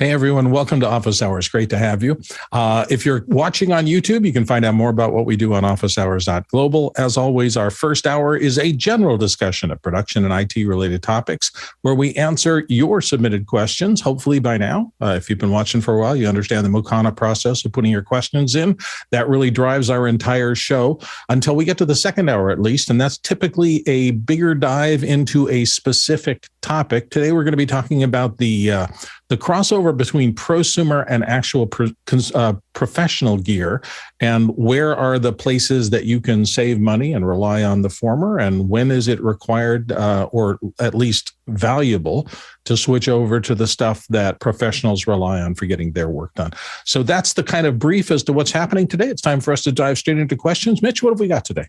Hey, everyone. Welcome to Office Hours. Great to have you. If you're watching on YouTube, you can find out more about what we do on officehours.global. As always, our first hour is a general discussion of production and IT-related topics where we answer your submitted questions. Hopefully by now, if you've been watching for a while, you understand the Mokana process of putting your questions in. That really drives our entire show until we get to the second hour, at least, and that's typically a bigger dive into a specific topic. Today, we're going to be talking about the crossover between prosumer and actual professional gear, and where are the places that you can save money and rely on the former, and when is it required or at least valuable to switch over to the stuff that professionals rely on for getting their work done. So that's the kind of brief as to what's happening today. It's time for us to dive straight into questions. Mitch, what have we got today?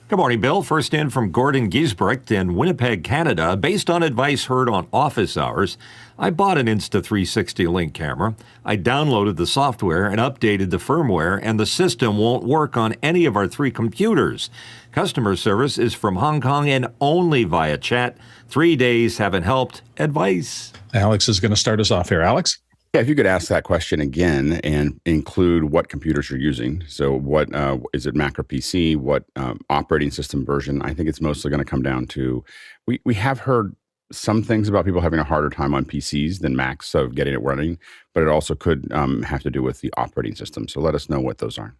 Good morning, Bill. First in from Gordon Giesbrecht in Winnipeg, Canada. Based on advice heard on Office Hours, I bought an Insta360 Link camera. I downloaded the software and updated the firmware, and the system won't work on any of our 3 computers. Customer service is from Hong Kong and only via chat. 3 days haven't helped. Advice. Alex is going to start us off here. Alex? Yeah, if you could ask that question again and include what computers you're using. So what is it, Mac or PC? What operating system version? I think it's mostly going to come down to, we have heard some things about people having a harder time on PCs than Macs, so getting it running, but it also could have to do with the operating system. So let us know what those are.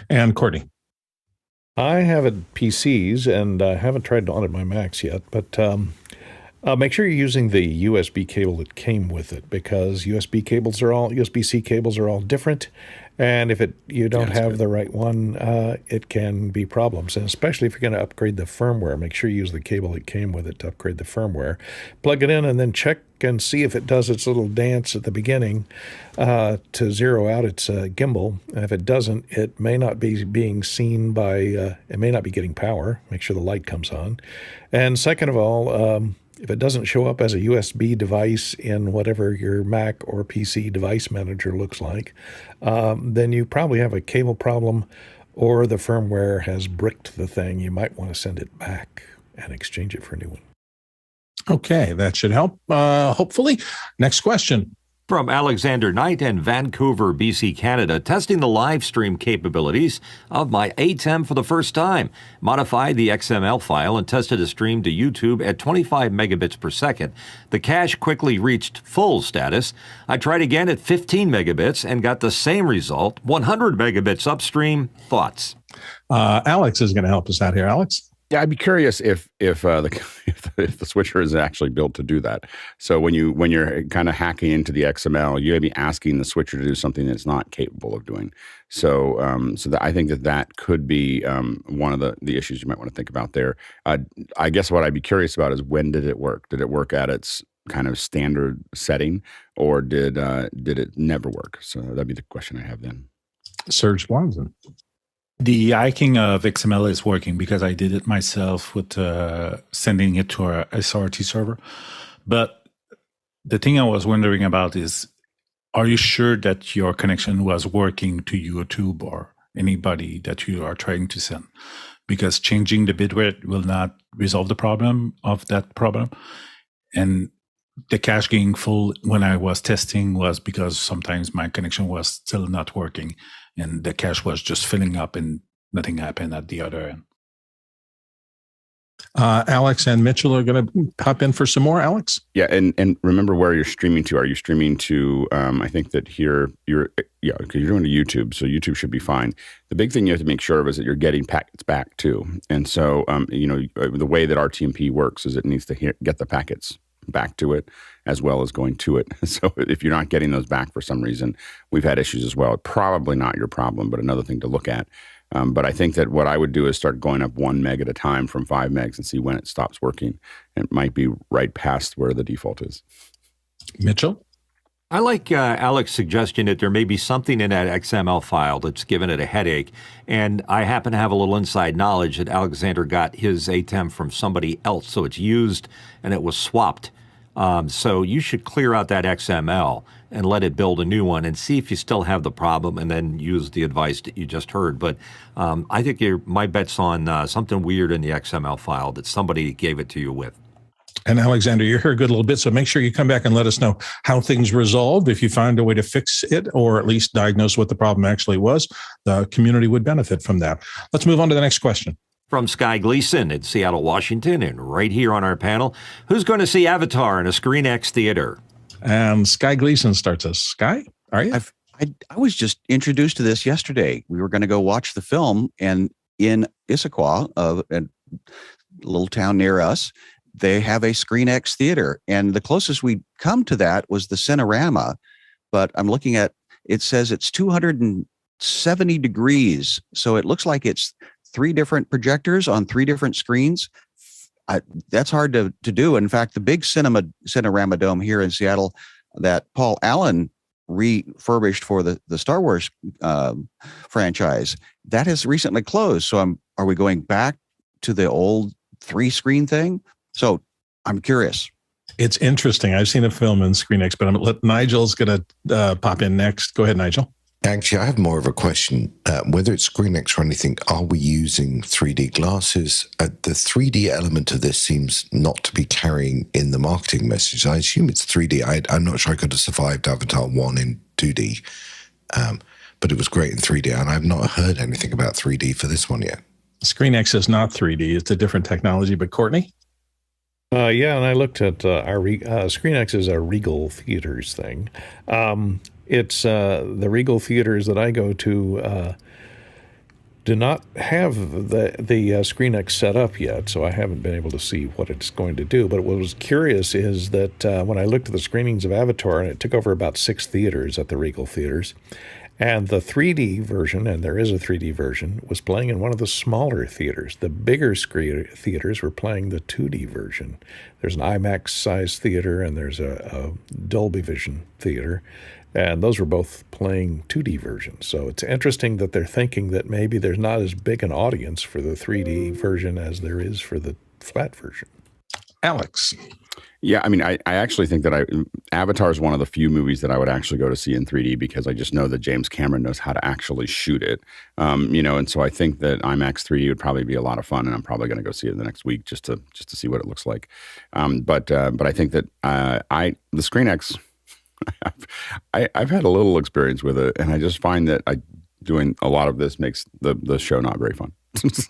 And Courtney? I have PCs, and I haven't tried to audit my Macs yet, but make sure you're using the USB cable that came with it, because USB-C cables are all different, and if you don't have the right one, it can be problems. And especially if you're going to upgrade the firmware, make sure you use the cable that came with it to upgrade the firmware. Plug it in and then check and see if it does its little dance at the beginning to zero out its gimbal. And if it doesn't, it may not be being seen by, it may not be getting power. Make sure the light comes on. And second of all, if it doesn't show up as a USB device in whatever your Mac or PC device manager looks like, then you probably have a cable problem, or the firmware has bricked the thing. You might want to send it back and exchange it for a new one. Okay, that should help, hopefully. Next question. From Alexander Knight in Vancouver, BC, Canada, testing the live stream capabilities of my ATEM for the first time. Modified the XML file and tested a stream to YouTube at 25 megabits per second. The cache quickly reached full status. I tried again at 15 megabits and got the same result, 100 megabits upstream. Thoughts? Alex is going to help us out here. Alex? Yeah, I'd be curious if the switcher is actually built to do that. So when you're kind of hacking into the XML, you may be asking the switcher to do something that's not capable of doing. So I think that could be one of the issues you might want to think about there. I guess what I'd be curious about is, when did it work? Did it work at its kind of standard setting, or did it never work? So that'd be the question I have then. Serge Blanzen. The hiking of XML is working because I did it myself with sending it to our SRT server. But the thing I was wondering about is, are you sure that your connection was working to YouTube or anybody that you are trying to send? Because changing the bitrate will not resolve the problem of that problem. And the cache getting full when I was testing was because sometimes my connection was still not working, and the cache was just filling up and nothing happened at the other end. Alex and Mitchell are going to hop in for some more. Alex? Yeah, and remember where you're streaming to. Are you streaming to, I think that here, because you're doing to YouTube, so YouTube should be fine. The big thing you have to make sure of is that you're getting packets back too. And so, the way that RTMP works is it needs to get the packets back to it as well as going to it. So if you're not getting those back for some reason, we've had issues as well. Probably not your problem, but another thing to look at. But I think that what I would do is start going up 1 meg at a time from 5 megs and see when it stops working. And it might be right past where the default is. Mitchell? I like Alex's suggestion that there may be something in that XML file that's given it a headache. And I happen to have a little inside knowledge that Alexander got his ATEM from somebody else. So it's used and it was swapped. So you should clear out that XML and let it build a new one and see if you still have the problem, and then use the advice that you just heard. But I think my bet's on something weird in the XML file that somebody gave it to you with. And Alexander, you're here a good little bit, so make sure you come back and let us know how things resolved. If you find a way to fix it or at least diagnose what the problem actually was, the community would benefit from that. Let's move on to the next question. From Sky Gleason in Seattle, Washington, and right here on our panel, who's going to see Avatar in a ScreenX theater? And Sky Gleason starts us. Sky, are you? I was just introduced to this yesterday. We were going to go watch the film, and in Issaquah, a little town near us, they have a ScreenX theater. And the closest we'd come to that was the Cinerama. But I'm looking at, it says it's 270 degrees. So it looks like it's 3 different projectors on 3 different screens. That's hard to do. In fact, the big Cinerama Dome here in Seattle that Paul Allen refurbished for the Star Wars franchise, that has recently closed. So are we going back to the old 3-screen thing? So I'm curious. It's interesting. I've seen a film in ScreenX, but Nigel's going to pop in next. Go ahead, Nigel. Actually, I have more of a question. Whether it's ScreenX or anything, are we using 3D glasses? The 3D element of this seems not to be carrying in the marketing message. I assume it's 3D. I'm not sure I could have survived Avatar 1 in 2D, but it was great in 3D, and I've not heard anything about 3D for this one yet. ScreenX is not 3D. It's a different technology, but Courtney? Yeah, and I looked at our ScreenX is a Regal Theaters thing. It's the Regal Theaters that I go to do not have the ScreenX set up yet, so I haven't been able to see what it's going to do. But what was curious is that when I looked at the screenings of Avatar, and it took over about 6 theaters at the Regal Theaters, and the 3D version, and there is a 3D version, was playing in one of the smaller theaters. The bigger theaters were playing the 2D version. There's an IMAX-sized theater, and there's a Dolby Vision theater, and those were both playing 2D versions. So it's interesting that they're thinking that maybe there's not as big an audience for the 3D version as there is for the flat version. Alex. Yeah, I mean, I actually think that Avatar is one of the few movies that I would actually go to see in 3D because I just know that James Cameron knows how to actually shoot it, and so I think that IMAX 3D would probably be a lot of fun, and I'm probably going to go see it in the next week just to see what it looks like. But I think that the ScreenX, I've had a little experience with it, and I just find that doing a lot of this makes the show not very fun.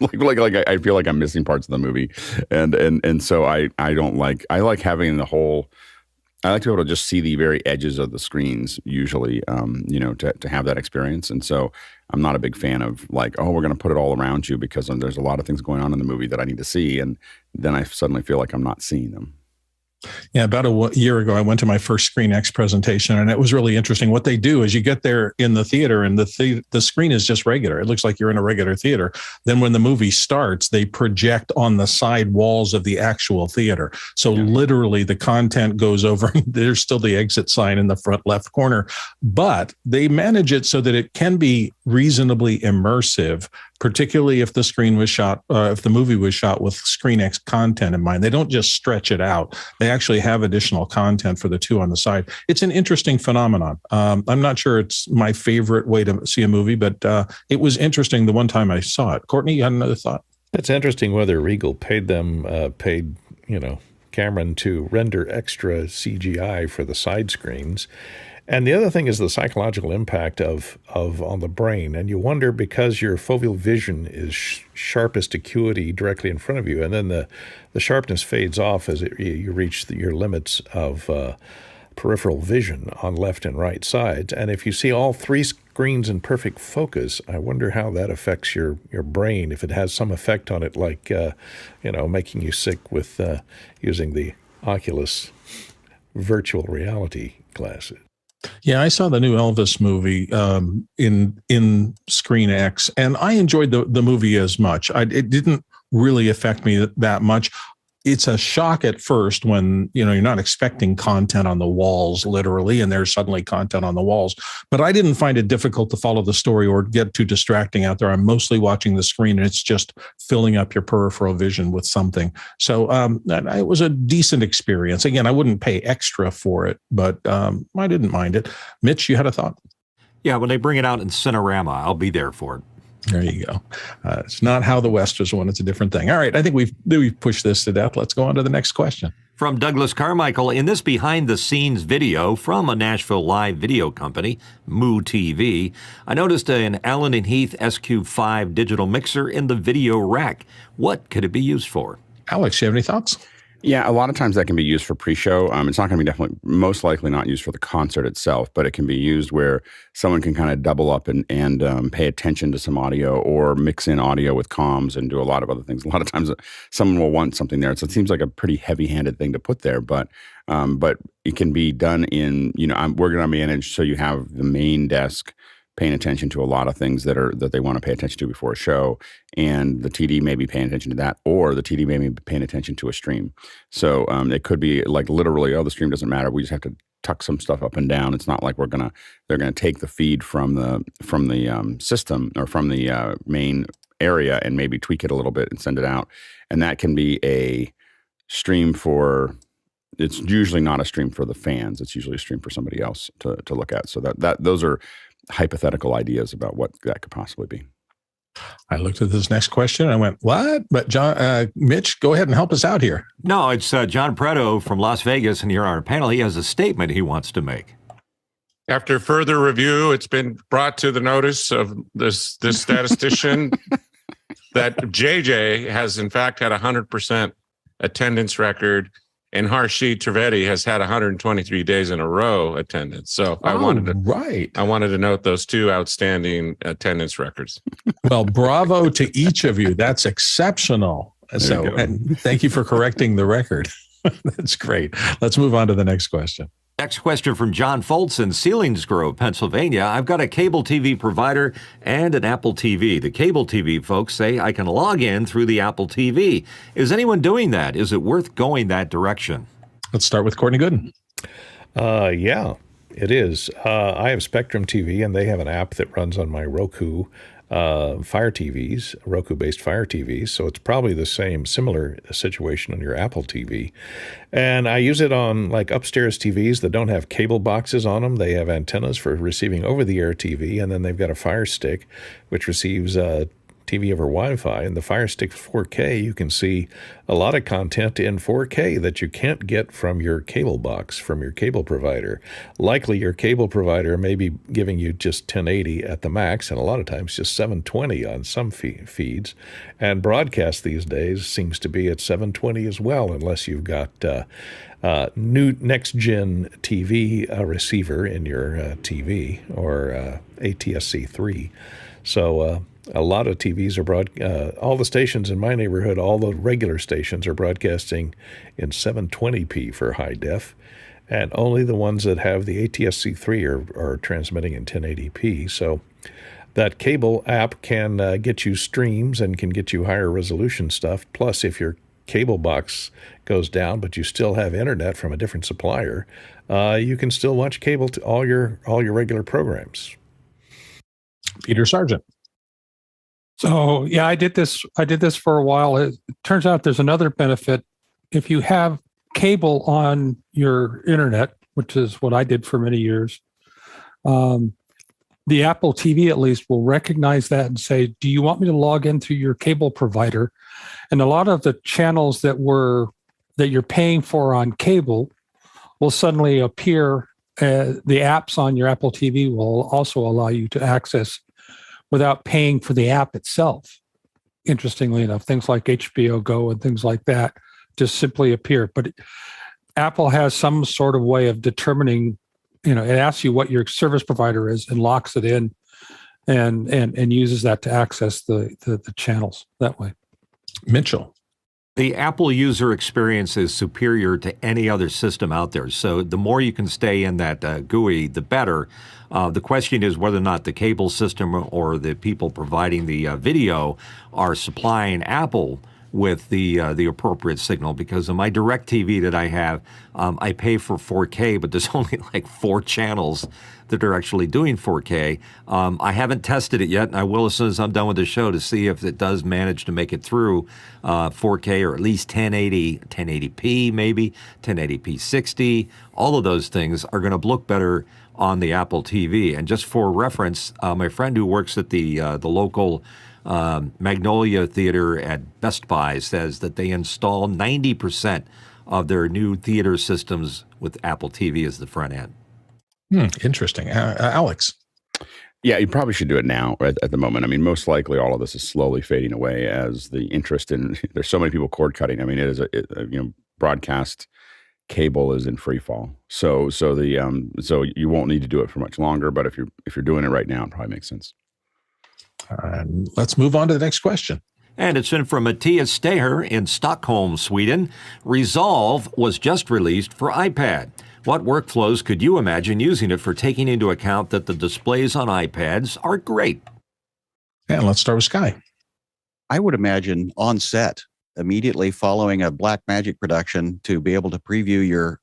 like I feel like I'm missing parts of the movie, and so I like having the whole. I like to be able to just see the very edges of the screens usually, to have that experience. And so I'm not a big fan of we're going to put it all around you because there's a lot of things going on in the movie that I need to see, and then I suddenly feel like I'm not seeing them. Yeah, about a year ago, I went to my first ScreenX presentation, and it was really interesting. What they do is you get there in the theater, and the screen is just regular. It looks like you're in a regular theater. Then when the movie starts, they project on the side walls of the actual theater. So literally the content goes over. There's still the exit sign in the front left corner, but they manage it so that it can be reasonably immersive, particularly if the screen was shot, if the movie was shot with ScreenX content in mind. They don't just stretch it out. They actually have additional content for the 2 on the side. It's an interesting phenomenon. I'm not sure it's my favorite way to see a movie, but it was interesting the one time I saw it. Courtney, you had another thought? It's interesting whether Regal paid Cameron to render extra CGI for the side screens. And the other thing is the psychological impact of on the brain. And you wonder, because your foveal vision is sharpest acuity directly in front of you, and then the sharpness fades off as you reach your limits of peripheral vision on left and right sides. And if you see all 3 screens in perfect focus, I wonder how that affects your brain, if it has some effect on it, like, making you sick with using the Oculus virtual reality glasses. Yeah, I saw the new Elvis movie in ScreenX, and I enjoyed the movie as much. It didn't really affect me that much. It's a shock at first when you're not expecting content on the walls, literally, and there's suddenly content on the walls. But I didn't find it difficult to follow the story or get too distracting out there. I'm mostly watching the screen, and it's just filling up your peripheral vision with something. So it was a decent experience. Again, I wouldn't pay extra for it, but I didn't mind it. Mitch, you had a thought? Yeah, when they bring it out in Cinerama, I'll be there for it. There you go. It's not how the West was won. It's a different thing. All right. I think we've pushed this to death. Let's go on to the next question. From Douglas Carmichael, in this behind-the-scenes video from a Nashville live video company, Moo TV, I noticed an Allen & Heath SQ5 digital mixer in the video rack. What could it be used for? Alex, you have any thoughts? Yeah, a lot of times that can be used for pre-show. It's not going to be most likely not used for the concert itself, but it can be used where someone can kind of double up and pay attention to some audio or mix in audio with comms and do a lot of other things. A lot of times someone will want something there. So it seems like a pretty heavy-handed thing to put there, but it can be done in, we're going to manage so you have the main desk paying attention to a lot of things that they want to pay attention to before a show, and the TD may be paying attention to that, or the TD may be paying attention to a stream. So it could be like literally, the stream doesn't matter. We just have to tuck some stuff up and down. It's not like they're gonna take the feed from the system or from the main area and maybe tweak it a little bit and send it out. And that can be a stream for. It's usually not a stream for the fans. It's usually a stream for somebody else to look at. So those are hypothetical ideas about what that could possibly be. I looked at this next question and I went, what? But John, Mitch, go ahead and help us out here. No, it's John Preto from Las Vegas, and here on our panel, he has a statement he wants to make. After further review, it's been brought to the notice of this statistician that JJ has in fact had 100% attendance record, and Harshit Trivedi has had 123 days in a row attendance. So I wanted to note those two outstanding attendance records. Well, bravo to each of you. That's exceptional. And thank you for correcting the record. That's great. Let's move on to the next question. Next question from John Foltz in Selinsgrove, Pennsylvania. I've got a cable TV provider and an Apple TV. The cable TV folks say I can log in through the Apple TV. Is anyone doing that? Is it worth going that direction? Let's start with Courtney Gooden. Yeah, it is. I have Spectrum TV, and they have an app that runs on my Roku Fire TVs, Roku-based Fire TVs, so it's probably the similar situation on your Apple TV. And I use it on like upstairs TVs that don't have cable boxes on them. They have antennas for receiving over-the-air TV, and then they've got a Fire Stick, which receives TV over Wi-Fi. And the Fire Stick 4K, you can see a lot of content in 4K that you can't get from your cable box, from your cable provider. Likely your cable provider may be giving you just 1080 at the max, and a lot of times just 720 on some feeds. And broadcast these days seems to be at 720 as well, unless you've got new next-gen TV receiver in your TV or ATSC3. So a lot of TVs are all the stations in my neighborhood, all the regular stations are broadcasting in 720p for high def, and only the ones that have the ATSC3 are transmitting in 1080p. So that cable app can get you streams and can get you higher resolution stuff. Plus, if your cable box goes down, but you still have internet from a different supplier, you can still watch cable to all your regular programs. Peter Sargent. So yeah, I did this for a while. It turns out there's another benefit. If you have cable on your internet, which is what I did for many years, the Apple TV at least will recognize that and say, do you want me to log into your cable provider? And a lot of the channels that you're paying for on cable will suddenly appear. The apps on your Apple TV will also allow you to access without paying for the app itself. Interestingly enough, things like HBO Go and things like that just simply appear. But Apple has some sort of way of determining, it asks you what your service provider is and locks it in and uses that to access the channels that way. Mitchell. The Apple user experience is superior to any other system out there. So the more you can stay in that GUI, the better. The question is whether or not the cable system or the people providing the video are supplying Apple with the appropriate signal, because on my direct TV that I have, I pay for 4K, but there's only like 4 channels that are actually doing 4K. I haven't tested it yet, and I will as soon as I'm done with the show to see if it does manage to make it through 4K or at least 1080, 1080p maybe, 1080p 60. All of those things are going to look better on the Apple TV. And just for reference, my friend who works at the local Magnolia Theater at Best Buy says that they install 90% of their new theater systems with Apple TV as the front end. Interesting. Alex? Yeah, you probably should do it now at the moment. I mean, most likely all of this is slowly fading away as the interest in, there's so many people cord cutting. I mean, it is broadcast cable is in free fall. So you won't need to do it for much longer, but if you're doing it right now, it probably makes sense. Let's move on to the next question. And it's in from Matthias Steher in Stockholm, Sweden. Resolve was just released for iPad. What workflows could you imagine using it for, taking into account that the displays on iPads are great? And let's start with Sky. I would imagine on set, immediately following a Blackmagic production, to be able to preview your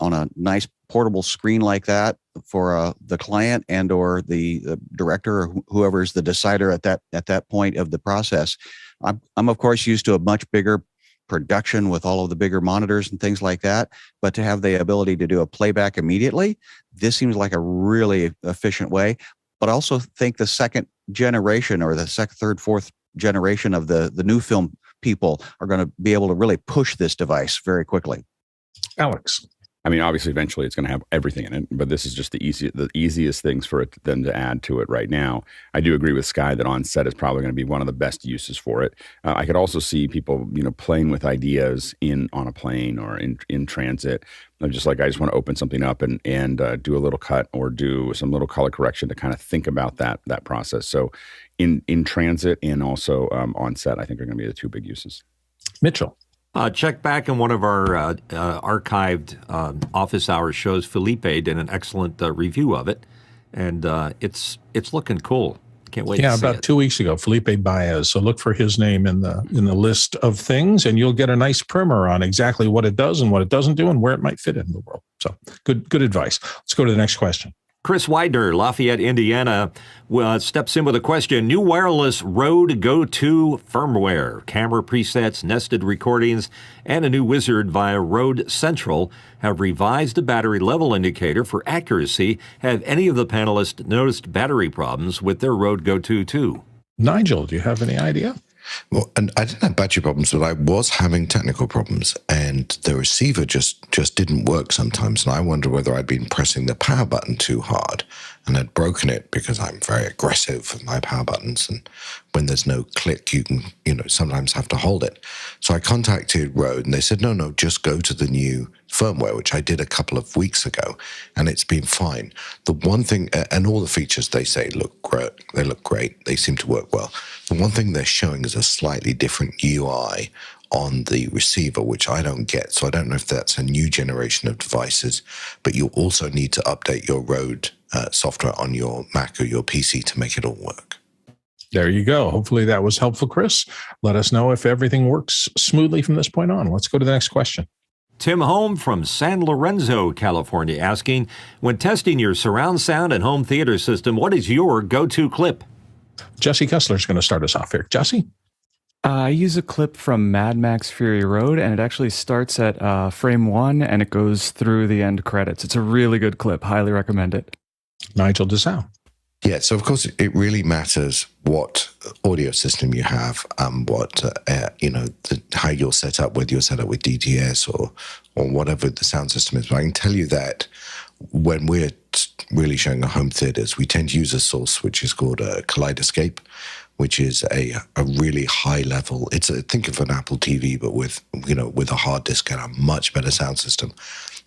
on a nice portable screen like that for the client and or the director or whoever is the decider at that point of the process. I'm of course used to a much bigger production with all of the bigger monitors and things like that, but to have the ability to do a playback immediately, this seems like a really efficient way. But I also think the second generation or the second, third, fourth generation of the new film people are going to be able to really push this device very quickly. Alex? I mean, obviously, eventually it's going to have everything in it, but this is just the easiest things for them to add to it right now. I do agree with Sky that on set is probably going to be one of the best uses for it. I could also see people, playing with ideas on a plane or in transit. Just like I just want to open something up and do a little cut or do some little color correction to kind of think about that process. So in transit and also on set, I think are going to be the 2 big uses. Mitchell? Check back in one of our archived office hours shows. Felipe did an excellent review of it, and it's looking cool. Can't wait. Yeah, to see about 2 weeks ago, Felipe Baez. So look for his name in the list of things, and you'll get a nice primer on exactly what it does and what it doesn't do and where it might fit in the world. So good advice. Let's go to the next question. Chris Widener, Lafayette, Indiana, steps in with a question. New wireless Rode Go-To firmware, camera presets, nested recordings, and a new wizard via Rode Central have revised the battery level indicator for accuracy. Have any of the panelists noticed battery problems with their Rode Go-To 2? Nigel, do you have any idea? Well, and I didn't have battery problems, but I was having technical problems, and the receiver just didn't work sometimes. And I wonder whether I'd been pressing the power button too hard and had broken it, because I'm very aggressive with my power buttons. And when there's no click, you can, sometimes have to hold it. So I contacted Rode, and they said, no, just go to the new firmware, which I did a couple of weeks ago, and it's been fine. The one thing, and all the features they say look great. They look great. They seem to work well. The one thing they're showing is a slightly different UI on the receiver, which I don't get. So I don't know if that's a new generation of devices, but you also need to update your Rode software on your Mac or your PC to make it all work. There you go. Hopefully that was helpful, Chris. Let us know if everything works smoothly from this point on. Let's go to the next question. Tim Holm from San Lorenzo, California, asking, when testing your surround sound and home theater system, what is your go-to clip? Jesse Kessler is going to start us off here. Jesse? I use a clip from Mad Max Fury Road, and it actually starts at frame 1, and it goes through the end credits. It's a really good clip. Highly recommend it. Nigel DeSalle. Yeah, so of course it really matters what audio system you have, how you're set up, whether you're set up with DTS or whatever the sound system is. But I can tell you that when we're really showing our home theaters, we tend to use a source which is called a Kaleidoscape, which is a really high level. Think of an Apple TV, but with a hard disk and a much better sound system.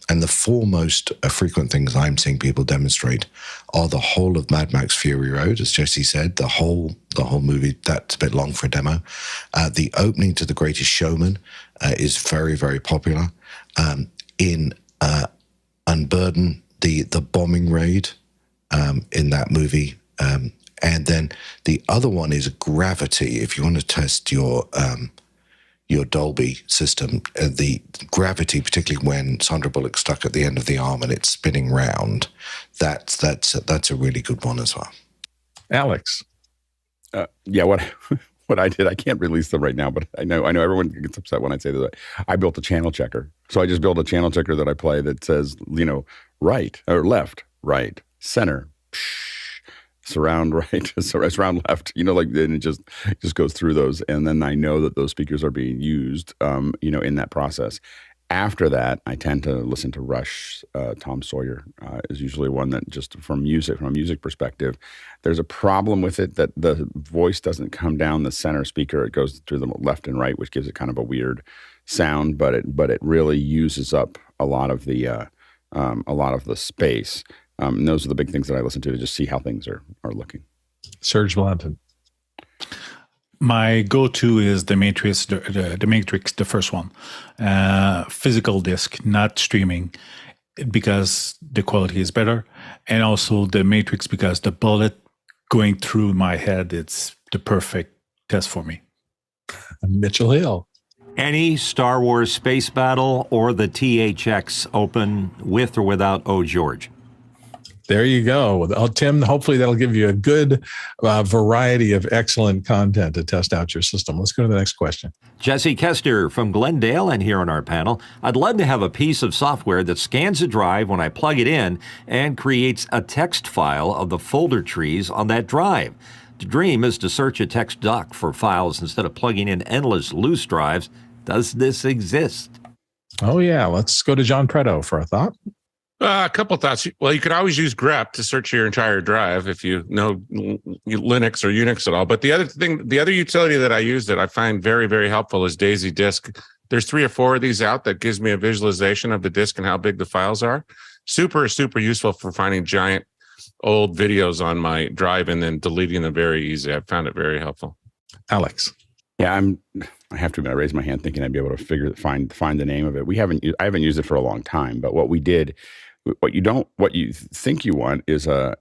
And the 4 most frequent things I'm seeing people demonstrate are the whole of Mad Max Fury Road, as Jesse said, the whole movie. That's a bit long for a demo. The opening to The Greatest Showman is very, very popular. In Unburden, the bombing raid in that movie. And then the other one is Gravity. If you want to test your your Dolby system, the gravity, particularly when Sandra Bullock's stuck at the end of the arm and it's spinning round, that's a really good one as well. Alex. Yeah, what I did, I can't release them right now, but I know everyone gets upset when I say that. I built a channel checker. So I just built a channel checker that I play that says, right or left, right, center, surround right, surround left, and it just goes through those. And then I know that those speakers are being used, in that process. After that, I tend to listen to Rush. Tom Sawyer is usually one that just from a music perspective, there's a problem with it that the voice doesn't come down the center speaker. It goes through the left and right, which gives it kind of a weird sound, but it really uses up a lot of the space. And those are the big things that I listen to just see how things are looking. Serge Blanton. My go-to is the Matrix, the Matrix, the first one, physical disc, not streaming, because the quality is better, and also the Matrix because the bullet going through my head, it's the perfect test for me. Mitchell Hill. Any Star Wars space battle or the THX open with or without O George? There you go. Tim, hopefully that'll give you a good variety of excellent content to test out your system. Let's go to the next question. Jesse Kester from Glendale, and here on our panel, I'd love to have a piece of software that scans a drive when I plug it in and creates a text file of the folder trees on that drive. The dream is to search a text doc for files instead of plugging in endless loose drives. Does this exist? Oh, yeah. Let's go to John Preto for a thought. A couple of thoughts. Well, you could always use grep to search your entire drive if you know Linux or Unix at all. But the other utility that I use that I find very, very helpful is Daisy Disk. There's 3 or 4 of these out that gives me a visualization of the disk and how big the files are. Super useful for finding giant old videos on my drive and then deleting them very easy. I found it very helpful. Alex. Yeah, I have to admit, I raised my hand thinking I'd be able to find the name of it. I haven't used it for a long time, but what you think you want is a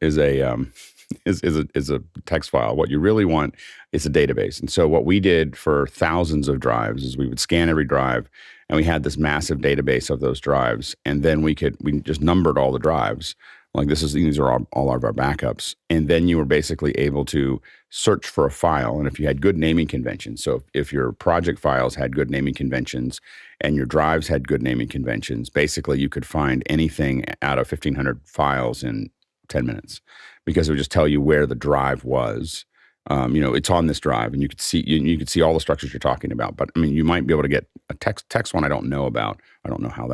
text file. What you really want is a database. And so what we did for thousands of drives is we would scan every drive, and we had this massive database of those drives. And then we just numbered all the drives. Like these are all of our backups. And then you were basically able to search for a file. And if you had good naming conventions, so if your project files had good naming conventions and your drives had good naming conventions, basically you could find anything out of 1,500 files in 10 minutes because it would just tell you where the drive was. It's on this drive, and you could see all the structures you're talking about. But I mean, you might be able to get a text one I don't know about. I don't know how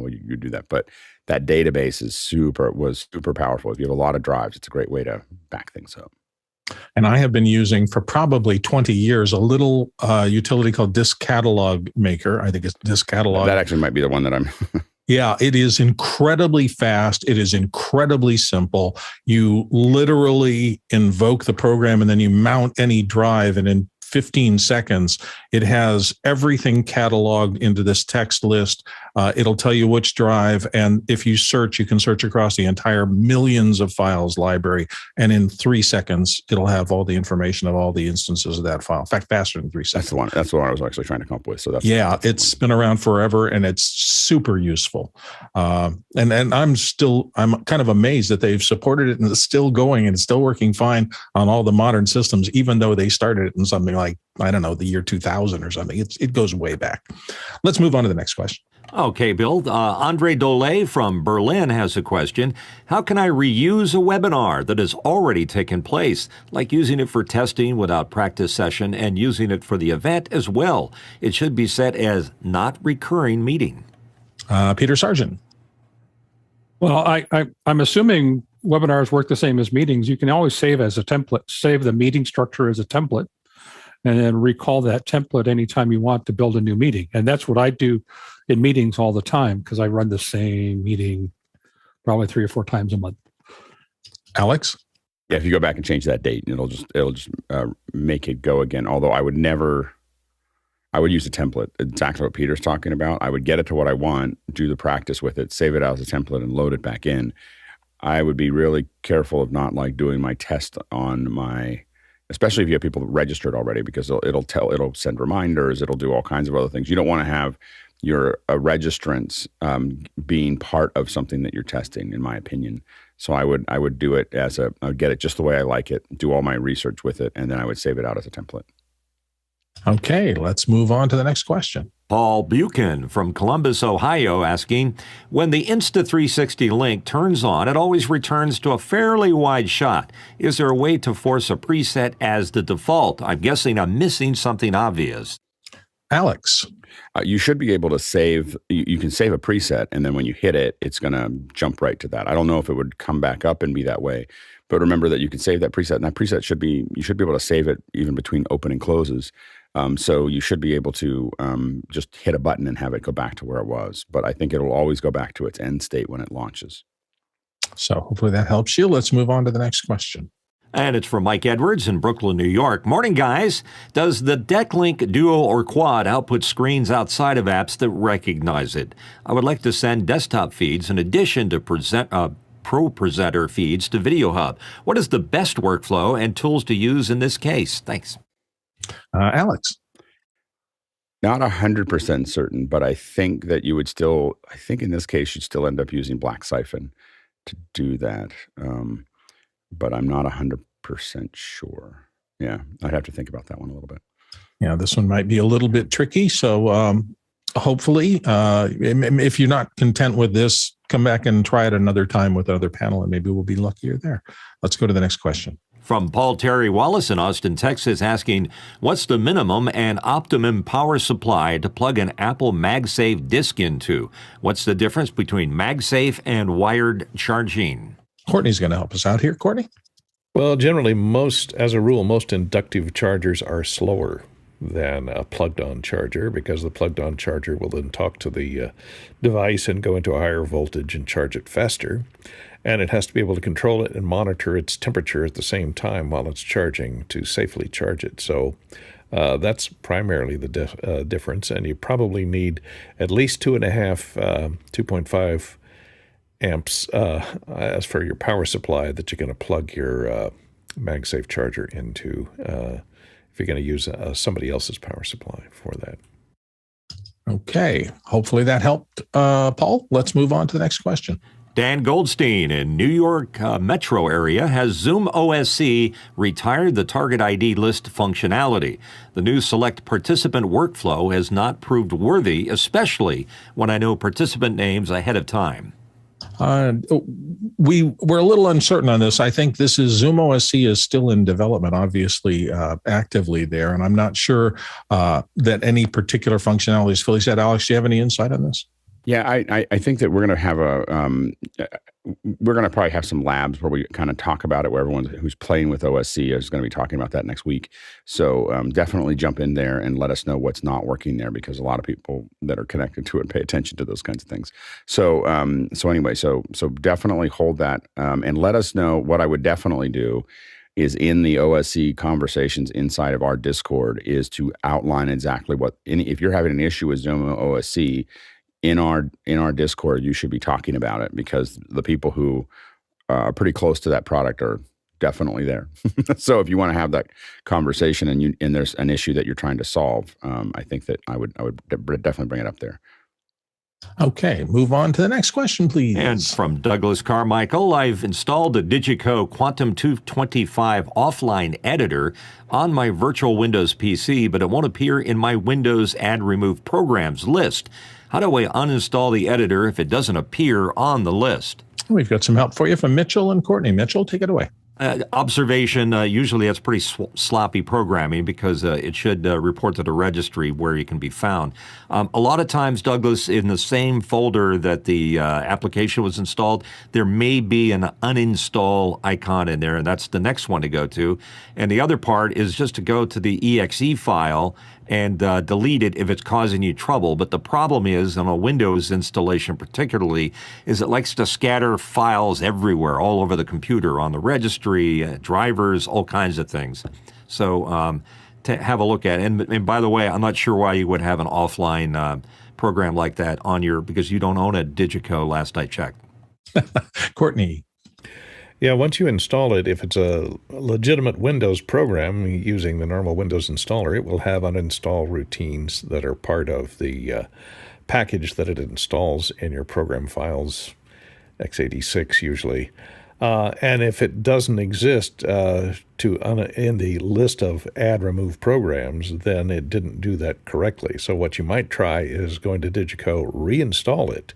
you do that. But that database was super powerful. If you have a lot of drives, it's a great way to back things up. And I have been using for probably 20 years a little utility called Disk Catalog Maker. I think it's Disk Catalog. That actually might be the one that I'm. Yeah, it is incredibly fast. It is incredibly simple. You literally invoke the program and then you mount any drive, and in 15 seconds, it has everything cataloged into this text list. It'll tell you which drive. And if you search, you can search across the entire millions of files library. And in 3 seconds, it'll have all the information of all the instances of that file. In fact, faster than 3 seconds. That's the one I was actually trying to come up with. So it's been around forever, and it's super useful. And I'm kind of amazed that they've supported it and it's still going and it's still working fine on all the modern systems, even though they started it in something like, I don't know, the year 2000 or something. It goes way back. Let's move on to the next question. Okay, Bill. Andre Dole from Berlin has a question. How can I reuse a webinar that has already taken place, like using it for testing without practice session and using it for the event as well? It should be set as not recurring meeting. Peter Sargent. Well, I'm assuming webinars work the same as meetings. You can always save as a template, save the meeting structure as a template, and then recall that template anytime you want to build a new meeting. And that's what I do in meetings all the time because I run the same meeting probably 3 or 4 times a month. Alex? Yeah, if you go back and change that date, it'll just make it go again. Although I would use a template. Exactly what Peter's talking about. I would get it to what I want, do the practice with it, save it out as a template, and load it back in. I would be really careful of not like doing my test on my especially if you have people registered already, because it'll send reminders, it'll do all kinds of other things. You don't want to have your registrants being part of something that you're testing, in my opinion. So I would do it I would get it just the way I like it, do all my research with it, and then I would save it out as a template. Okay, let's move on to the next question. Paul Buchan from Columbus, Ohio, asking, when the Insta360 link turns on, it always returns to a fairly wide shot. Is there a way to force a preset as the default? I'm guessing I'm missing something obvious. Alex. You should be able to save. You can save a preset, and then when you hit it, it's going to jump right to that. I don't know if it would come back up and be that way, but remember that you can save that preset, and that preset you should be able to save it even between open and closes. So you should be able to just hit a button and have it go back to where it was. But I think it'll always go back to its end state when it launches. So hopefully that helps you. Let's move on to the next question. And it's from Mike Edwards in Brooklyn, New York. Morning, guys. Does the DeckLink Duo or Quad output screens outside of apps that recognize it? I would like to send desktop feeds in addition to ProPresenter feeds to VideoHub. What is the best workflow and tools to use in this case? Thanks. Alex. Not 100% certain, but I think that you would still, I think in this case, you'd still end up using Black Siphon to do that. But I'm not 100% sure. Yeah, I'd have to think about that one a little bit. Yeah, this one might be a little bit tricky. So hopefully, if you're not content with this, come back and try it another time with another panel, and maybe we'll be luckier there. Let's go to the next question. From Paul Terry Wallace in Austin, Texas, asking, what's the minimum and optimum power supply to plug an Apple MagSafe disc into? What's the difference between MagSafe and wired charging? Courtney's going to help us out here. Courtney? Well, generally, as a rule, most inductive chargers are slower than a plugged-on charger, because the plugged-on charger will then talk to the device and go into a higher voltage and charge it faster. And it has to be able to control it and monitor its temperature at the same time while it's charging to safely charge it. So that's primarily the difference. And you probably need at least 2.5 amps as for your power supply that you're going to plug your MagSafe charger into if you're going to use somebody else's power supply for that. Okay. Hopefully that helped, Paul. Let's move on to the next question. Dan Goldstein in New York metro area has Zoom OSE retired the target ID list functionality. The new select participant workflow has not proved worthy, especially when I know participant names ahead of time. We're a little uncertain on this. I think this is Zoom OSE is still in development, obviously actively there, and I'm not sure that any particular functionality is fully set. Alex, do you have any insight on this? Yeah, I think that we're going to have we're going to probably have some labs where we kind of talk about it, where everyone who's playing with OSE is going to be talking about that next week. So definitely jump in there and let us know what's not working there, because a lot of people that are connected to it pay attention to those kinds of things. So anyway, so definitely hold that and let us know. What I would definitely do is in the OSE conversations inside of our Discord is to outline exactly if you're having an issue with Zoom OSE, in our Discord, you should be talking about it, because the people who are pretty close to that product are definitely there. So if you want to have that conversation and there's an issue that you're trying to solve, I think that I would definitely bring it up there. Okay, move on to the next question, please. And from Douglas Carmichael, I've installed the Digico Quantum 225 offline editor on my virtual Windows PC, but it won't appear in my Windows Add Remove Programs list. How do I uninstall the editor if it doesn't appear on the list? We've got some help for you from Mitchell and Courtney. Mitchell, take it away. Observation, usually that's pretty sloppy programming, because it should report to the registry where you can be found. A lot of times, Douglas, in the same folder that the application was installed, there may be an uninstall icon in there, and that's the next one to go to. And the other part is just to go to the exe file and delete it if it's causing you trouble. But the problem is, on a Windows installation particularly, is it likes to scatter files everywhere, all over the computer, on the registry, drivers, all kinds of things. So to have a look at it. And by the way, I'm not sure why you would have an offline program like that on because you don't own a Digico, last I checked. Courtney. Yeah, once you install it, if it's a legitimate Windows program using the normal Windows installer, it will have uninstall routines that are part of the package that it installs in your program files, x86 usually. And if it doesn't exist in the list of add remove programs, then it didn't do that correctly. So what you might try is going to Digico, reinstall it,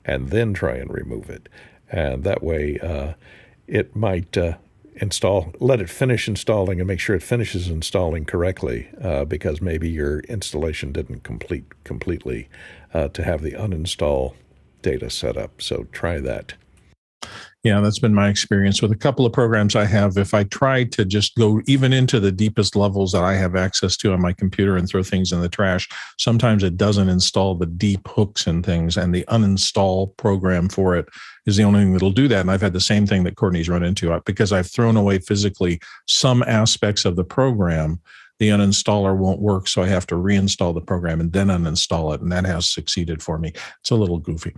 and then try and remove it. And that way it might let it finish installing and make sure it finishes installing correctly, because maybe your installation didn't complete completely to have the uninstall data set up. So try that. Yeah, that's been my experience with a couple of programs I have. If I try to just go even into the deepest levels that I have access to on my computer and throw things in the trash, sometimes it doesn't install the deep hooks and things, and the uninstall program for it is the only thing that'll do that. And I've had the same thing that Courtney's run into. Because I've thrown away physically some aspects of the program, the uninstaller won't work, so I have to reinstall the program and then uninstall it, and that has succeeded for me. It's a little goofy.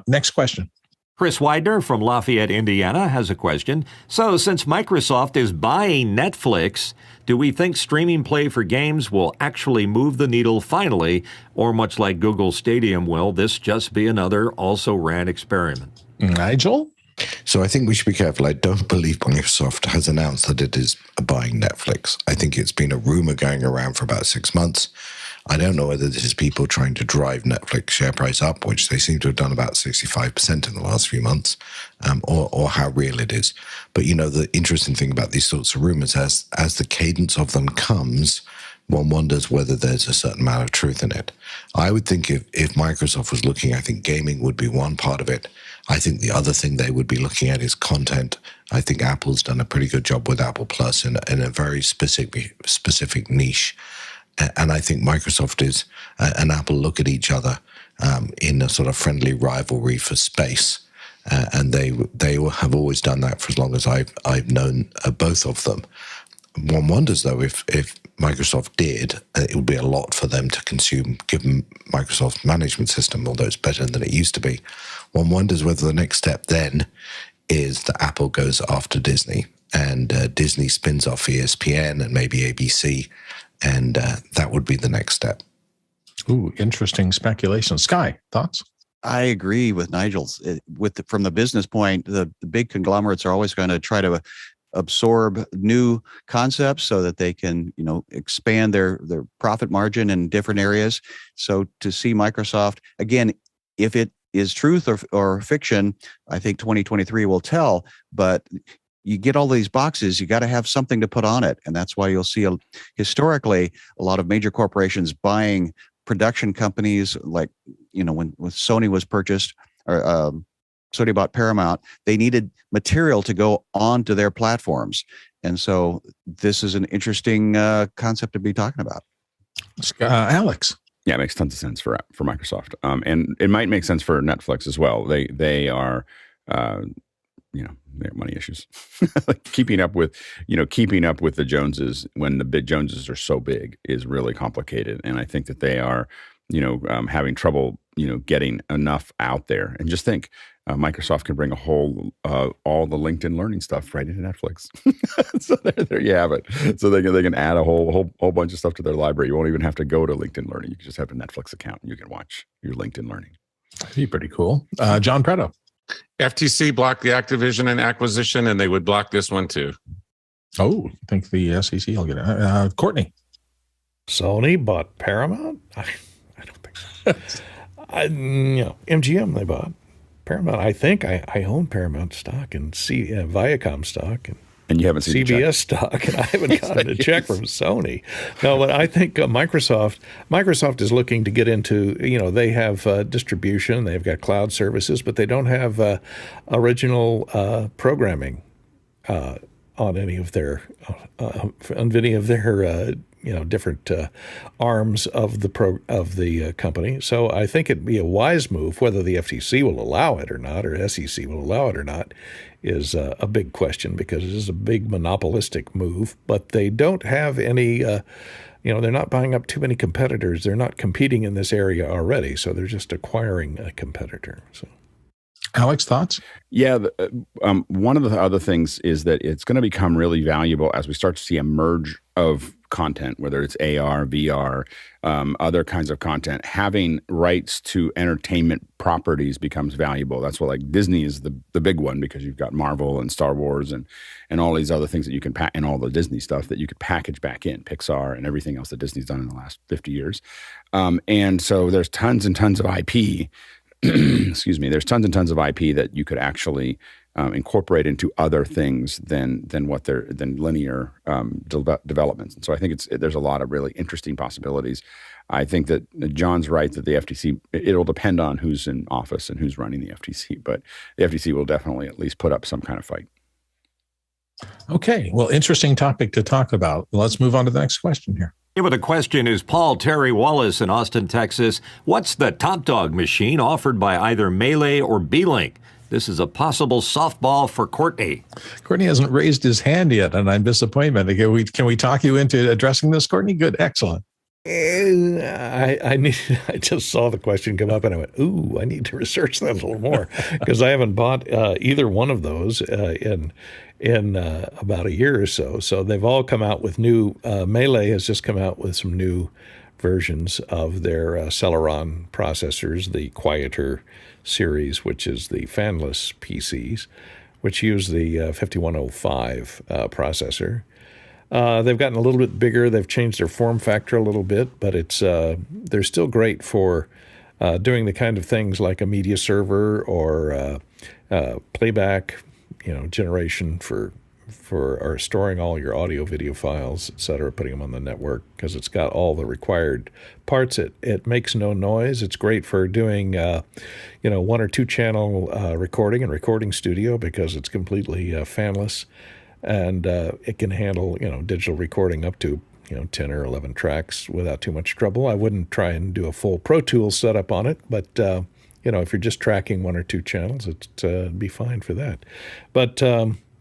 Next question. Chris Widener from Lafayette, Indiana, has a question. So, since Microsoft is buying Netflix, do we think streaming play for games will actually move the needle finally, or much like Google Stadia will this just be another also-ran experiment? Nigel? So I think we should be careful. I don't believe Microsoft has announced that it is buying Netflix. I think it's been a rumor going around for about 6 months. I don't know whether this is people trying to drive Netflix share price up, which they seem to have done about 65% in the last few months, or how real it is. But, the interesting thing about these sorts of rumors, as the cadence of them comes, one wonders whether there's a certain amount of truth in it. I would think if Microsoft was looking, I think gaming would be one part of it. I think the other thing they would be looking at is content. I think Apple's done a pretty good job with Apple Plus in a very specific niche. And I think Microsoft and Apple look at each other in a sort of friendly rivalry for space. And they have always done that for as long as I've known both of them. One wonders, though, if Microsoft did, it would be a lot for them to consume, given Microsoft's management system, although it's better than it used to be. One wonders whether the next step then is that Apple goes after Disney, and Disney spins off ESPN and maybe ABC, and that would be the next step. Ooh, interesting speculation. Sky, thoughts? I agree with Nigel's. From the business point, the big conglomerates are always going to try to absorb new concepts so that they can, expand their profit margin in different areas. So to see Microsoft, again, if it is truth or fiction, I think 2023 will tell. But you get all these boxes, you got to have something to put on it. And that's why you'll see historically a lot of major corporations buying production companies, like, when Sony was purchased, or Sony bought Paramount, they needed material to go onto their platforms. And so this is an interesting concept to be talking about. Alex. Yeah, it makes tons of sense for Microsoft. And it might make sense for Netflix as well. They are, they have money issues. Like keeping up with the Joneses when the big Joneses are so big is really complicated. And I think that they are, having trouble, getting enough out there. And just think, Microsoft can bring all the LinkedIn learning stuff right into Netflix. So there you have it. So they can add a whole bunch of stuff to their library. You won't even have to go to LinkedIn Learning. You can just have a Netflix account and you can watch your LinkedIn Learning. That'd be pretty cool. John Preto. FTC blocked the Activision and acquisition, and they would block this one too. Oh, I think the SEC will get it. Courtney. Sony bought Paramount? I don't think so. MGM they bought. Paramount, I think I own Paramount stock and Viacom stock and you haven't seen CBS stock, and I haven't gotten a check from Sony. No, but I think Microsoft is looking to get into, they have distribution, they've got cloud services, but they don't have original programming on any of their different arms of the company. So I think it'd be a wise move. Whether the FTC will allow it or not, or SEC will allow it or not, is a big question, because it is a big monopolistic move. But they don't have any, they're not buying up too many competitors. They're not competing in this area already, so they're just acquiring a competitor. So, Alex, thoughts? Yeah, one of the other things is that it's going to become really valuable as we start to see a merge of content, whether it's AR, VR, other kinds of content. Having rights to entertainment properties becomes valuable. That's what, like, Disney is the big one, because you've got Marvel and Star Wars and all these other things that you can and all the Disney stuff that you could package back in, Pixar and everything else that Disney's done in the last 50 years. And so there's tons and tons of IP. Excuse me. There's tons and tons of IP that you could actually incorporate into other things than linear developments. And so I think there's a lot of really interesting possibilities. I think that John's right that the FTC, it'll depend on who's in office and who's running the FTC, but the FTC will definitely at least put up some kind of fight. Okay. Well, interesting topic to talk about. Let's move on to the next question here. Here with a question is Paul Terry Wallace in Austin, Texas. What's the top dog machine offered by either Melee or B-Link? This is a possible softball for Courtney. Courtney hasn't raised his hand yet, and I'm disappointed. Can we talk you into addressing this, Courtney? Good. Excellent. I just saw the question come up and I went, ooh, I need to research that a little more, because I haven't bought either one of those in about a year or so. So they've all come out with new, Melee has just come out with some new versions of their Celeron processors, the quieter series, which is the fanless PCs, which use the 5105 processor. They've gotten a little bit bigger. They've changed their form factor a little bit, but they're still great for doing the kind of things like a media server or playback, generation for or storing all your audio, video files, et cetera, putting them on the network, because it's got all the required parts. It makes no noise. It's great for doing, 1 or 2 channel recording and recording studio, because it's completely fanless. And it can handle, digital recording up to, 10 or 11 tracks without too much trouble. I wouldn't try and do a full Pro Tools setup on it, but, if you're just tracking 1 or 2 channels, it'd be fine for that. But,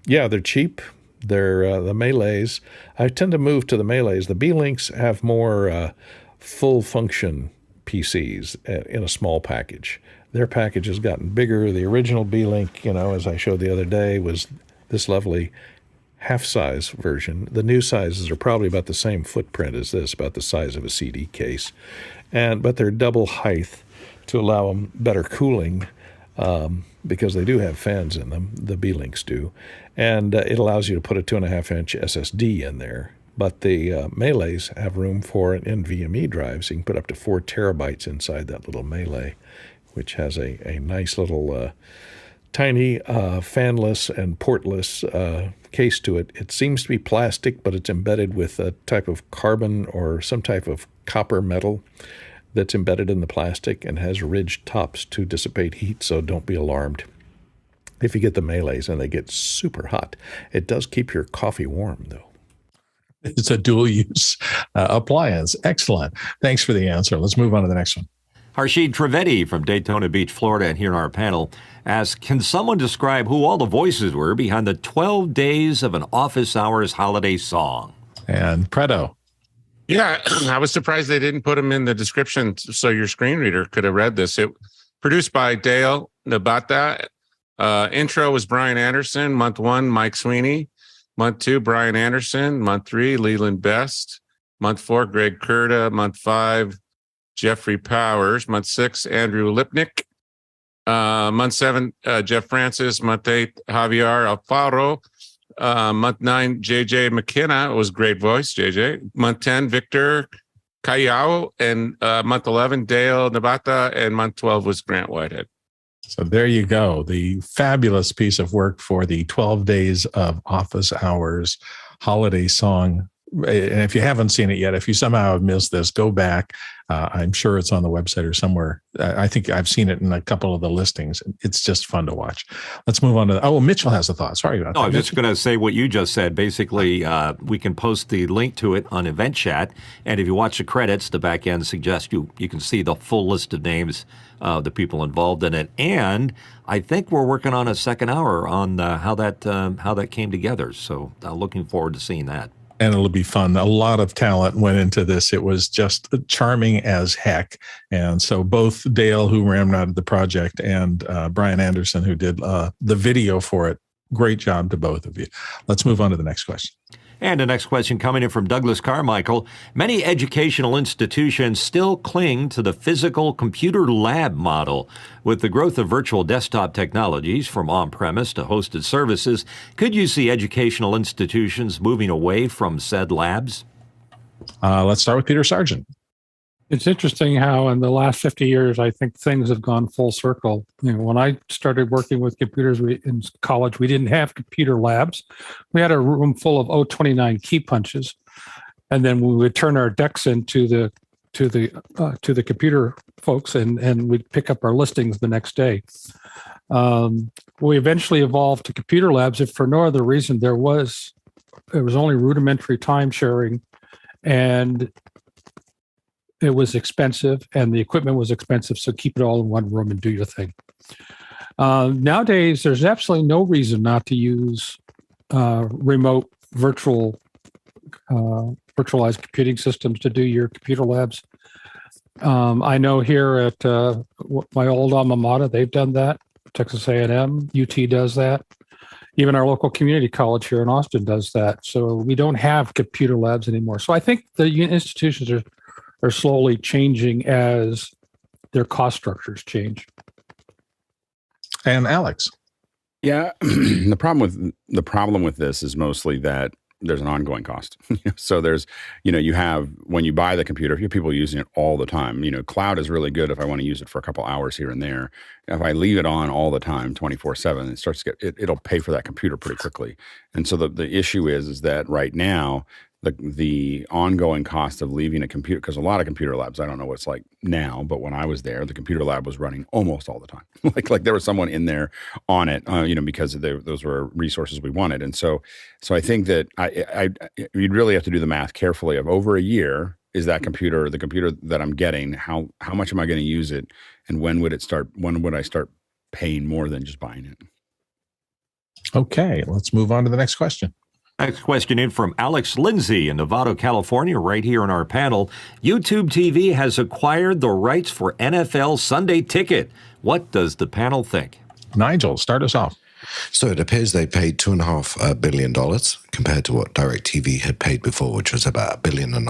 they're cheap. They're the Melees. I tend to move to the Melees. The B-Links have more full function PCs in a small package. Their package has gotten bigger. The original B-Link, as I showed the other day, was this lovely half-size version. The new sizes are probably about the same footprint as this, about the size of a CD case, but they're double height to allow them better cooling, because they do have fans in them. The B-Links do, and it allows you to put a 2.5-inch SSD in there. But the Melees have room for an NVMe drive, so you can put up to 4 terabytes inside that little Melee, which has a nice little tiny fanless and portless case to it. It seems to be plastic, but it's embedded with a type of carbon or some type of copper metal that's embedded in the plastic and has ridged tops to dissipate heat, so don't be alarmed if you get the Melees and they get super hot. It does keep your coffee warm, though. It's a dual-use appliance. Excellent. Thanks for the answer. Let's move on to the next one. Harshid Trivedi from Daytona Beach, Florida, and here in our panel asks, can someone describe who all the voices were behind the 12 Days of an Office Hours holiday song? And Preto. Yeah, I was surprised they didn't put them in the description so your screen reader could have read this. It produced by Dale Nabata. Intro was Brian Anderson. Month 1, Mike Sweeney. Month 2, Brian Anderson. Month 3, Leland Best. Month 4, Greg Kurta. Month 5, Jeffrey Powers. Month 6, Andrew Lipnick. Month 7, Jeff Francis. Month 8, Javier Alfaro. Month 9, JJ McKenna. It was great voice, JJ. Month 10, Victor Callao. And month 11, Dale Nabata. And month 12 was Grant Whitehead. So there you go. The fabulous piece of work for the 12 Days of Office Hours holiday song. And if you haven't seen it yet, if you somehow have missed this, go back. I'm sure it's on the website or somewhere. I think I've seen it in a couple of the listings. It's just fun to watch. Let's move on to, Mitchell has a thought. Sorry about that. I was just going to say what you just said. Basically, we can post the link to it on Event Chat. And if you watch the credits, the back end suggests you can see the full list of names of the people involved in it. And I think we're working on a second hour on how that came together. So looking forward to seeing that. And it'll be fun. A lot of talent went into this. It was just charming as heck. And so both Dale, who ran the project, and Brian Anderson, who did the video for it, great job to both of you. Let's move on to the next question. And the next question coming in from Douglas Carmichael. Many educational institutions still cling to the physical computer lab model. With the growth of virtual desktop technologies from on-premise to hosted services, could you see educational institutions moving away from said labs? Let's start with Peter Sargent. It's interesting how in the last 50 years, I think things have gone full circle. When I started working with computers in college, we didn't have computer labs. We had a room full of 029 key punches, and then we would turn our decks into the computer folks, and we'd pick up our listings the next day. We eventually evolved to computer labs, if for no other reason. There was only rudimentary time sharing, and it was expensive, and the equipment was expensive, so keep it all in one room and do your thing. Nowadays, there's absolutely no reason not to use remote virtualized computing systems to do your computer labs. I know here at my old alma mater, they've done that. Texas A&M, UT does that. Even our local community college here in Austin does that. So we don't have computer labs anymore. So I think the institutions are slowly changing as their cost structures change. And Alex. Yeah, the problem with this is mostly that there's an ongoing cost. So there's, you have, when you buy the computer, if you have people using it all the time, cloud is really good if I want to use it for a couple hours here and there. If I leave it on all the time, 24/7, it starts to it'll pay for that computer pretty quickly. And so the issue is that right now, the ongoing cost of leaving a computer, because a lot of computer labs, I don't know what it's like now, but when I was there, the computer lab was running almost all the time. like there was someone in there on it, because those were resources we wanted. And so I think that you'd really have to do the math carefully of over a year, is that computer, the computer that I'm getting, how much am I going to use it? And when would I start paying more than just buying it? Okay, let's move on to the next question. Next question in from Alex Lindsay in Novato, California, right here on our panel. YouTube TV has acquired the rights for NFL Sunday Ticket. What does the panel think? Nigel, start us off. So it appears they paid $2.5 billion compared to what DirecTV had paid before, which was about $1.5 billion.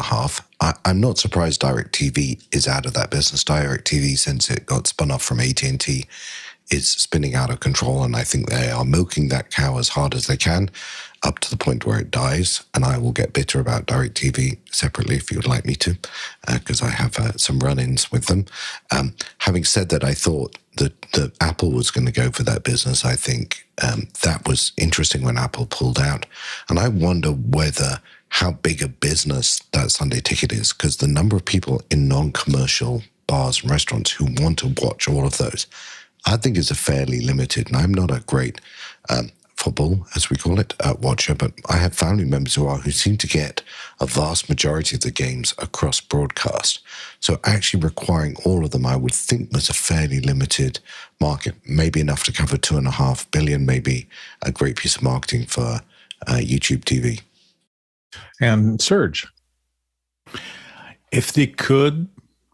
I'm not surprised DirecTV is out of that business. DirecTV, since it got spun off from AT&T, is spinning out of control, and I think they are milking that cow as hard as they can up to the point where it dies. And I will get bitter about DirecTV separately if you would like me to, because I have some run-ins with them. Having said that, I thought that Apple was going to go for that business. I think that was interesting when Apple pulled out. And I wonder how big a business that Sunday Ticket is, because the number of people in non-commercial bars and restaurants who want to watch all of those, I think is a fairly limited. And I'm not a great football, as we call it, watcher, but I have family members who seem to get a vast majority of the games across broadcast. So actually requiring all of them, I would think, was a fairly limited market, maybe enough to cover $2.5 billion, maybe a great piece of marketing for YouTube TV. And Serge. If they could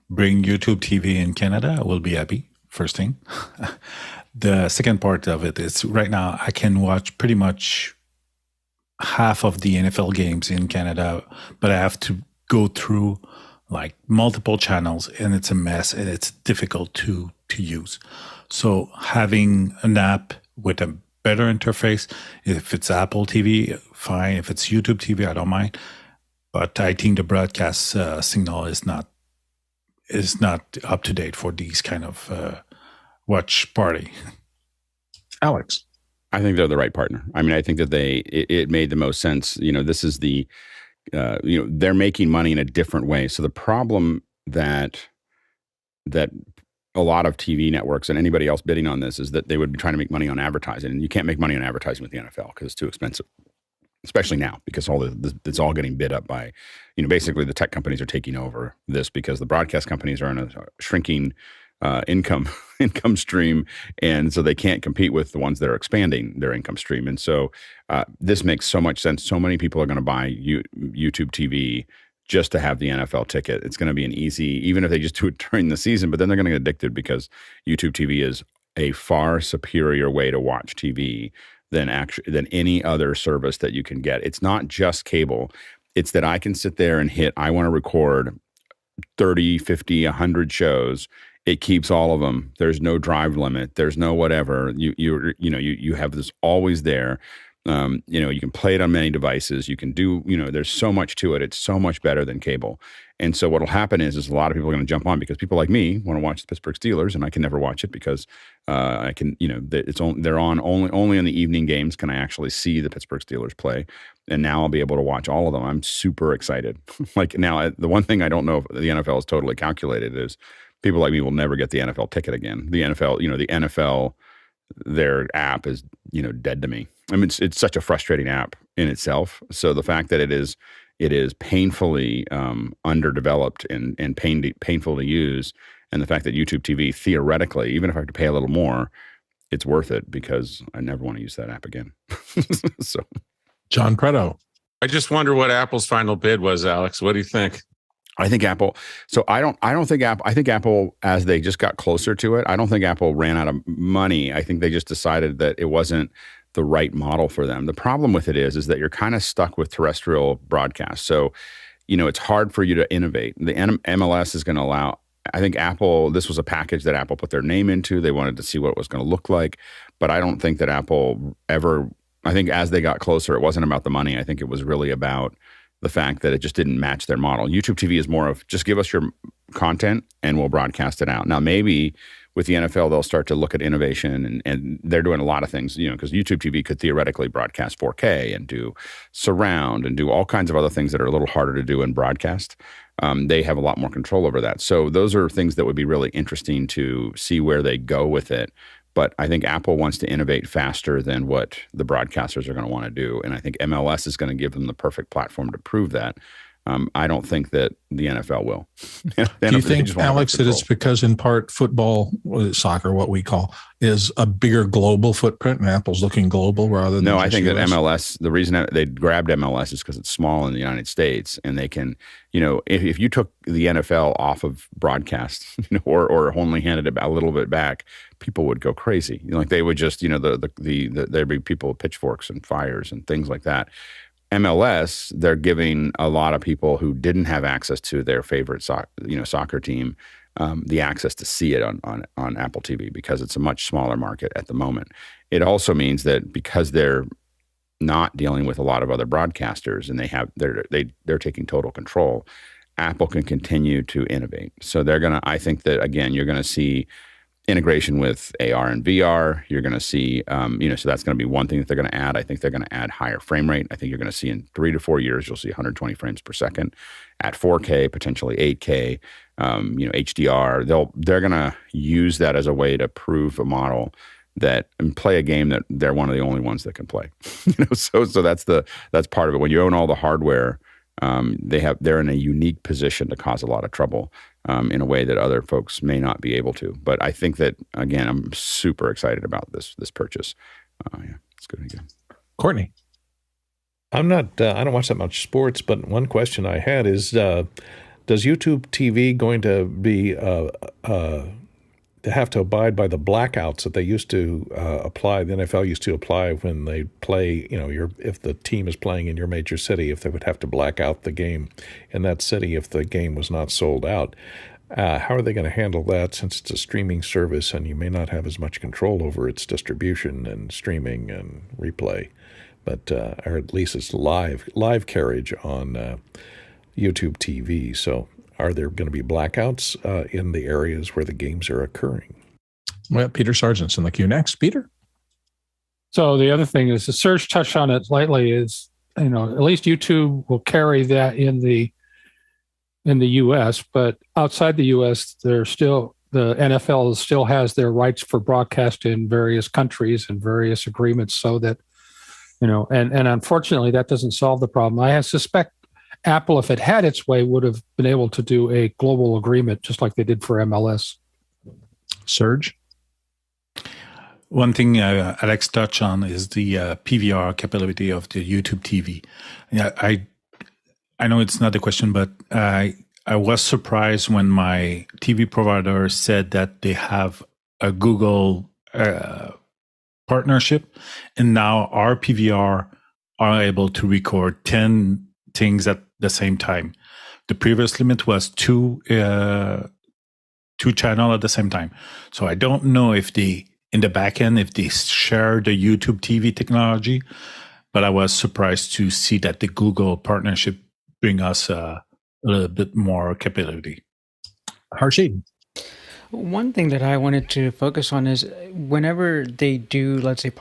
bring YouTube TV in Canada, I will be happy. First thing. The second part of it is right now I can watch pretty much half of the NFL games in Canada, but I have to go through like multiple channels, and it's a mess and it's difficult to use. So having an app with a better interface, if it's Apple TV, fine. If it's YouTube TV, I don't mind. But I think the broadcast signal is not up to date for these kind of watch party. Alex. I think they're the right partner. I mean, I think that it made the most sense. This is they're making money in a different way. So the problem that a lot of TV networks and anybody else bidding on this is that they would be trying to make money on advertising, and you can't make money on advertising with the NFL because it's too expensive, especially now because it's all getting bid up by, basically the tech companies are taking over this because the broadcast companies are in a shrinking income stream, and so they can't compete with the ones that are expanding their income stream. And so this makes so much sense. So many people are going to buy YouTube TV just to have the NFL ticket. It's going to be an easy, even if they just do it during the season, but then they're going to get addicted because YouTube TV is a far superior way to watch TV than any other service that you can get. It's not just cable. It's that I can sit there and hit, I want to record 30, 50, 100 shows. It keeps all of them. There's no drive limit. There's no whatever. You have this always there. You can play it on many devices. You can do, there's so much to it. It's so much better than cable. And so what'll happen is a lot of people are going to jump on because people like me want to watch the Pittsburgh Steelers, and I can never watch it because I can, they're on only in the evening games can I actually see the Pittsburgh Steelers play. And now I'll be able to watch all of them. I'm super excited. Like now, the one thing I don't know if the NFL is totally calculated is people like me will never get the NFL ticket again. The NFL, their app is, dead to me. I mean, it's such a frustrating app in itself. So the fact that it is painfully underdeveloped and painful to use, and the fact that YouTube TV theoretically, even if I have to pay a little more, it's worth it because I never want to use that app again. So, John Preto. I just wonder what Apple's final bid was, Alex. What do you think? I think Apple. So I don't think Apple. I think Apple, as they just got closer to it, I don't think Apple ran out of money. I think they just decided that it wasn't the right model for them. The problem with it is that you're kind of stuck with terrestrial broadcast. So, it's hard for you to innovate. The MLS is going to allow. I think Apple. This was a package that Apple put their name into. They wanted to see what it was going to look like, but I don't think that Apple ever. I think as they got closer, it wasn't about the money. I think it was really about the fact that it just didn't match their model. YouTube TV is more of just give us your content and we'll broadcast it out. Now, maybe with the NFL, they'll start to look at innovation and they're doing a lot of things, because YouTube TV could theoretically broadcast 4K and do surround and do all kinds of other things that are a little harder to do in broadcast. They have a lot more control over that. So those are things that would be really interesting to see where they go with it. But I think Apple wants to innovate faster than what the broadcasters are going to want to do. And I think MLS is going to give them the perfect platform to prove that. I don't think that the NFL will. Do you think, Alex, that it's because in part football, soccer, what we call, is a bigger global footprint and Apple's looking global rather than I think US? that MLS, the reason they grabbed MLS is because it's small in the United States and they can, if you took the NFL off of broadcast, or only handed it a little bit back, people would go crazy. Like they would just, there'd be people with pitchforks and fires and things like that. MLS, they're giving a lot of people who didn't have access to their favorite soccer team the access to see it on Apple TV because it's a much smaller market at the moment. It also means that because they're not dealing with a lot of other broadcasters and they're taking total control, Apple can continue to innovate. So I think that again, you're gonna see integration with AR and VR. You're going to see, so that's going to be one thing that they're going to add. I think they're going to add higher frame rate. I think you're going to see in 3 to 4 years, you'll see 120 frames per second at 4K, potentially 8K, HDR. They're going to use that as a way to prove a model that and play a game that they're one of the only ones that can play. So that's part of it. When you own all the hardware, they're in a unique position to cause a lot of trouble. In a way that other folks may not be able to. But I think that, again, I'm super excited about this purchase. It's good again. Courtney. I'm not, I don't watch that much sports, but one question I had is, does YouTube TV going to be, they have to abide by the blackouts that they used to apply, the NFL used to apply when they play, if the team is playing in your major city, if they would have to black out the game in that city if the game was not sold out. How are they going to handle that since it's a streaming service and you may not have as much control over its distribution and streaming and replay, but or at least it's live carriage on YouTube TV. So are there going to be blackouts in the areas where the games are occurring? Well, Peter Sargent's in the queue next. Peter? So the other thing is, Serge touched on it lightly, is, at least YouTube will carry that in the U.S., but outside the U.S., the NFL still has their rights for broadcast in various countries and various agreements so that, and unfortunately that doesn't solve the problem. I suspect Apple, if it had its way, would have been able to do a global agreement just like they did for MLS. Serge? One thing Alex touched on is the PVR capability of the YouTube TV. Yeah, I know it's not the question, but I was surprised when my TV provider said that they have a Google partnership, and now our PVR are able to record 10 things at the same time. The previous limit was two channel at the same time. So I don't know if in the back end, if they share the YouTube TV technology, but I was surprised to see that the Google partnership bring us a little bit more capability. Harshid? One thing that I wanted to focus on is whenever they do, let's say,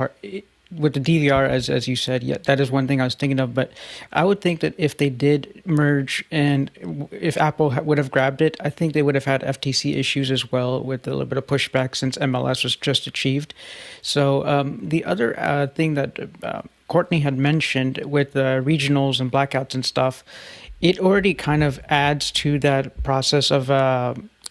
with the DVR, as you said, yeah, that is one thing I was thinking of. But I would think that if they did merge and if Apple would have grabbed it, I think they would have had FTC issues as well with a little bit of pushback since MLS was just achieved. So the other thing that Courtney had mentioned with regionals and blackouts and stuff, it already kind of adds to that process of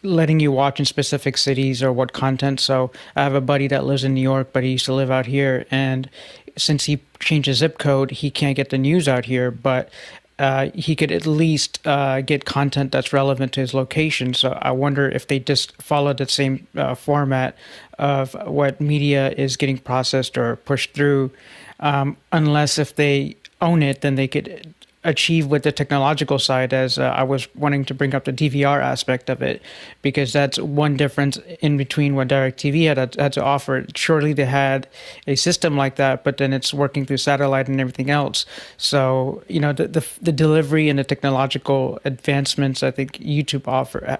letting you watch in specific cities or what content. So I have a buddy that lives in New York, but he used to live out here. And since he changed his zip code, he can't get the news out here, but he could at least get content that's relevant to his location. So I wonder if they just follow the same format of what media is getting processed or pushed through. Unless if they own it, then they could achieve with the technological side, as I was wanting to bring up the DVR aspect of it, because that's one difference in between what DirecTV had to offer. Surely they had a system like that, but then it's working through satellite and everything else. So, the delivery and the technological advancements I think YouTube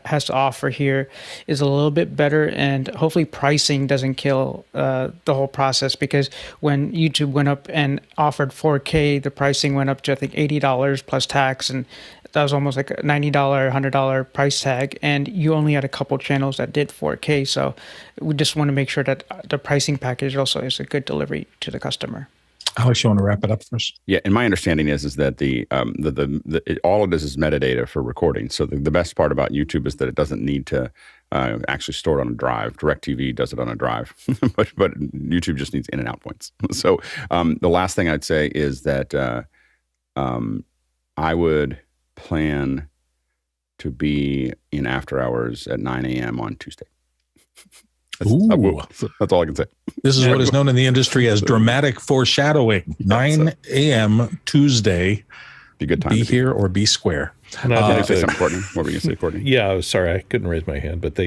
has to offer here is a little bit better, and hopefully pricing doesn't kill the whole process, because when YouTube went up and offered 4K, the pricing went up to I think $80 plus tax, and that was almost like a $90, $100 price tag, and you only had a couple channels that did 4K. So we just want to make sure that the pricing package also is a good delivery to the customer. Alex, you want to wrap it up first? Yeah, and my understanding is that all it is metadata for recording. So the best part about YouTube is that it doesn't need to actually store it on a drive. DirecTV does it on a drive, but YouTube just needs in and out points. So the last thing I'd say is that I would plan to be in after hours at 9 a.m. on Tuesday. That's all I can say. This is what is known in the industry as dramatic foreshadowing. 9 a.m. Tuesday. Be a good time. Be here or be square. And I say something, Courtney. What were you going to say, Courtney? Yeah, I was sorry. I couldn't raise my hand. But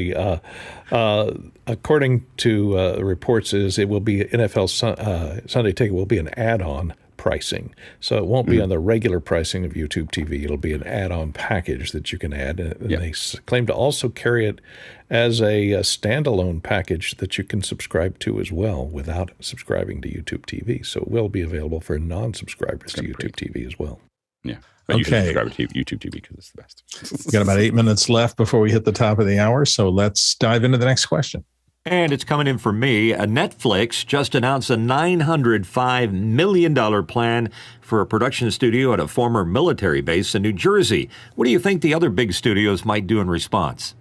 according to reports, it will be NFL Sunday Ticket will be an add-on pricing. So it won't be on the regular pricing of YouTube TV. It'll be an add-on package that you can add. And they claim to also carry it as a standalone package that you can subscribe to as well without subscribing to YouTube TV. So it will be available for non-subscribers to YouTube TV as well. Yeah. But you should subscribe to YouTube TV because it's the best. We've got about 8 minutes left before we hit the top of the hour. So let's dive into the next question. And it's coming in from me. Netflix just announced a $905 million plan for a production studio at a former military base in New Jersey. What do you think the other big studios might do in response?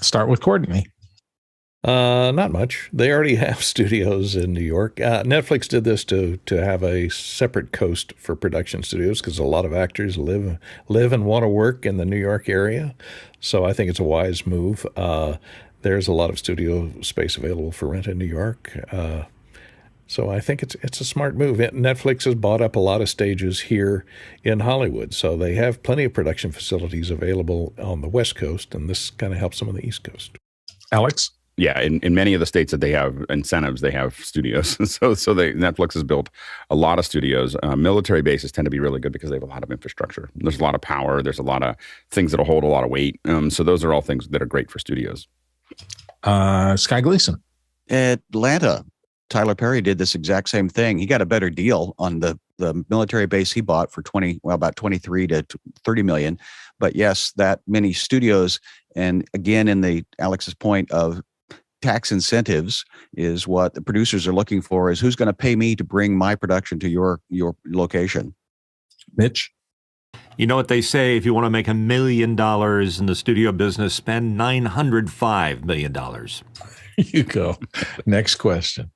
Start with Courtney. Not much. They already have studios in New York. Netflix did this to have a separate coast for production studios because a lot of actors live and want to work in the New York area. So I think it's a wise move. There's a lot of studio space available for rent in New York. So I think it's a smart move. Netflix has bought up a lot of stages here in Hollywood. So they have plenty of production facilities available on the West Coast, and this kind of helps them on the East Coast. Alex? Yeah, in many of the states that they have incentives, they have studios. So Netflix has built a lot of studios. Military bases tend to be really good because they have a lot of infrastructure. There's a lot of power. There's a lot of things that'll hold a lot of weight. So those are all things that are great for studios. Sky Gleason. Atlanta, Tyler Perry did this exact same thing. He got a better deal on the military base he bought for about 23 to 30 million. But yes, that many studios, and again, in Alex's point of tax incentives, is what the producers are looking for, is who's going to pay me to bring my production to your location. Mitch? You know what they say, if you want to make $1 million in the studio business, spend $905 million. you go. Next question.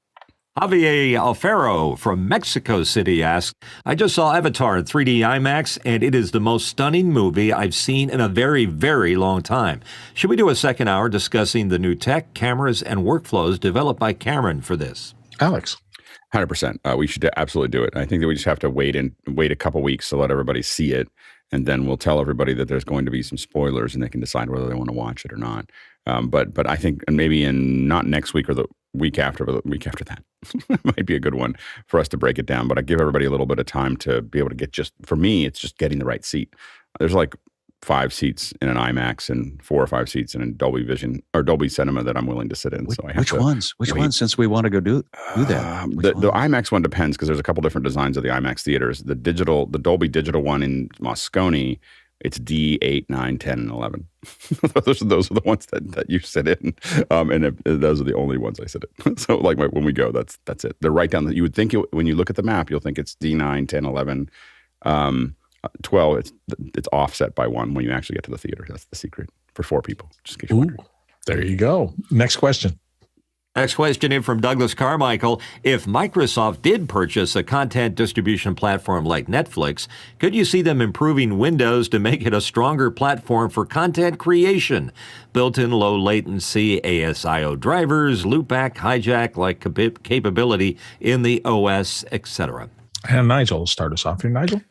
Javier Alfaro from Mexico City asks, I just saw Avatar in 3D IMAX, and it is the most stunning movie I've seen in a very, very long time. Should we do a second hour discussing the new tech, cameras, and workflows developed by Cameron for this? Alex. 100%. We should absolutely do it. I think that we just have to wait a couple weeks to let everybody see it, and then we'll tell everybody that there's going to be some spoilers, and they can decide whether they want to watch it or not. But I think, and maybe not next week or the week after, but the week after that might be a good one for us to break it down. But I give everybody a little bit of time to be able to get for me, it's just getting the right seat. There's like 5 seats in an IMAX and 4 or 5 seats in a Dolby Vision or Dolby Cinema that I'm willing to sit in. So I have which ones? Which ones? Since we want to go do that, the IMAX one depends because there's a couple different designs of the IMAX theaters. The Dolby digital one in Moscone, it's D8, 9, 10, and 11. those are the ones that you sit in, and those are the only ones I sit in. So like when we go, that's it. They're right down. You would think when you look at the map, you'll think it's D9, 10, 11. 12, it's offset by 1 when you actually get to the theater. That's the secret for 4 people. Just in case you're wondering. There you go. Next question. Next question in from Douglas Carmichael. If Microsoft did purchase a content distribution platform like Netflix, could you see them improving Windows to make it a stronger platform for content creation? Built-in low latency ASIO drivers, loopback, hijack like capability in the OS, etc. And Nigel will start us off here. Nigel?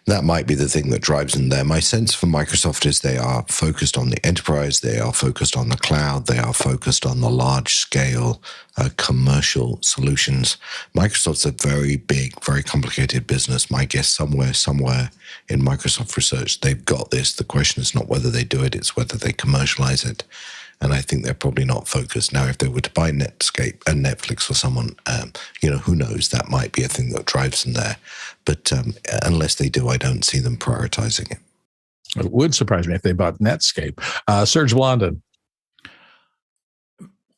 That might be the thing that drives them there. My sense for Microsoft is they are focused on the enterprise, they are focused on the cloud, they are focused on the large-scale commercial solutions. Microsoft's a very big, very complicated business. My guess somewhere in Microsoft research, they've got this. The question is not whether they do it, it's whether they commercialize it. And I think they're probably not focused. Now, if they were to buy Netscape and Netflix or someone, who knows, that might be a thing that drives them there. But unless they do, I don't see them prioritizing it. It would surprise me if they bought Netscape. Serge Blondin.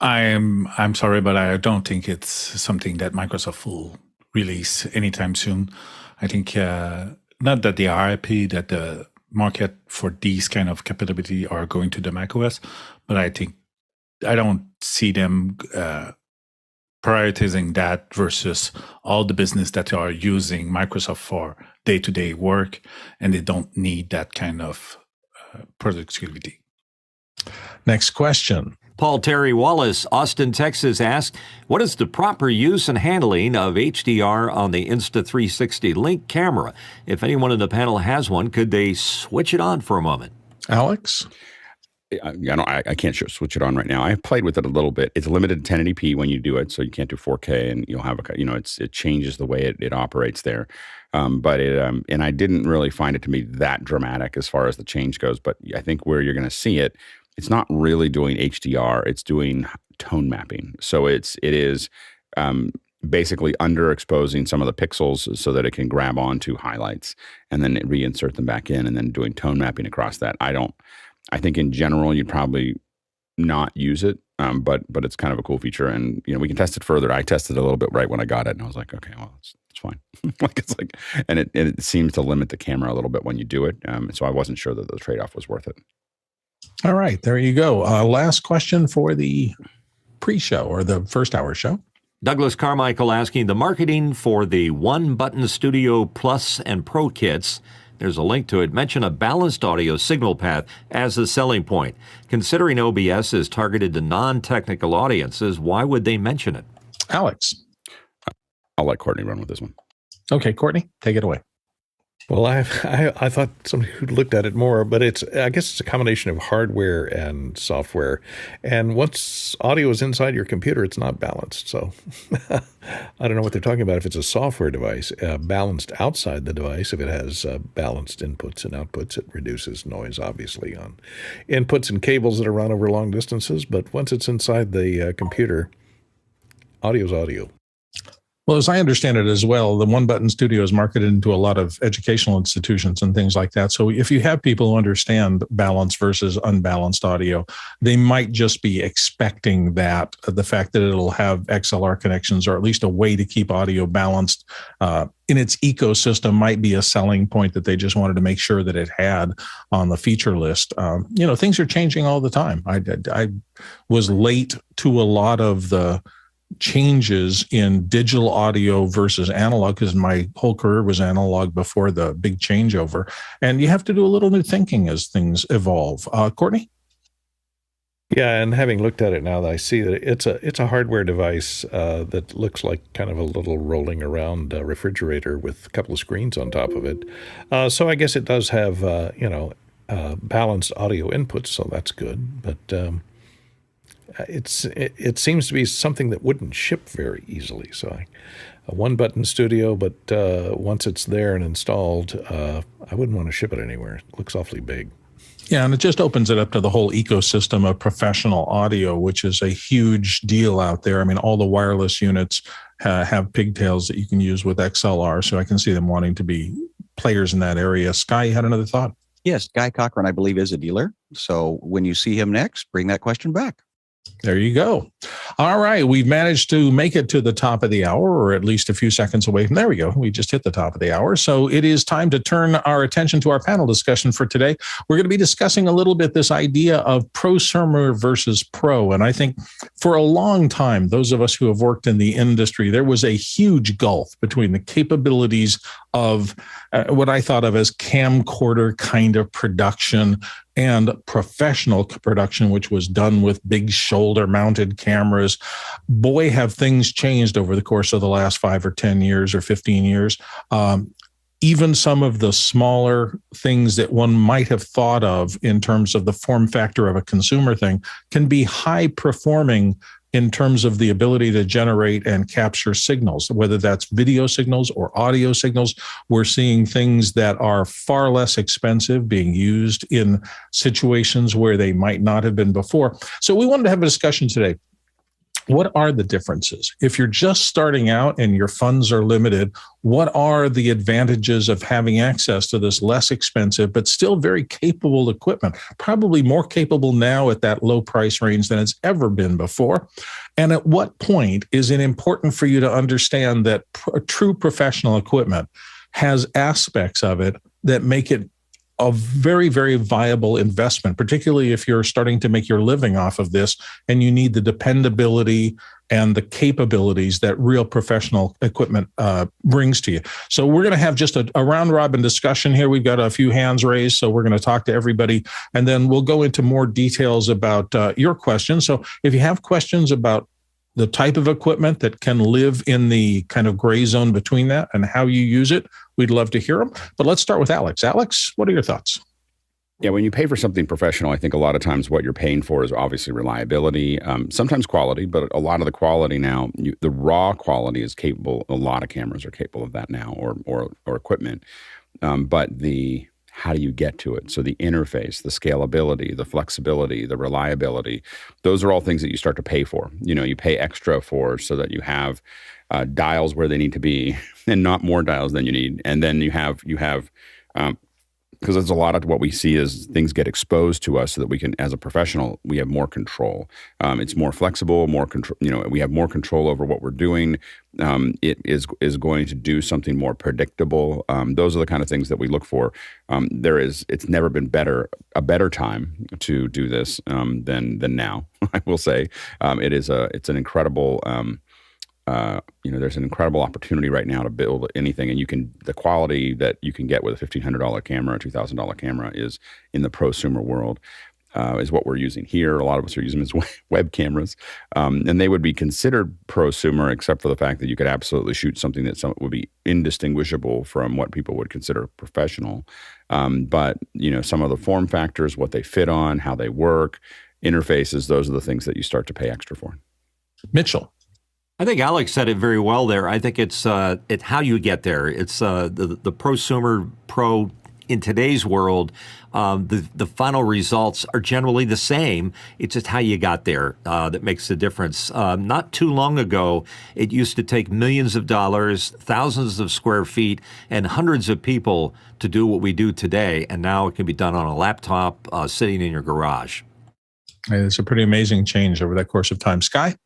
I'm sorry, but I don't think it's something that Microsoft will release anytime soon. I think not that they are happy that the market for these kind of capability are going to the macOS, but I don't see them prioritizing that versus all the business that are using Microsoft for day-to-day work, and they don't need that kind of productivity. Next question. Paul Terry Wallace, Austin, Texas, asked, what is the proper use and handling of HDR on the Insta360 Link camera? If anyone in the panel has one, could they switch it on for a moment? Alex? I can't switch it on right now. I've played with it a little bit. It's limited to 1080p when you do it, so you can't do 4K, and you'll have it changes the way it operates there. But I didn't really find it to be that dramatic as far as the change goes. But I think where you're going to see it, it's not really doing HDR. It's doing tone mapping. So it is basically underexposing some of the pixels so that it can grab onto highlights and then reinsert them back in, and then doing tone mapping across that. I think in general you'd probably not use it, but it's kind of a cool feature, and we can test it further. I tested it a little bit right when I got it, and I was like, okay, well, it's fine. And it seems to limit the camera a little bit when you do it. So I wasn't sure that the trade-off was worth it. All right, there you go. Last question for the pre-show or the first hour show. Douglas Carmichael asking, the marketing for the One-Button Studio Plus and Pro kits, there's a link to it, mention a balanced audio signal path as a selling point. Considering OBS is targeted to non-technical audiences, why would they mention it? Alex? I'll let Courtney run with this one. Okay, Courtney, take it away. Well, I thought somebody who looked at it more, but I guess it's a combination of hardware and software. And once audio is inside your computer, it's not balanced. So I don't know what they're talking about. If it's a software device, balanced outside the device, if it has balanced inputs and outputs, it reduces noise, obviously, on inputs and cables that are run over long distances. But once it's inside the computer, audio's audio. Well, as I understand it as well, the One Button Studio is marketed into a lot of educational institutions and things like that. So if you have people who understand balanced versus unbalanced audio, they might just be expecting that the fact that it'll have XLR connections, or at least a way to keep audio balanced in its ecosystem, might be a selling point that they just wanted to make sure that it had on the feature list. Things are changing all the time. I was late to a lot of the changes in digital audio versus analog, because my whole career was analog before the big changeover. And you have to do a little new thinking as things evolve. Courtney? Yeah, and having looked at it now, I see that it's a hardware device that looks like kind of a little rolling around refrigerator with a couple of screens on top of it. So I guess it does have balanced audio inputs, so that's good. But it seems to be something that wouldn't ship very easily. So a one-button studio, but once it's there and installed, I wouldn't want to ship it anywhere. It looks awfully big. Yeah, and it just opens it up to the whole ecosystem of professional audio, which is a huge deal out there. I mean, all the wireless units have pigtails that you can use with XLR, so I can see them wanting to be players in that area. Sky, you had another thought? Yes, Guy Cochran, I believe, is a dealer. So when you see him next, bring that question back. There you go. All right. We've managed to make it to the top of the hour, or at least a few seconds away from there. We go. We just hit the top of the hour. So it is time to turn our attention to our panel discussion for today. We're going to be discussing a little bit this idea of prosumer versus pro. And I think for a long time, those of us who have worked in the industry, there was a huge gulf between the capabilities of what I thought of as camcorder kind of production and professional production, which was done with big shoulder-mounted cameras. Boy, have things changed over the course of the last 5 or 10 years or 15 years. Even some of the smaller things that one might have thought of in terms of the form factor of a consumer thing can be high-performing in terms of the ability to generate and capture signals, whether that's video signals or audio signals. We're seeing things that are far less expensive being used in situations where they might not have been before. So we wanted to have a discussion today. What are the differences? If you're just starting out and your funds are limited, what are the advantages of having access to this less expensive but still very capable equipment? Probably more capable now at that low price range than it's ever been before. And at what point is it important for you to understand that true professional equipment has aspects of it that make it a very, very viable investment, particularly if you're starting to make your living off of this and you need the dependability and the capabilities that real professional equipment brings to you. So we're going to have just a round robin discussion here. We've got a few hands raised, so we're going to talk to everybody, and then we'll go into more details about your questions. So if you have questions about the type of equipment that can live in the kind of gray zone between that and how you use it, we'd love to hear them. But let's start with Alex. Alex, what are your thoughts? Yeah, when you pay for something professional, I think a lot of times what you're paying for is obviously reliability, sometimes quality, but a lot of the quality now, the raw quality is capable. A lot of cameras are capable of that now, or equipment. But how do you get to it? So the interface, the scalability, the flexibility, the reliability, those are all things that you start to pay for. You pay extra for so that you have dials where they need to be and not more dials than you need. And then you have because there's a lot of what we see is things get exposed to us so that we can, as a professional, we have more control. It's more flexible, more control. We have more control over what we're doing. It is going to do something more predictable. Those are the kind of things that we look for. It's never been a better time to do this than now. I will say it's an incredible. There's an incredible opportunity right now to build anything, and the quality that you can get with a $1,500 camera, a $2,000 camera is in the prosumer world, is what we're using here. A lot of us are using them as web cameras, and they would be considered prosumer, except for the fact that you could absolutely shoot something that would be indistinguishable from what people would consider professional. But some of the form factors, what they fit on, how they work, interfaces, those are the things that you start to pay extra for. Mitchell. I think Alex said it very well there. I think it's how you get there. It's the prosumer pro in today's world, the final results are generally the same. It's just how you got there that makes the difference. Not too long ago, it used to take millions of dollars, thousands of square feet, and hundreds of people to do what we do today. And now it can be done on a laptop sitting in your garage. It's a pretty amazing change over that course of time. Sky?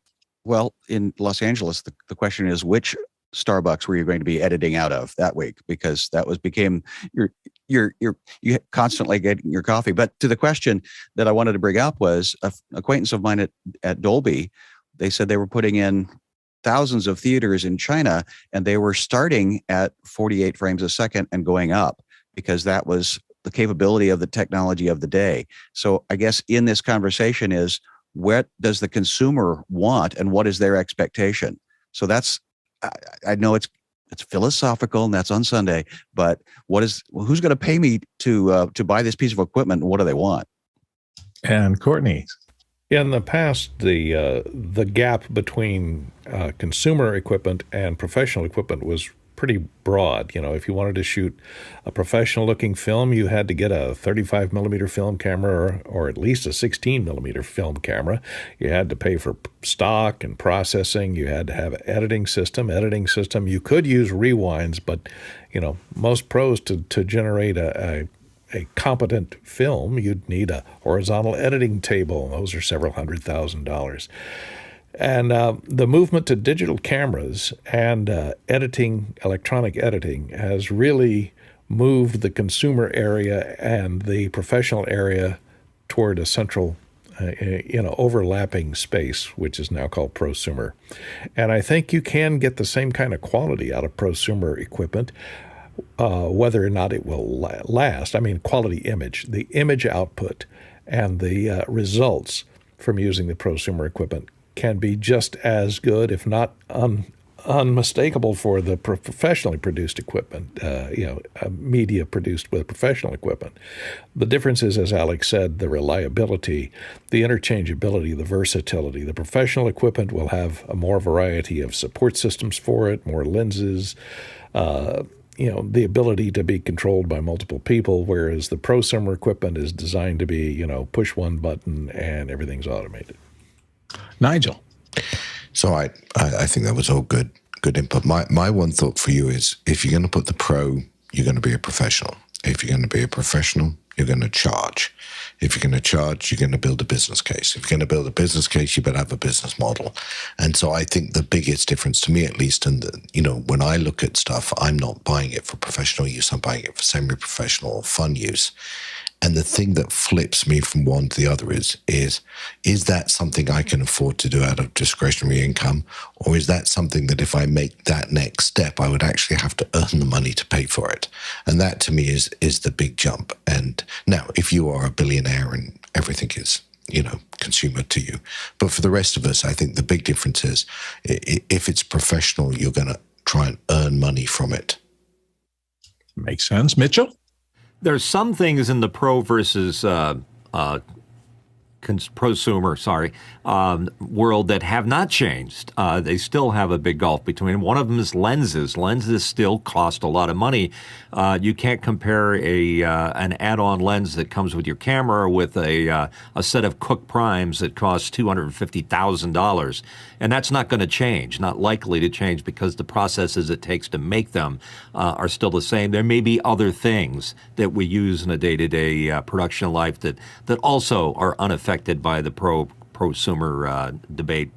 Well, in Los Angeles, the question is which Starbucks were you going to be editing out of that week? Because that became you constantly getting your coffee. But to the question that I wanted to bring up was an acquaintance of mine at Dolby. They said they were putting in thousands of theaters in China, and they were starting at 48 frames a second and going up because that was the capability of the technology of the day. So I guess in this conversation is, what does the consumer want and what is their expectation? So that's, I know it's philosophical and that's on Sunday, but who's going to pay me to buy this piece of equipment and what do they want? And Courtney. In the past, the gap between consumer equipment and professional equipment was pretty broad. You know, if you wanted to shoot a professional-looking film, you had to get a 35 millimeter film camera or at least a 16 millimeter film camera. You had to pay for stock and processing. You had to have an editing system. You could use rewinds, but you know, most pros to generate a competent film, you'd need a horizontal editing table. Those are several $100,000. And the movement to digital cameras and electronic editing, has really moved the consumer area and the professional area toward a central, overlapping space, which is now called prosumer. And I think you can get the same kind of quality out of prosumer equipment, whether or not it will last. I mean, quality image, the image output and the results from using the prosumer equipment can be just as good, if not unmistakable, for the professionally produced equipment, media produced with professional equipment. The difference is, as Alex said, the reliability, the interchangeability, the versatility. The professional equipment will have a more variety of support systems for it, more lenses, the ability to be controlled by multiple people, whereas the prosumer equipment is designed to be, push one button and everything's automated. Nigel. So I think that was all good input. My one thought for you is, if you're going to put the pro, you're going to be a professional. If you're going to be a professional, you're going to charge. If you're going to charge, you're going to build a business case. If you're going to build a business case, you better have a business model. And so I think the biggest difference to me, at least, when I look at stuff, I'm not buying it for professional use. I'm buying it for semi-professional fun use. And the thing that flips me from one to the other is that something I can afford to do out of discretionary income? Or is that something that if I make that next step, I would actually have to earn the money to pay for it? And that to me is the big jump. And now, if you are a billionaire and everything is, consumer to you. But for the rest of us, I think the big difference is, if it's professional, you're going to try and earn money from it. Makes sense. Mitchell? There's some things in the pro versus prosumer, world that have not changed. They still have a big gulf between them. One of them is lenses. Lenses still cost a lot of money. You can't compare an add-on lens that comes with your camera with a set of Cook primes that costs $250,000. And that's not going to change, not likely to change, because the processes it takes to make them are still the same. There may be other things that we use in a day-to-day production life that also are unaffected by the prosumer debate.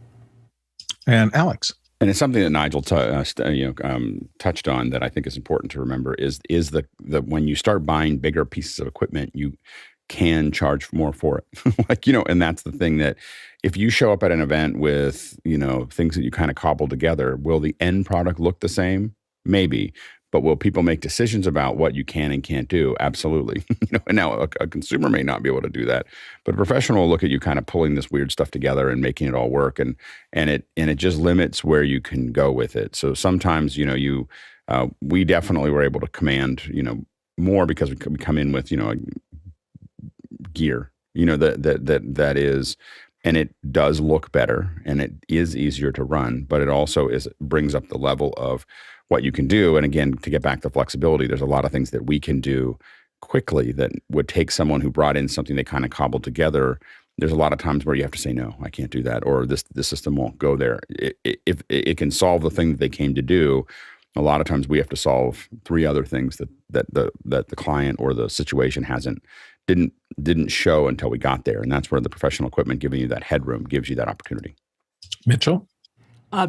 And Alex. And it's something that Nigel touched on that I think is important to remember is the when you start buying bigger pieces of equipment, you can charge more for it. And that's the thing, that if you show up at an event with, things that you kind of cobble together, will the end product look the same? Maybe. But will people make decisions about what you can and can't do? Absolutely. And now a consumer may not be able to do that, but a professional will look at you kind of pulling this weird stuff together and making it all work, and it just limits where you can go with it. So sometimes, we definitely were able to command, more because we come in with, gear, that is, and it does look better and it is easier to run, but it also brings up the level of what you can do. And again, to get back to flexibility, there's a lot of things that we can do quickly that would take someone who brought in something they kind of cobbled together. There's a lot of times where you have to say, no, I can't do that, or this system won't go there. If it can solve the thing that they came to do, a lot of times we have to solve 3 other things that the client or the situation didn't show until we got there. And that's where the professional equipment giving you that headroom gives you that opportunity. Mitchell?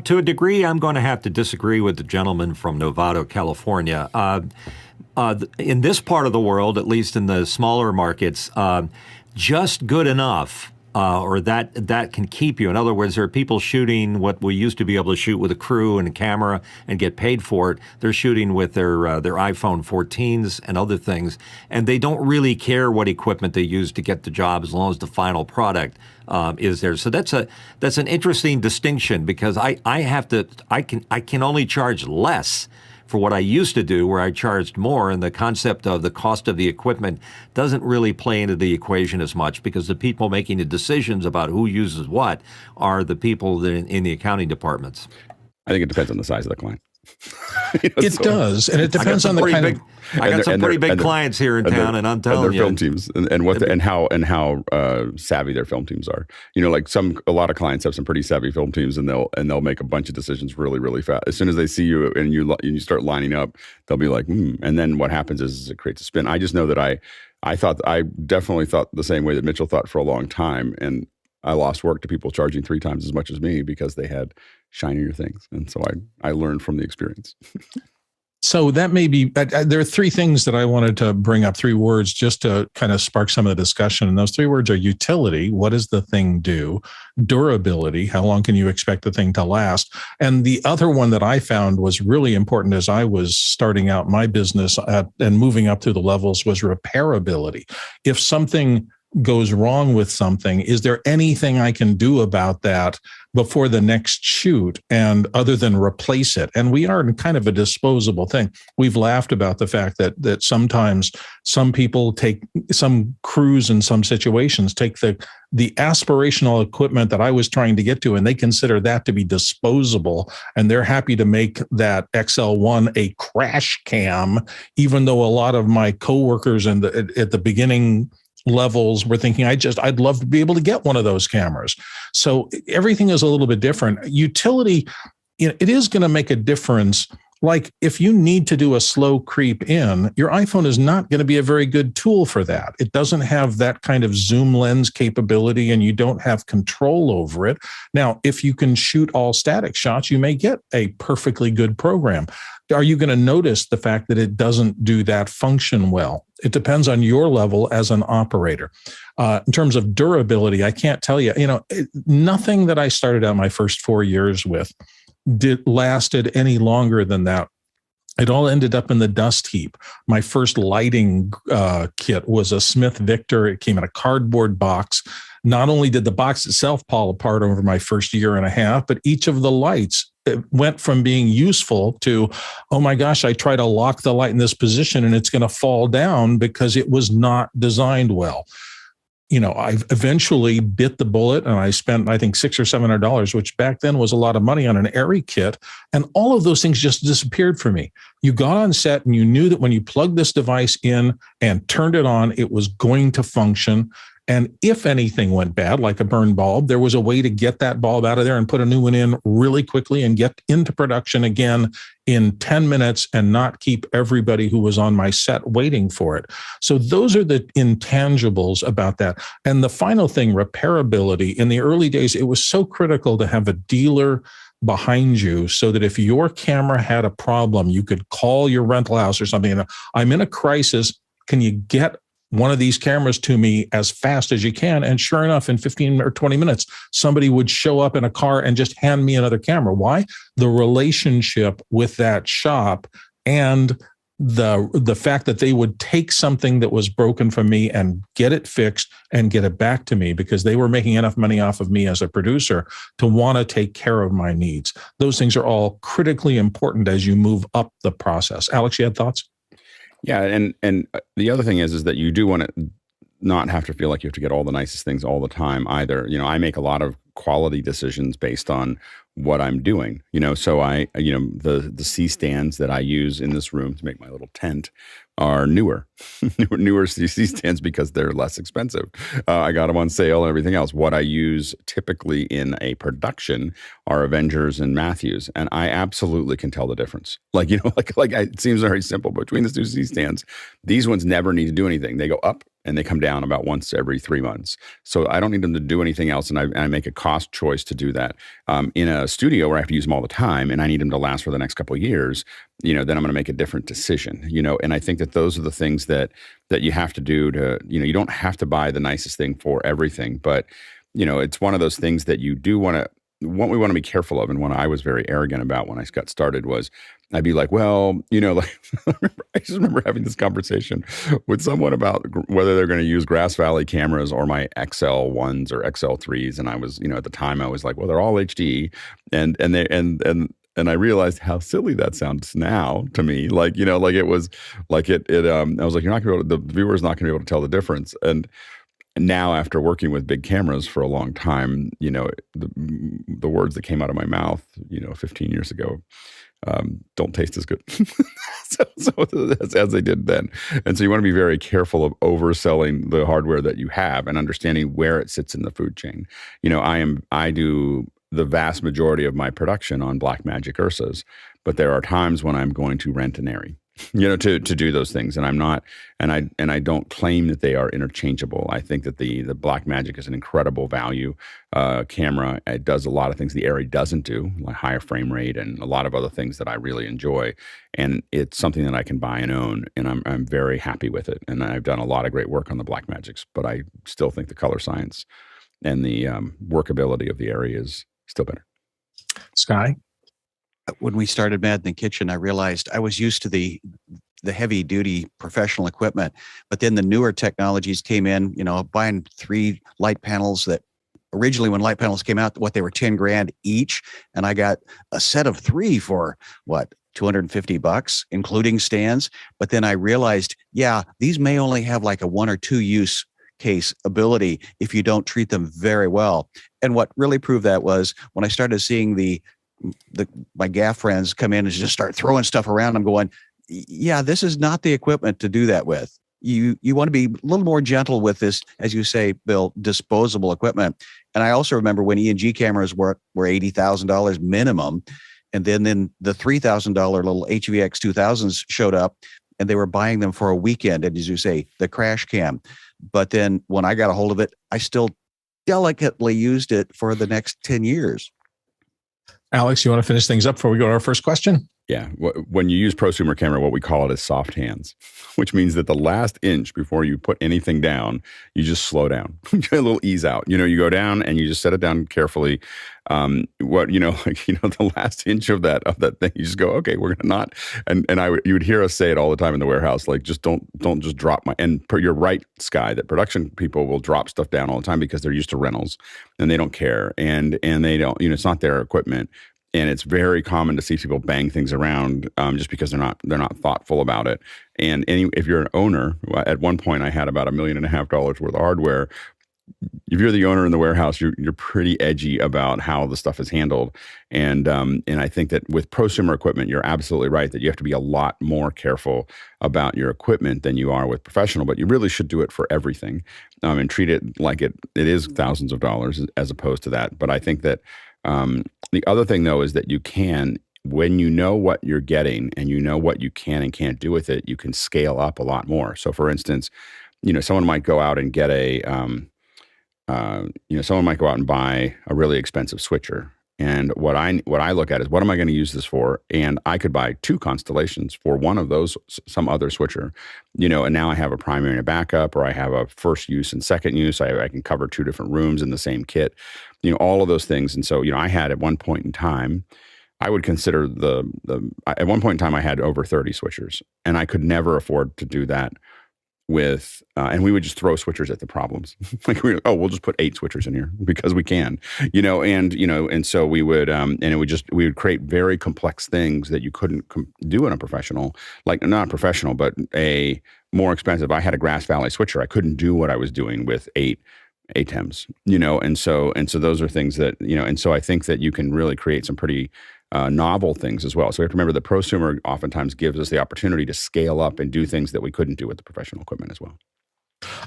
To a degree, I'm going to have to disagree with the gentleman from Novato, California. In this part of the world, at least in the smaller markets, just good enough, or that can keep you. In other words, there are people shooting what we used to be able to shoot with a crew and a camera and get paid for it. They're shooting with their iPhone 14s and other things, and they don't really care what equipment they use to get the job as long as the final product is there. So that's an interesting distinction, because I can only charge less for what I used to do, where I charged more, and the concept of the cost of the equipment doesn't really play into the equation as much, because the people making the decisions about who uses what are the people in the accounting departments. I think it depends on the size of the client. It does, and it depends on the kind of. I got some pretty big clients here in town, and I'm telling you, their film teams and how savvy their film teams are. Like a lot of clients have some pretty savvy film teams, and they'll make a bunch of decisions really, really fast. As soon as they see you and you start lining up, they'll be like, and then what happens is it creates a spin. I just know that I definitely thought the same way that Mitchell thought for a long time, and I lost work to people charging 3 times as much as me because they had shinier things. And so I learned from the experience. So that may be, there are 3 things that I wanted to bring up, 3 words just to kind of spark some of the discussion. And those 3 words are utility. What does the thing do? Durability. How long can you expect the thing to last? And the other one that I found was really important as I was starting out my business and moving up through the levels was repairability. If something goes wrong with something, is there anything I can do about that before the next shoot, and other than replace it? And we are in kind of a disposable thing. We've laughed about the fact that sometimes some people some crews in some situations take the aspirational equipment that I was trying to get to, and they consider that to be disposable, and they're happy to make that XL1 a crash cam, even though a lot of my coworkers at the beginning levels were thinking, I'd love to be able to get one of those cameras. So everything is a little bit different. Utility, it is going to make a difference. Like if you need to do a slow creep in, your iPhone is not going to be a very good tool for that. It doesn't have that kind of zoom lens capability, and you don't have control over it. Now, if you can shoot all static shots, you may get a perfectly good program. Are you going to notice the fact that it doesn't do that function well? It depends on your level as an operator. In terms of durability, I can't tell you, nothing that I started out my first 4 years with lasted any longer than that. It all ended up in the dust heap. My first lighting kit was a Smith Victor. It came in a cardboard box. Not only did the box itself fall apart over my first year and a half, but each of the lights, it went from being useful to, oh my gosh, I try to lock the light in this position and it's going to fall down because it was not designed well. I eventually bit the bullet, and I spent, I think, $600 or $700, which back then was a lot of money, on an Airy kit. And all of those things just disappeared for me. You got on set and you knew that when you plugged this device in and turned it on, it was going to function. And if anything went bad, like a burned bulb, there was a way to get that bulb out of there and put a new one in really quickly and get into production again in 10 minutes and not keep everybody who was on my set waiting for it. So those are the intangibles about that. And the final thing, repairability. In the early days, it was so critical to have a dealer behind you so that if your camera had a problem, you could call your rental house or something. And I'm in a crisis. Can you get one of these cameras to me as fast as you can? And sure enough, in 15 or 20 minutes, somebody would show up in a car and just hand me another camera. Why? The relationship with that shop and the fact that they would take something that was broken from me and get it fixed and get it back to me, because they were making enough money off of me as a producer to want to take care of my needs. Those things are all critically important as you move up the process. Alex, you had thoughts? Yeah, and the other thing is that you do want to not have to feel like you have to get all the nicest things all the time either. I make a lot of quality decisions based on what I'm doing. So the C stands that I use in this room to make my little tent are Neewer C stands because they're less expensive. I got them on sale and everything else. What I use typically in a production are Avengers and Matthews, and I absolutely can tell the difference. It seems very simple between the two C stands. These ones never need to do anything. They go up and they come down about once every 3 months. So I don't need them to do anything else, and I make a cost choice to do that. In a studio where I have to use them all the time and I need them to last for the next couple of years, then I'm going to make a different decision, and I think that those are the things that you have to do to, you don't have to buy the nicest thing for everything, but, it's one of those things that you do want to, what we want to be careful of, and what I was very arrogant about when I got started was I'd be like, well, I just remember having this conversation with someone about whether they're going to use Grass Valley cameras or my XL1s or XL3s. And I was, at the time I was like, well, they're all HD. And I realized how silly that sounds now to me. I was like, you're not going to be able to, the viewer's not going to be able to tell the difference. And now, after working with big cameras for a long time, the words that came out of my mouth, 15 years ago, don't taste as good as they did then. And so you want to be very careful of overselling the hardware that you have and understanding where it sits in the food chain. I do the vast majority of my production on Blackmagic Ursas, but there are times when I'm going to rent an Arri, to do those things. And I'm not, and I don't claim that they are interchangeable. I think that the Blackmagic is an incredible value camera. It does a lot of things the Arri doesn't do, like higher frame rate and a lot of other things that I really enjoy. And it's something that I can buy and own, and I'm very happy with it. And I've done a lot of great work on the Blackmagics, but I still think the color science and the workability of the Arri is still better. Sky? When we started Mad in the Kitchen, I realized I was used to the heavy duty professional equipment, but then the newer technologies came in, buying 3 light panels that originally when light panels came out, they were 10 grand each. And I got a set of 3 for $250, including stands. But then I realized, these may only have like a 1 or 2 use case ability if you don't treat them very well. And what really proved that was when I started seeing my gaff friends come in and just start throwing stuff around. I'm going, this is not the equipment to do that with. You want to be a little more gentle with this, as you say, Bill, disposable equipment. And I also remember when E&G cameras were $80,000 minimum, and then the $3,000 little HVX 2000s showed up, and they were buying them for a weekend. And as you say, the crash cam. But then when I got a hold of it, I still delicately used it for the next 10 years. Alex, you want to finish things up before we go to our first question? Yeah. When you use prosumer camera, what we call it is soft hands, which means that the last inch before you put anything down, you just slow down, a little ease out. You go down and you just set it down carefully. The last inch of that thing, you just go, okay, we're gonna not. And you would hear us say it all the time in the warehouse, like just don't just drop and you're right, Sky, that production people will drop stuff down all the time because they're used to rentals and they don't care and they don't, it's not their equipment. And it's very common to see people bang things around just because they're not thoughtful about it. And if you're an owner, at one point I had about $1.5 million worth of hardware. If you're the owner in the warehouse, you're pretty edgy about how the stuff is handled. And I think that with prosumer equipment, you're absolutely right that you have to be a lot more careful about your equipment than you are with professional. But you really should do it for everything and treat it like it is thousands of dollars as opposed to that. But I think that the other thing, though, is that you can, when you know what you're getting and you know what you can and can't do with it, you can scale up a lot more. So, for instance, someone might go out and get someone might go out and buy a really expensive switcher. And what I look at is, what am I going to use this for? And I could buy 2 constellations for one of those, some other switcher, and now I have a primary and a backup, or I have a first use and second use. I can cover 2 different rooms in the same kit, all of those things. And so, I had at one point in time, I would consider at one point in time, I had over 30 switchers, and I could never afford to do that with, and we would just throw switchers at the problems. We'll just put 8 switchers in here because we can, and so we would, and we would create very complex things that you couldn't do in a professional, like not professional, but a more expensive. I had a Grass Valley switcher. I couldn't do what I was doing with 8 ATEMs, and so those are things that, and so I think that you can really create some pretty novel things as well. So we have to remember the prosumer oftentimes gives us the opportunity to scale up and do things that we couldn't do with the professional equipment as well.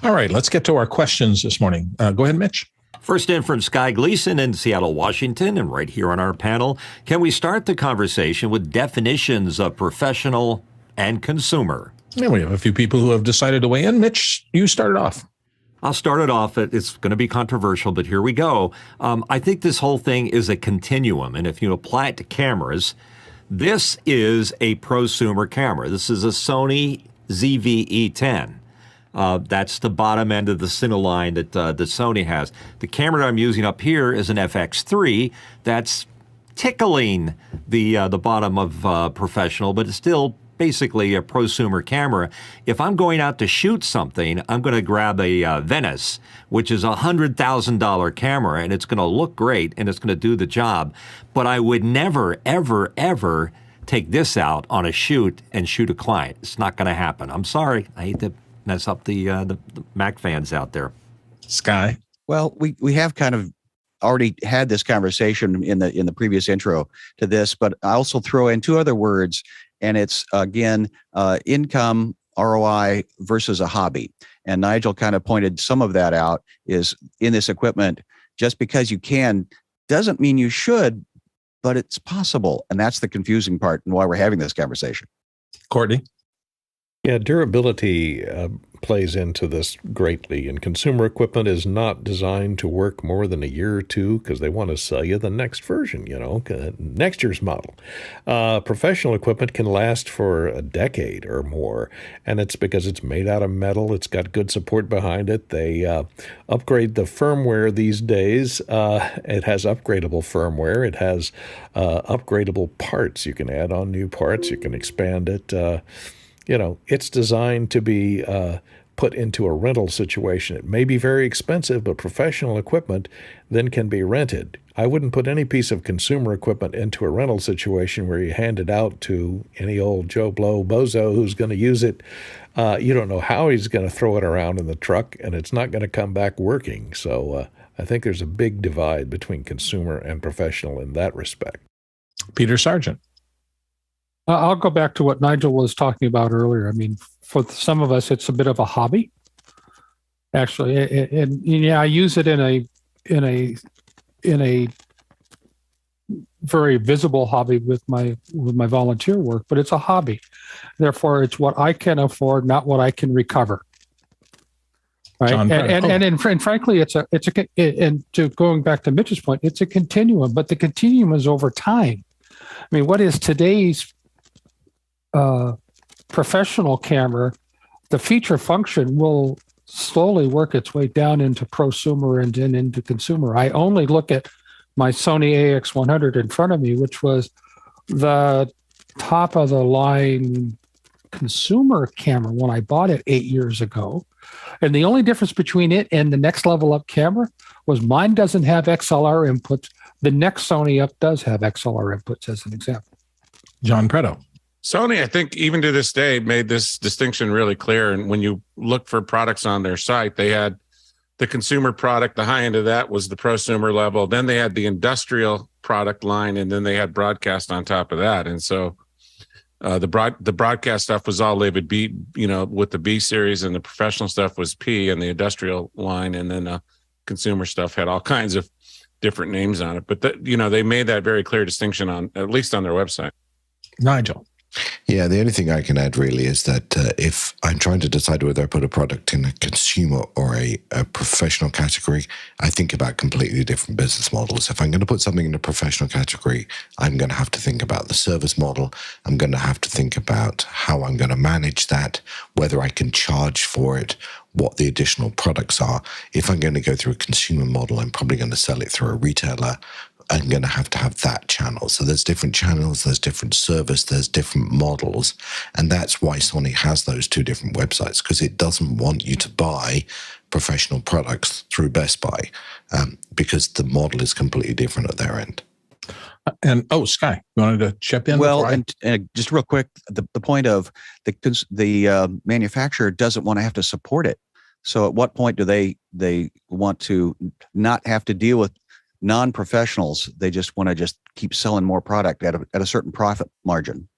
All right, let's get to our questions this morning. Go ahead, Mitch. First in from Sky Gleason in Seattle, Washington, and right here on our panel. Can we start the conversation with definitions of professional and consumer? Yeah, we have a few people who have decided to weigh in. Mitch, you started off. I'll start it off. It's going to be controversial, but here we go. I think this whole thing is a continuum, and if you apply it to cameras, this is a prosumer camera. This is a Sony ZV-1. That's the bottom end of the Cine line that Sony has. The camera that I'm using up here is an FX3. That's tickling the bottom of professional, but it's still basically a prosumer camera. If I'm going out to shoot something, I'm going to grab a Venice, which is a $100,000 camera, and it's going to look great, and it's going to do the job. But I would never, ever, ever take this out on a shoot and shoot a client. It's not going to happen. I'm sorry. I hate to mess up the Mac fans out there. Sky. Well, we have kind of already had this conversation in the previous intro to this, but I also throw in two other words, and it's again income ROI versus a hobby. And Nigel kind of pointed some of that out. Is in this equipment, just because you can doesn't mean you should, but it's possible, and that's the confusing part and why we're having this conversation. Courtney. Yeah, durability plays into this greatly, and consumer equipment is not designed to work more than a year or two because they want to sell you the next version, next year's model. Professional equipment can last for a decade or more, and it's because it's made out of metal. It's got good support behind it. They upgrade the firmware these days. It has upgradable firmware. It has upgradable parts. You can add on new parts. You can expand it. It's designed to be put into a rental situation. It may be very expensive, but professional equipment then can be rented. I wouldn't put any piece of consumer equipment into a rental situation where you hand it out to any old Joe Blow bozo who's going to use it. You don't know how he's going to throw it around in the truck, and it's not going to come back working. So I think there's a big divide between consumer and professional in that respect. Peter Sargent. I'll go back to what Nigel was talking about earlier. I mean, for some of us, it's a bit of a hobby, actually, and I use it in a very visible hobby with my volunteer work. But it's a hobby, therefore, it's what I can afford, not what I can recover. Right, and frankly, and to going back to Mitch's point, it's a continuum, but the continuum is over time. I mean, what is today's professional camera, the feature function will slowly work its way down into prosumer and then into consumer. I only look at my Sony AX100 in front of me, which was the top of the line consumer camera when I bought it 8 years ago. And the only difference between it and the next level up camera was mine doesn't have XLR inputs. The next Sony up does have XLR inputs, as an example. John Preto. Sony, I think, even to this day, made this distinction really clear. And when you look for products on their site, they had the consumer product. The high end of that was the prosumer level. Then they had the industrial product line, and then they had broadcast on top of that. And so the broadcast stuff was all labeled B, with the B series, and the professional stuff was P, and the industrial line, and then the consumer stuff had all kinds of different names on it. But they made that very clear distinction on, at least on their website. Nigel. Yeah, the only thing I can add really is that if I'm trying to decide whether I put a product in a consumer or a professional category, I think about completely different business models. If I'm going to put something in a professional category, I'm going to have to think about the service model. I'm going to have to think about how I'm going to manage that, whether I can charge for it, what the additional products are. If I'm going to go through a consumer model, I'm probably going to sell it through a retailer. I'm going to have that channel. So there's different channels, there's different service, there's different models. And that's why Sony has those two different websites, because it doesn't want you to buy professional products through Best Buy because the model is completely different at their end. And Sky, you wanted to chip in? Well, and just real quick, the point of the manufacturer doesn't want to have to support it. So at what point do they want to not have to deal with non-professionals? They just want to just keep selling more product at a certain profit margin.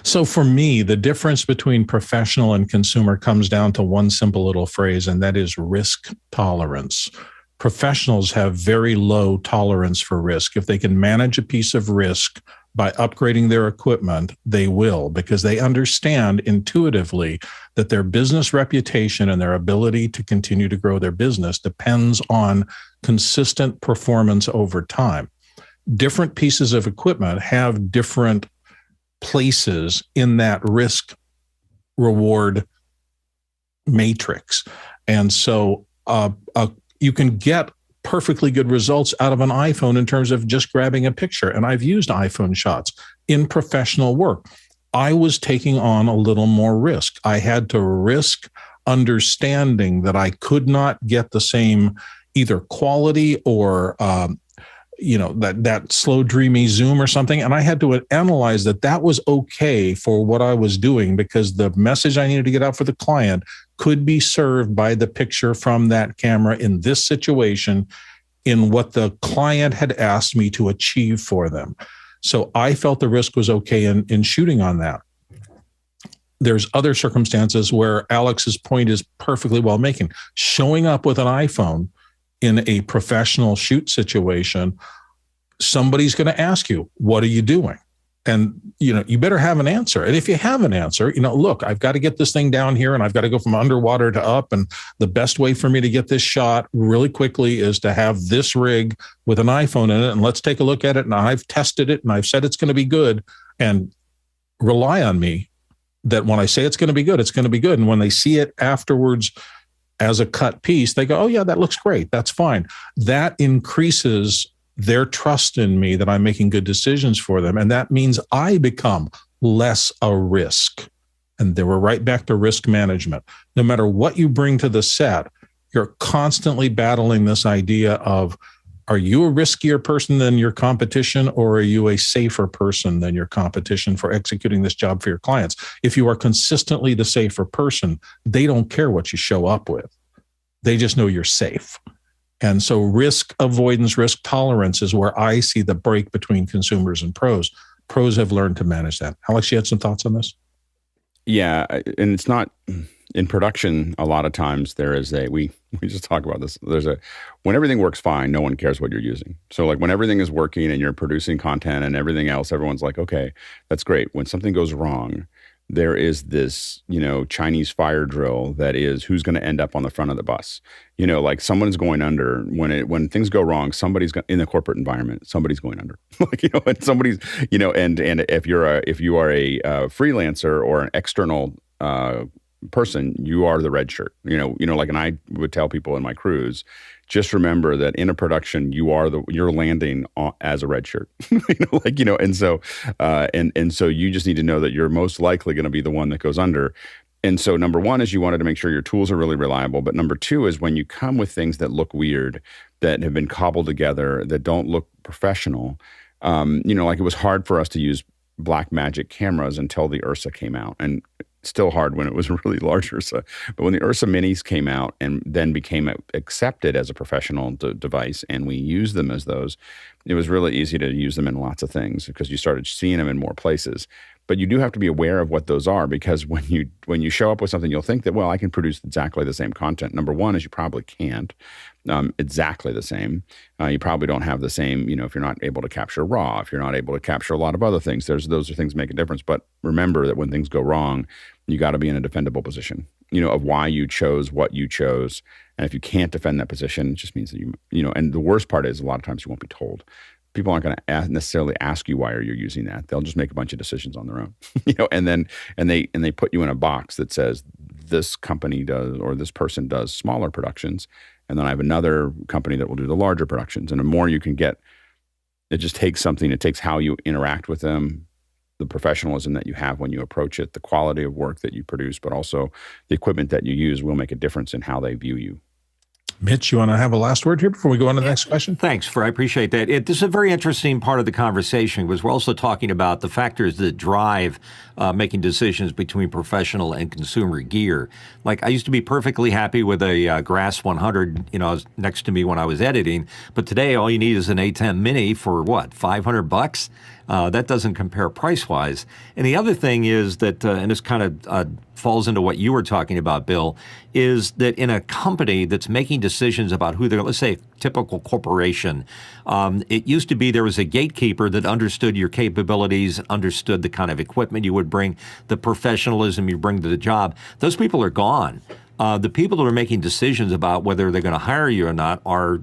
So for me, the difference between professional and consumer comes down to one simple little phrase, and that is risk tolerance. Professionals have very low tolerance for risk. If they can manage a piece of risk by upgrading their equipment, they will, because they understand intuitively that their business reputation and their ability to continue to grow their business depends on consistent performance over time. Different pieces of equipment have different places in that risk reward matrix. And so you can get perfectly good results out of an iPhone in terms of just grabbing a picture. And I've used iPhone shots in professional work. I was taking on a little more risk. I had to risk understanding that I could not get the same either quality or that slow, dreamy zoom or something. And I had to analyze that was okay for what I was doing, because the message I needed to get out for the client could be served by the picture from that camera in this situation, in what the client had asked me to achieve for them. So I felt the risk was okay in shooting on that. There's other circumstances where Alex's point is perfectly well making. Showing up with an iPhone in a professional shoot situation, somebody's going to ask you, what are you doing? And, you better have an answer. And if you have an answer, look, I've got to get this thing down here and I've got to go from underwater to up. And the best way for me to get this shot really quickly is to have this rig with an iPhone in it. And let's take a look at it. And I've tested it and I've said it's going to be good, and rely on me that when I say it's going to be good, it's going to be good. And when they see it afterwards as a cut piece, they go, oh yeah, that looks great. That's fine. That increases their trust in me that I'm making good decisions for them. And that means I become less a risk. And then we're right back to risk management. No matter what you bring to the set, you're constantly battling this idea of, are you a riskier person than your competition, or are you a safer person than your competition for executing this job for your clients? If you are consistently the safer person, they don't care what you show up with. They just know you're safe. And so risk avoidance, risk tolerance is where I see the break between consumers and pros. Pros have learned to manage that. Alex, you had some thoughts on this? Yeah, and it's not in production. A lot of times there is we just talk about this. When everything works fine, no one cares what you're using. So like when everything is working and you're producing content and everything else, everyone's like, okay, that's great. When something goes wrong, there is this, Chinese fire drill that is who's going to end up on the front of the bus. Like someone's going under when things go wrong. Somebody's in the corporate environment. Somebody's going under. And somebody's, and if you are a freelancer or an external person, you are the red shirt. And I would tell people in my crews, just remember that in a production, you're landing as a red shirt, and so you just need to know that you're most likely going to be the one that goes under. And so number one is you wanted to make sure your tools are really reliable. But number two is when you come with things that look weird, that have been cobbled together, that don't look professional, like it was hard for us to use black magic cameras until the Ursa came out. And still hard when it was a really large Ursa. But when the Ursa Minis came out and then became accepted as a professional device, and we used them as those, it was really easy to use them in lots of things because you started seeing them in more places. But you do have to be aware of what those are, because when you show up with something, you'll think that, well, I can produce exactly the same content. Number one is you probably can't exactly the same. You probably don't have the same, if you're not able to capture RAW, if you're not able to capture a lot of other things, those are things that make a difference. But remember that when things go wrong, you got to be in a defendable position, of why you chose what you chose. And if you can't defend that position, it just means that and the worst part is a lot of times you won't be told. People aren't going to necessarily ask you why are you using that. They'll just make a bunch of decisions on their own, and they put you in a box that says this company does, or this person does smaller productions. And then I have another company that will do the larger productions. And the more you can get, it just takes something. It takes how you interact with them, the professionalism that you have when you approach it, the quality of work that you produce, but also the equipment that you use will make a difference in how they view you. Mitch, you want to have a last word here before we go on to the next question? Thanks, I appreciate that. This is a very interesting part of the conversation because we're also talking about the factors that drive making decisions between professional and consumer gear. Like I used to be perfectly happy with a Grass 100, next to me when I was editing, but today all you need is an A10 Mini for what, $500? That doesn't compare price-wise. And the other thing is that, and this kind of falls into what you were talking about, Bill, is that in a company that's making decisions about who they're, let's say, a typical corporation, it used to be there was a gatekeeper that understood your capabilities, understood the kind of equipment you would bring, the professionalism you bring to the job. Those people are gone. The people that are making decisions about whether they're going to hire you or not are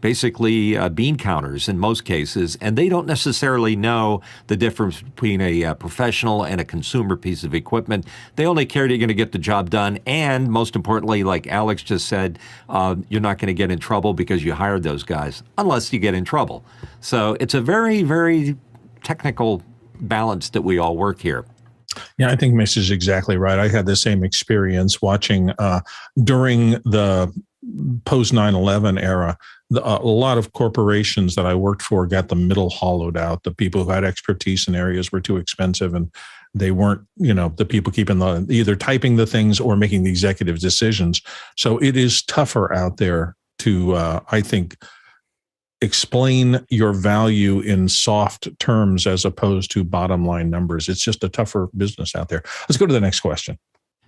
basically bean counters in most cases, and they don't necessarily know the difference between a professional and a consumer piece of equipment. They only care that you're going to get the job done, and most importantly, like Alex just said, you're not going to get in trouble because you hired those guys, unless you get in trouble. So it's a very, very technical balance that we all work here. Yeah, I think Mitch is exactly right. I had the same experience watching during the post 9/11 era. A lot of corporations that I worked for got the middle hollowed out. The people who had expertise in areas were too expensive, and they weren't, the people keeping either typing the things or making the executive decisions. So it is tougher out there to, I think, explain your value in soft terms as opposed to bottom line numbers. It's just a tougher business out there. Let's go to the next question.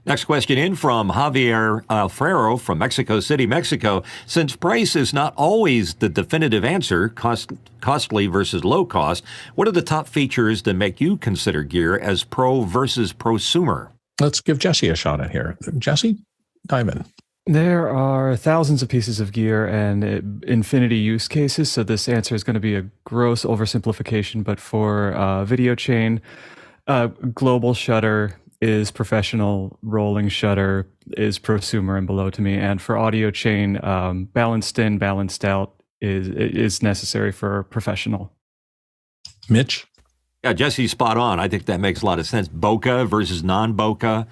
Next question in from Javier Alfredo from Mexico City, Mexico. Since price is not always the definitive answer, costly versus low cost, what are the top features that make you consider gear as pro versus prosumer? Let's give Jesse a shot at here. Jesse, dive in. There are thousands of pieces of gear and infinity use cases, so this answer is going to be a gross oversimplification, but for video chain, global shutter is professional, rolling shutter is prosumer and below to me, and for audio chain, balanced in, balanced out is necessary for professional. Mitch? Yeah, Jesse's spot on. I think that makes a lot of sense. Bokeh versus non-bokeh.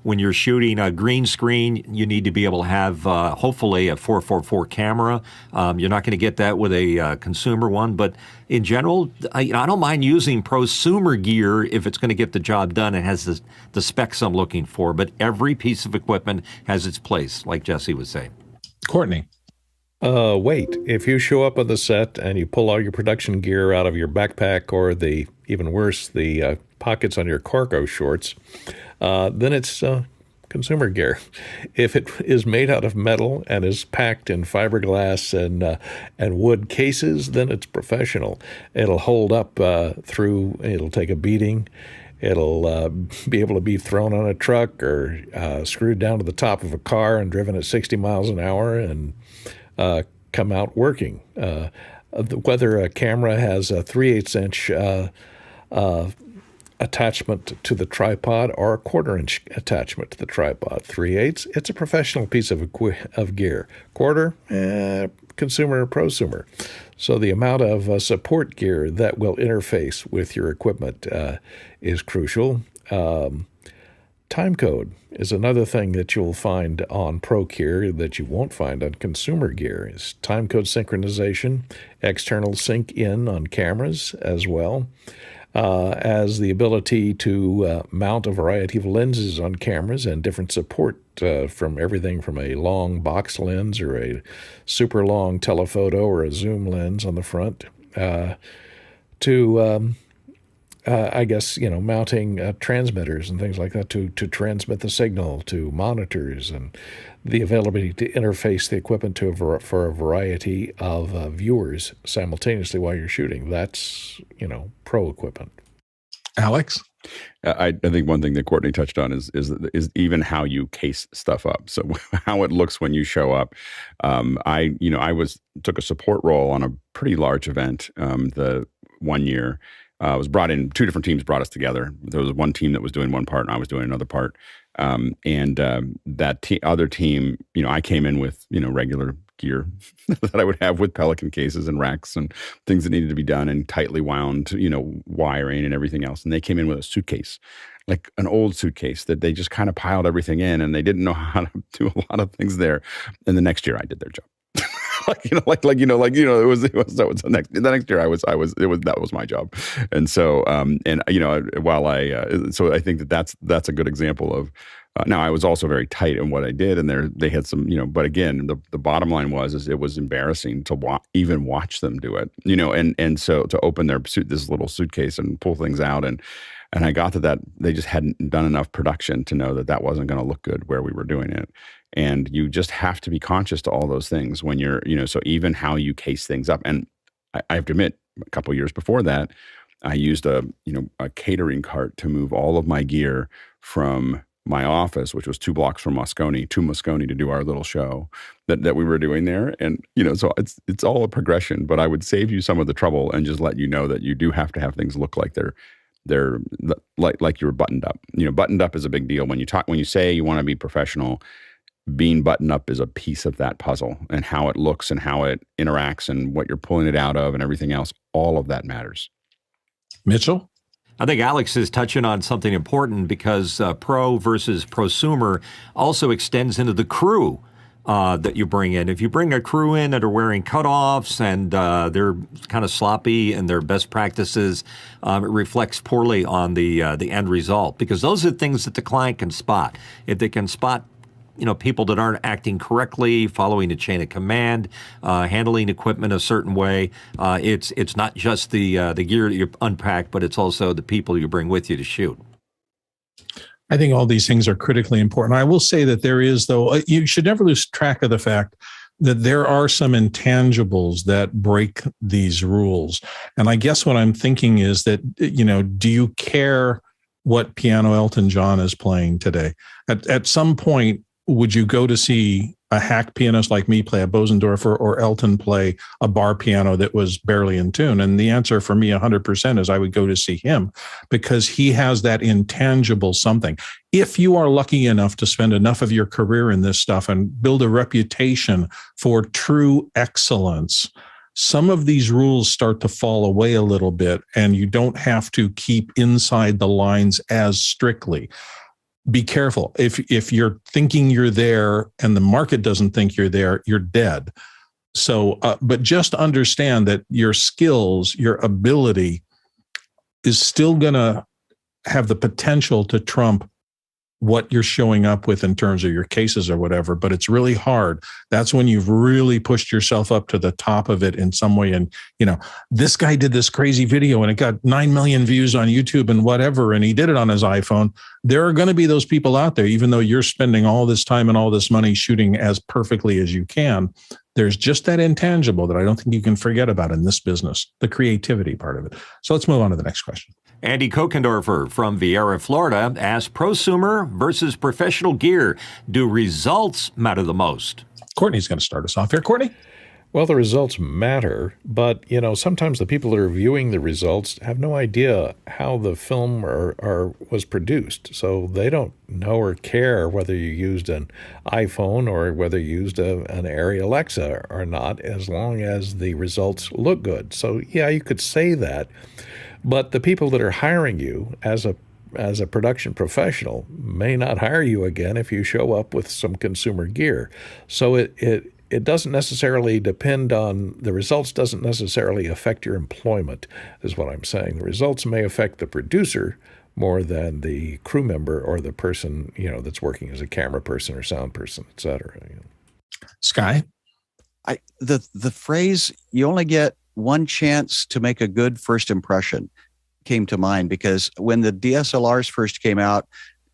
When you're shooting a green screen, you need to be able to have, hopefully, a 444 camera. You're not going to get that with a consumer one. But in general, I don't mind using prosumer gear if it's going to get the job done and has the specs I'm looking for. But every piece of equipment has its place, like Jesse was saying. Courtney. Wait, if you show up on the set and you pull all your production gear out of your backpack or even worse, the pockets on your cargo shorts, then it's consumer gear. If it is made out of metal and is packed in fiberglass and wood cases, then it's professional. It'll hold up it'll take a beating. It'll be able to be thrown on a truck or screwed down to the top of a car and driven at 60 miles an hour and come out working. Whether a camera has a 3/8 inch attachment to the tripod or a 1/4 inch attachment to the tripod, 3/8, it's a professional piece of gear. 1/4, consumer or prosumer. So the amount of support gear that will interface with your equipment is crucial. Time code is another thing that you'll find on pro gear that you won't find on consumer gear. Is time code synchronization, external sync in on cameras as well, as the ability to mount a variety of lenses on cameras and different support from everything from a long box lens or a super long telephoto or a zoom lens on the front to mounting transmitters and things like that to transmit the signal to monitors and the availability to interface the equipment for a variety of viewers simultaneously while you're shooting. That's, pro equipment. Alex? I think one thing that Courtney touched on is even how you case stuff up. So how it looks when you show up. I took a support role on a pretty large event the one year. was brought in. Two different teams brought us together. There was one team that was doing one part, and I was doing another part. That other team, I came in with regular gear that I would have with Pelican cases and racks and things that needed to be done and tightly wound, wiring and everything else. And they came in with a suitcase, like an old suitcase that they just kind of piled everything in, and they didn't know how to do a lot of things there. And the next year I did their job. It was the next year that was my job. And so, so I think that's a good example of, now I was also very tight in what I did, and they had some, but again, the bottom line was it was embarrassing to even watch them do it, and so to open this little suitcase and pull things out, and I got to that, they just hadn't done enough production to know that wasn't going to look good where we were doing it. And you just have to be conscious to all those things when you're, so even how you case things up. And I have to admit, a couple of years before that, I used a catering cart to move all of my gear from my office, which was 2 blocks from Moscone, to Moscone to do our little show that we were doing there. And, so it's all a progression, but I would save you some of the trouble and just let you know that you do have to have things look like they're like you're buttoned up. Buttoned up is a big deal. When you say you want to be professional, being buttoned up is a piece of that puzzle, and how it looks and how it interacts and what you're pulling it out of and everything else. All of that matters. Mitchell? I think Alex is touching on something important, because pro versus prosumer also extends into the crew that you bring in. If you bring a crew in that are wearing cutoffs and they're kind of sloppy in their best practices, it reflects poorly on the end result, because those are things that the client can spot. If they can spot people that aren't acting correctly, following a chain of command, handling equipment a certain way. It's not just the gear that you unpack, but it's also the people you bring with you to shoot. I think all these things are critically important. I will say that there is, though, you should never lose track of the fact that there are some intangibles that break these rules. And I guess what I'm thinking is that, do you care what piano Elton John is playing today? At some point, would you go to see a hack pianist like me play a Bosendorfer, or Elton play a bar piano that was barely in tune? And the answer for me 100% is I would go to see him, because he has that intangible something. If you are lucky enough to spend enough of your career in this stuff and build a reputation for true excellence, some of these rules start to fall away a little bit, and you don't have to keep inside the lines as strictly. Be careful. If you're thinking you're there and the market doesn't think you're there, you're dead. So, but just understand that your skills, your ability is still going to have the potential to trump what you're showing up with in terms of your cases or whatever, but it's really hard. That's when you've really pushed yourself up to the top of it in some way. And, this guy did this crazy video and it got 9 million views on YouTube and whatever, and he did it on his iPhone. There are going to be those people out there, even though you're spending all this time and all this money shooting as perfectly as you can. There's just that intangible that I don't think you can forget about in this business, the creativity part of it. So let's move on to the next question. Andy Kokendorfer from Viera, Florida, asks, prosumer versus professional gear, do results matter the most? Courtney's going to start us off here. Courtney? Well, the results matter, but, sometimes the people that are viewing the results have no idea how the film was produced. So they don't know or care whether you used an iPhone or whether you used an Arri Alexa or not, as long as the results look good. So, yeah, you could say that. But the people that are hiring you as a production professional may not hire you again if you show up with some consumer gear. So it doesn't necessarily depend on, the results doesn't necessarily affect your employment, is what I'm saying. The results may affect the producer more than the crew member or the person, that's working as a camera person or sound person, et cetera. Sky? The phrase, you only get one chance to make a good first impression, came to mind, because when the DSLRs first came out,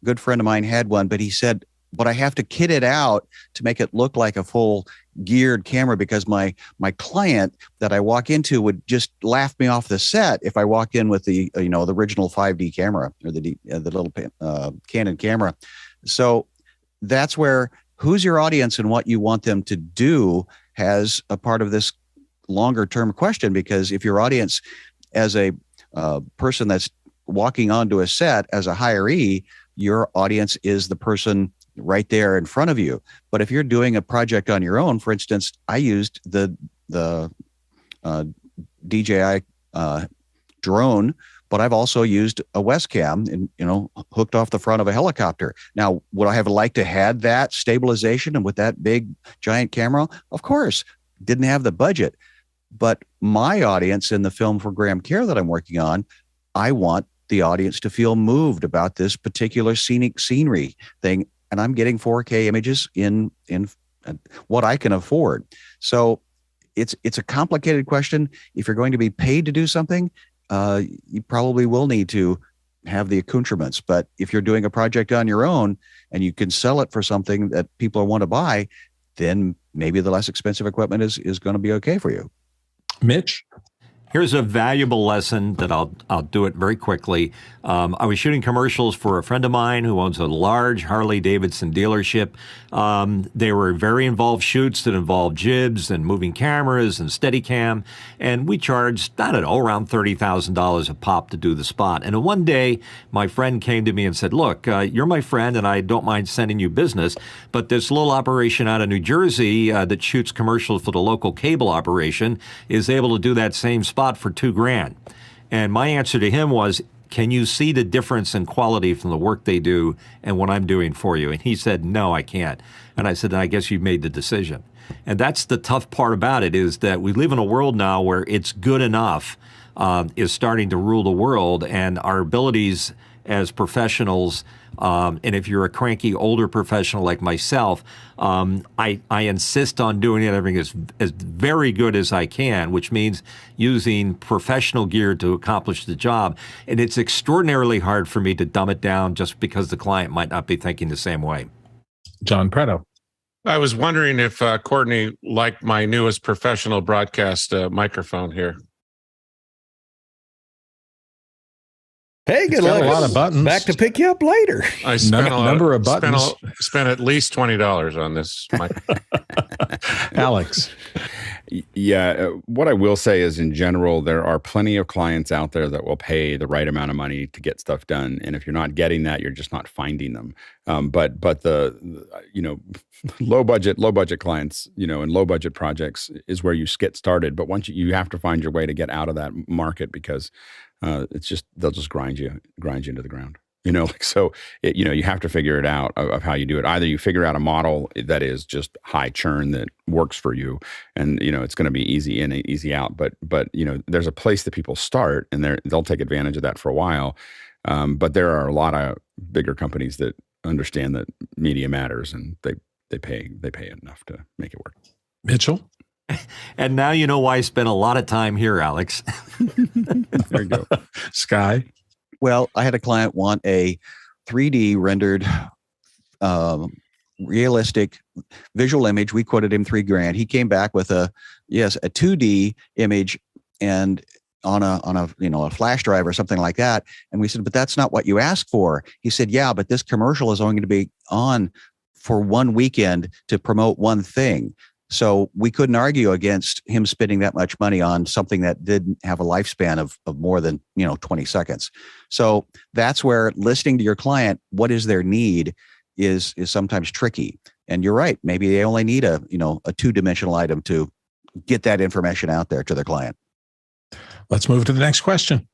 a good friend of mine had one, but he said, but I have to kit it out to make it look like a full geared camera, because my client that I walk into would just laugh me off the set if I walk in with the the original 5D camera or the little Canon camera. So that's where who's your audience and what you want them to do has a part of this longer term question, because if your audience as a person that's walking onto a set as a hiree, your audience is the person right there in front of you. But if you're doing a project on your own, for instance, I used the DJI drone, but I've also used a Westcam and, hooked off the front of a helicopter. Now, would I have liked to had that stabilization and with that big giant camera? Of course, didn't have the budget. But my audience in the film for Graham Care that I'm working on, I want the audience to feel moved about this particular scenic scenery thing. And I'm getting 4K images in what I can afford. So it's a complicated question. If you're going to be paid to do something, you probably will need to have the accoutrements. But if you're doing a project on your own and you can sell it for something that people want to buy, then maybe the less expensive equipment is going to be okay for you. Mitch? Here's a valuable lesson that I'll do it very quickly. I was shooting commercials for a friend of mine who owns a large Harley-Davidson dealership. They were very involved shoots that involved jibs and moving cameras and Steadicam, and we charged, I don't know, around $30,000 a pop to do the spot. And one day, my friend came to me and said, look, you're my friend and I don't mind sending you business, but this little operation out of New Jersey that shoots commercials for the local cable operation is able to do that same spot for $2,000. And my answer to him was, can you see the difference in quality from the work they do and what I'm doing for you? And he said, no, I can't. And I said, I guess you've made the decision. And that's the tough part about it, is that we live in a world now where it's good enough is starting to rule the world, and our abilities as professionals, and if you're a cranky older professional like myself, I insist on doing everything as very good as I can, which means using professional gear to accomplish the job. And it's extraordinarily hard for me to dumb it down just because the client might not be thinking the same way. John Preto. I was wondering if Courtney liked my newest professional broadcast microphone here. Hey, good luck. A lot of buttons. Back to pick you up later. I spent number of buttons. Spent at least $20 on this mic. Alex. Yeah, what I will say is, in general, there are plenty of clients out there that will pay the right amount of money to get stuff done, and if you're not getting that, you're just not finding them. But the low budget clients, and low budget projects is where you get started. But once you have to find your way to get out of that market, because they'll just grind you into the ground. So you have to figure it out of how you do it. Either you figure out a model that is just high churn that works for you, and it's going to be easy in, easy out. But there's a place that people start, and they'll take advantage of that for a while. But there are a lot of bigger companies that understand that media matters, and they pay enough to make it work. Mitchell. And now you know why I spent a lot of time here, Alex. There you go. Sky. Well, I had a client want a 3D rendered realistic visual image. We quoted him $3,000. He came back with a 2D image and on a flash drive or something like that. And we said, but that's not what you asked for. He said, yeah, but this commercial is only going to be on for one weekend to promote one thing. So we couldn't argue against him spending that much money on something that didn't have a lifespan of more than 20 seconds. So that's where listening to your client, what is their need, is sometimes tricky. And you're right. Maybe they only need a two-dimensional item to get that information out there to their client. Let's move to the next question.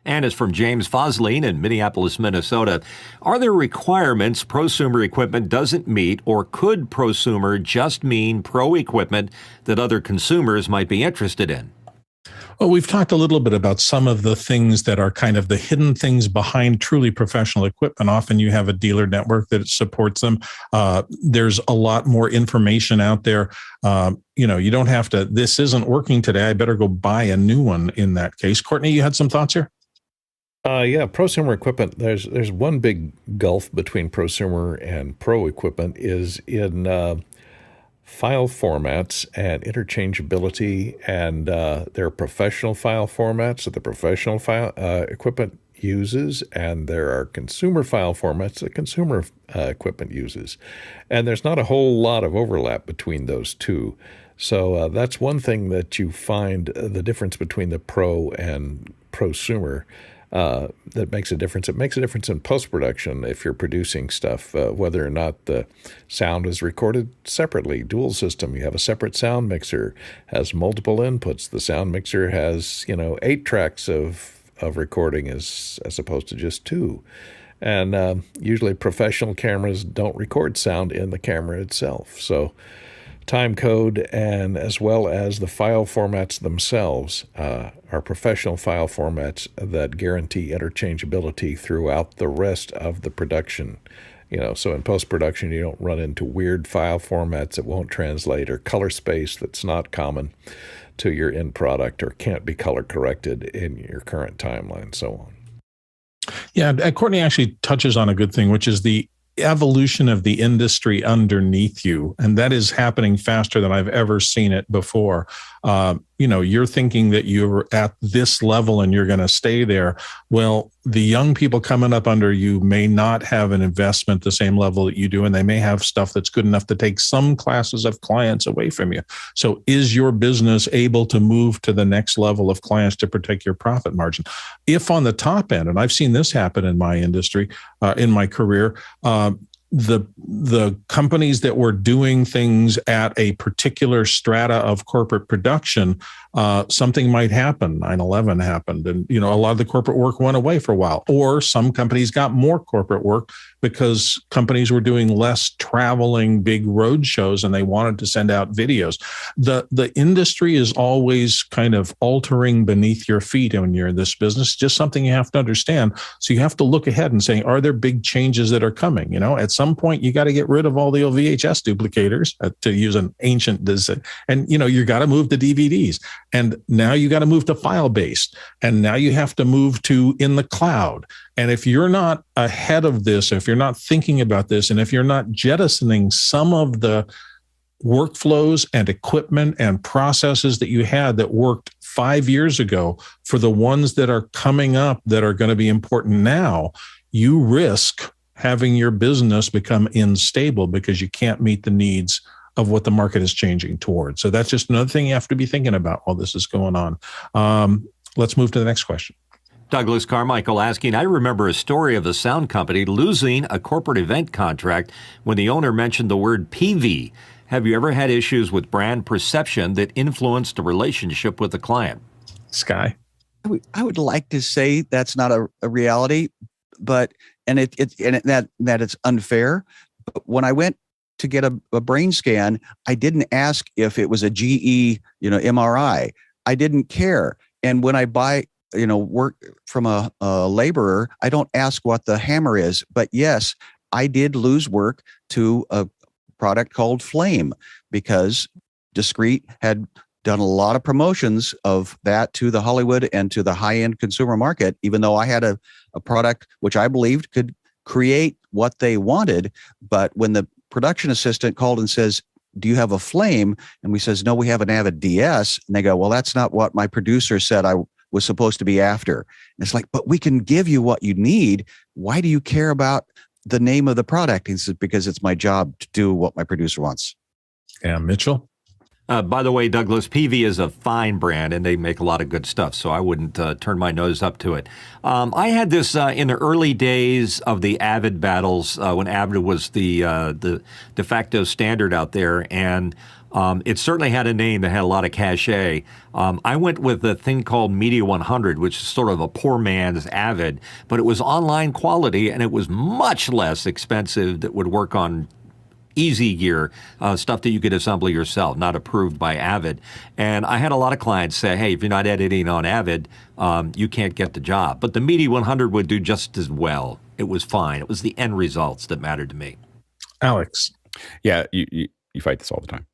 And it's from James Fosline in Minneapolis, Minnesota. Are there requirements prosumer equipment doesn't meet, or could prosumer just mean pro equipment that other consumers might be interested in? Well, we've talked a little bit about some of the things that are kind of the hidden things behind truly professional equipment. Often you have a dealer network that supports them. There's a lot more information out there. You don't have to, this isn't working today, I better go buy a new one in that case. Courtney, you had some thoughts here? Prosumer equipment, there's one big gulf between prosumer and pro equipment is in file formats and interchangeability, and there are professional file formats that the professional file equipment uses, and there are consumer file formats that consumer equipment uses. And there's not a whole lot of overlap between those two. So that's one thing that you find the difference between the pro and prosumer that makes a difference. It makes a difference in post-production if you're producing stuff, whether or not the sound is recorded separately. Dual system, you have a separate sound mixer, has multiple inputs. The sound mixer has, 8 tracks of recording as opposed to just 2. And usually professional cameras don't record sound in the camera itself. So time code and as well as the file formats themselves are professional file formats that guarantee interchangeability throughout the rest of the production. So in post-production, you don't run into weird file formats that won't translate or color space that's not common to your end product or can't be color corrected in your current timeline, so on. Yeah, Courtney actually touches on a good thing, which is the evolution of the industry underneath you. And that is happening faster than I've ever seen it before. You're thinking that you're at this level and you're going to stay there. Well, the young people coming up under you may not have an investment the same level that you do, and they may have stuff that's good enough to take some classes of clients away from you. So is your business able to move to the next level of clients to protect your profit margin? If on the top end, and I've seen this happen in my industry, in my career, the companies that were doing things at a particular strata of corporate production, something might happen. 9/11 happened, and a lot of the corporate work went away for a while. Or some companies got more corporate work because companies were doing less traveling, big road shows, and they wanted to send out videos. The industry is always kind of altering beneath your feet when you're in this business. Just something you have to understand. So you have to look ahead and say, are there big changes that are coming? At some point, you got to get rid of all the old VHS duplicators, to use an ancient design. And, you got to move to DVDs. And now you got to move to file-based. And now you have to move to in the cloud. And if you're not ahead of this, if you're not thinking about this, and if you're not jettisoning some of the workflows and equipment and processes that you had that worked 5 years ago for the ones that are coming up that are going to be important now, you risk having your business become unstable because you can't meet the needs of what the market is changing towards. So that's just another thing you have to be thinking about while this is going on. Let's move to the next question. Douglas Carmichael asking, I remember a story of a sound company losing a corporate event contract when the owner mentioned the word Peavey. Have you ever had issues with brand perception that influenced the relationship with the client? Sky? I would like to say that's not a reality, but that it's unfair. But when I went to get a brain scan, I didn't ask if it was a GE, MRI. I didn't care. And when I buy, work from a laborer, I don't ask what the hammer is. But yes, I did lose work to a product called Flame because Discreet had done a lot of promotions of that to the Hollywood and to the high-end consumer market, even though I had a product which I believed could create what they wanted. But when the production assistant called and says, do you have a Flame? And we says, no, we have an Avid DS. And they go, well, that's not what my producer said I was supposed to be after. And it's like, but we can give you what you need. Why do you care about the name of the product? He says, because it's my job to do what my producer wants. Yeah, Mitchell? By the way, Douglas, Peavey is a fine brand, and they make a lot of good stuff, so I wouldn't turn my nose up to it. I had this in the early days of the Avid battles, when Avid was the de facto standard out there, and it certainly had a name that had a lot of cachet. I went with a thing called Media 100, which is sort of a poor man's Avid, but it was online quality, and it was much less expensive that would work on easy gear, stuff that you could assemble yourself, not approved by Avid. And I had a lot of clients say, hey, if you're not editing on Avid, you can't get the job. But the Media 100 would do just as well. It was fine. It was the end results that mattered to me. Alex? Yeah, you fight this all the time.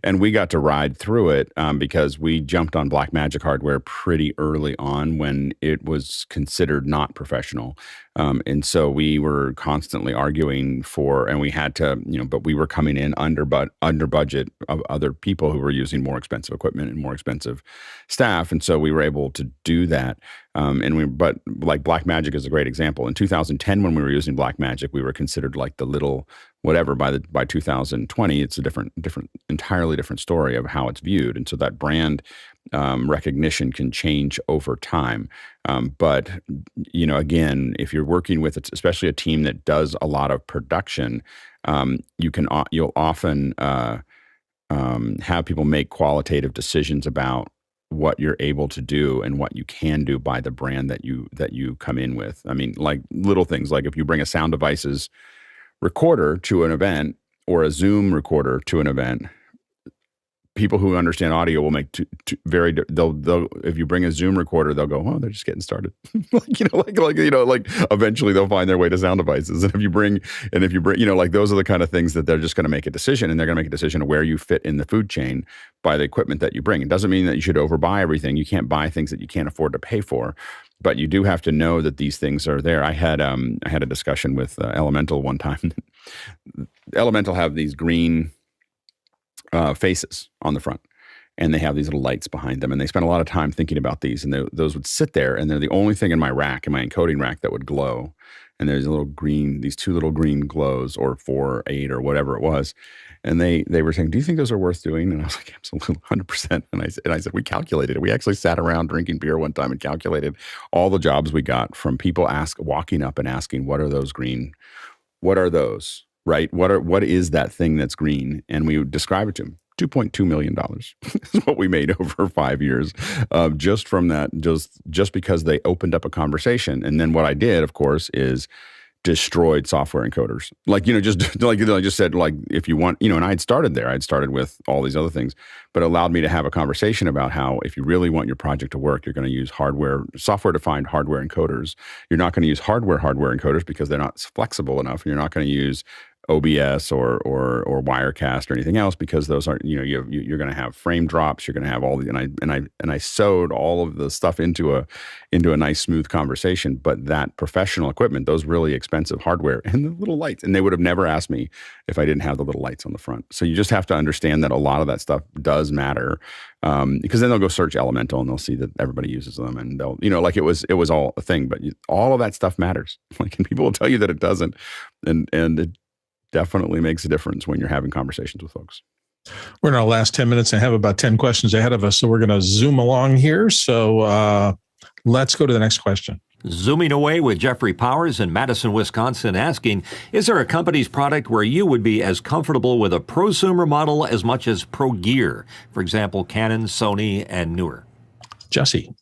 And we got to ride through it because we jumped on Blackmagic hardware pretty early on when it was considered not professional. And so we were constantly arguing and we had to, but we were coming in under budget of other people who were using more expensive equipment and more expensive staff. And so we were able to do that. But like Blackmagic is a great example. In 2010, when we were using Blackmagic, we were considered like the little whatever. By 2020, it's a entirely different story of how it's viewed. And so that brand recognition can change over time. But, again, if you're working with, especially a team that does a lot of production, you'll often have people make qualitative decisions about what you're able to do and what you can do by the brand that you come in with. I mean, like little things, like if you bring a sound devices recorder to an event or a Zoom recorder to an event, people who understand audio will make they'll if you bring a Zoom recorder, they'll go, oh, they're just getting started. like eventually they'll find their way to sound devices. And if you bring, like those are the kind of things that they're just going to make a decision, and they're going to make a decision of where you fit in the food chain by the equipment that you bring. It doesn't mean that you should overbuy everything. You can't buy things that you can't afford to pay for, but you do have to know that these things are there. I had a discussion with Elemental one time. Elemental have these green faces on the front, and they have these little lights behind them, and they spent a lot of time thinking about these, and those would sit there, and they're the only thing in my encoding rack that would glow. And there's these two little green glows, or 4, 8, or whatever it was. And they were saying, do you think those are worth doing? And I was like, absolutely, 100%. And I said, we calculated it. We actually sat around drinking beer one time and calculated all the jobs we got from people walking up and asking, what are those green? What are those? Right? What is that thing that's green? And we would describe it to them. $2.2 million is what we made over 5 years, just from that, just because they opened up a conversation. And then what I did, of course, is destroyed software encoders. Just like I just said, like if you want, and I'd started there. I'd started with all these other things, but it allowed me to have a conversation about how if you really want your project to work, you're going to use software-defined hardware encoders. You're not going to use hardware encoders because they're not flexible enough. You're not going to use OBS or Wirecast or anything else because those aren't, you're going to have frame drops. You're going to have all the, and I sewed all of the stuff into a nice smooth conversation. But that professional equipment, those really expensive hardware and the little lights, and they would have never asked me if I didn't have the little lights on the front. So you just have to understand that a lot of that stuff does matter, because then they'll go search Elemental and they'll see that everybody uses them, and they'll, like it was all a thing. But all of that stuff matters. Like, and people will tell you that it doesn't, and it definitely makes a difference when you're having conversations with folks. We're in our last 10 minutes and have about 10 questions ahead of us, so we're going to zoom along here. So let's go to the next question. Zooming away with Jeffrey Powers in Madison, Wisconsin, asking, is there a company's product where you would be as comfortable with a prosumer model as much as pro gear? For example, Canon, Sony, and Neewer. Jesse.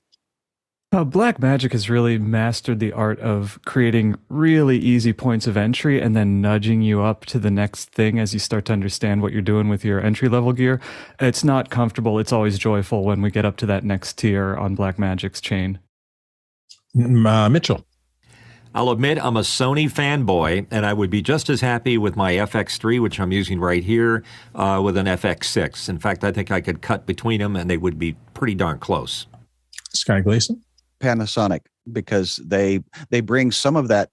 Blackmagic has really mastered the art of creating really easy points of entry and then nudging you up to the next thing as you start to understand what you're doing with your entry-level gear. It's not comfortable. It's always joyful when we get up to that next tier on Blackmagic's chain. Mitchell. I'll admit I'm a Sony fanboy, and I would be just as happy with my FX3, which I'm using right here, with an FX6. In fact, I think I could cut between them, and they would be pretty darn close. Sky Gleason. Panasonic, because they bring some of that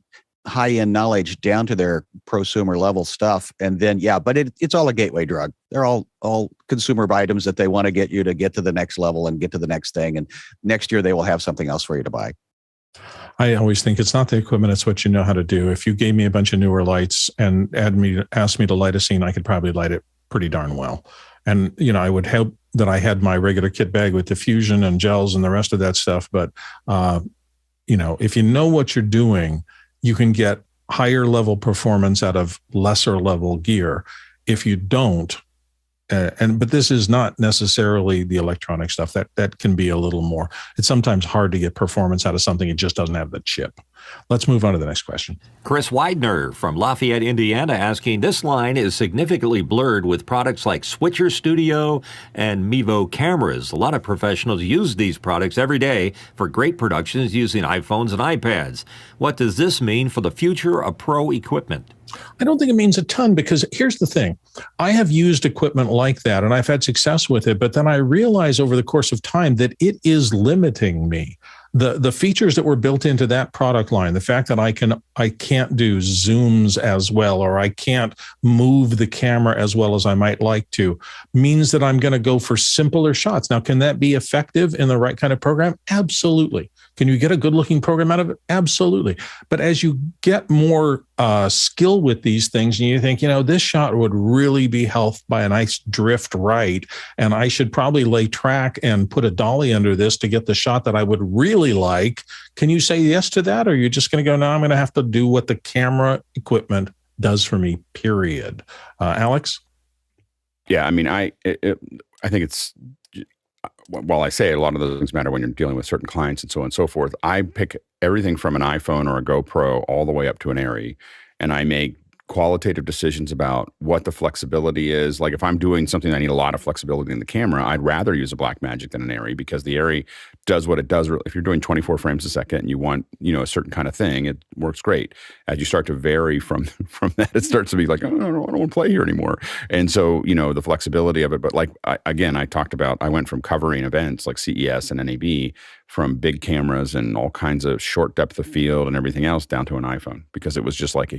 high-end knowledge down to their prosumer level stuff, and then but it's all a gateway drug. They're all consumer items that they want to get you to get to the next level and get to the next thing, and next year they will have something else for you to buy. I always think it's not the equipment, it's what you know how to do. If you gave me a bunch of Neewer lights and asked me to light a scene, I could probably light it pretty darn well. And, I would hope that I had my regular kit bag with diffusion and gels and the rest of that stuff. But, if you know what you're doing, you can get higher level performance out of lesser level gear. If you don't, but this is not necessarily the electronic stuff. That can be a little more. It's sometimes hard to get performance out of something. It just doesn't have the chip. Let's move on to the next question. Chris Widener from Lafayette, Indiana, asking, this line is significantly blurred with products like Switcher Studio and Mevo cameras. A lot of professionals use these products every day for great productions using iPhones and iPads. What does this mean for the future of pro equipment? I don't think it means a ton, because here's the thing. I have used equipment like that and I've had success with it, but then I realize over the course of time that it is limiting me. The features that were built into that product line, the fact that I can't do zooms as well, or I can't move the camera as well as I might like to, means that I'm going to go for simpler shots. Now, can that be effective in the right kind of program? Absolutely. Can you get a good looking program out of it? Absolutely. But as you get more skill with these things and you think, this shot would really be helped by a nice drift right, and I should probably lay track and put a dolly under this to get the shot that I would really like. Can you say yes to that? Or are you just going to go, no, I'm going to have to do what the camera equipment does for me, period. Alex? Yeah, I mean, I think it's, while I say a lot of those things matter when you're dealing with certain clients and so on and so forth, I pick everything from an iPhone or a GoPro all the way up to an Arri, and I make qualitative decisions about what the flexibility is. Like if I'm doing something I need a lot of flexibility in the camera, I'd rather use a Blackmagic than an Arri, because the Arri does what it does. If you're doing 24 frames a second and you want, a certain kind of thing, it works great. As you start to vary from that, it starts to be like, I don't want to play here anymore. And so, the flexibility of it. But like, I talked about, I went from covering events like CES and NAB from big cameras and all kinds of short depth of field and everything else down to an iPhone, because it was just like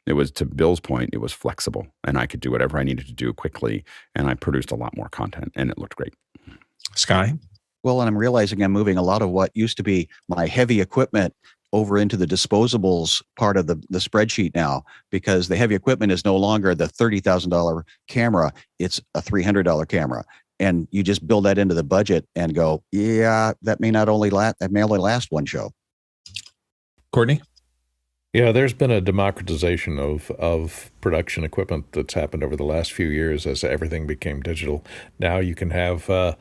it was, to Bill's point, it was flexible, and I could do whatever I needed to do quickly, and I produced a lot more content, and it looked great. Sky? Well, and I'm realizing I'm moving a lot of what used to be my heavy equipment over into the disposables part of the spreadsheet now, because the heavy equipment is no longer the $30,000 camera. It's a $300 camera. And you just build that into the budget and go, yeah, that may only last one show. Courtney? Yeah, there's been a democratization of production equipment that's happened over the last few years as everything became digital. Now you can have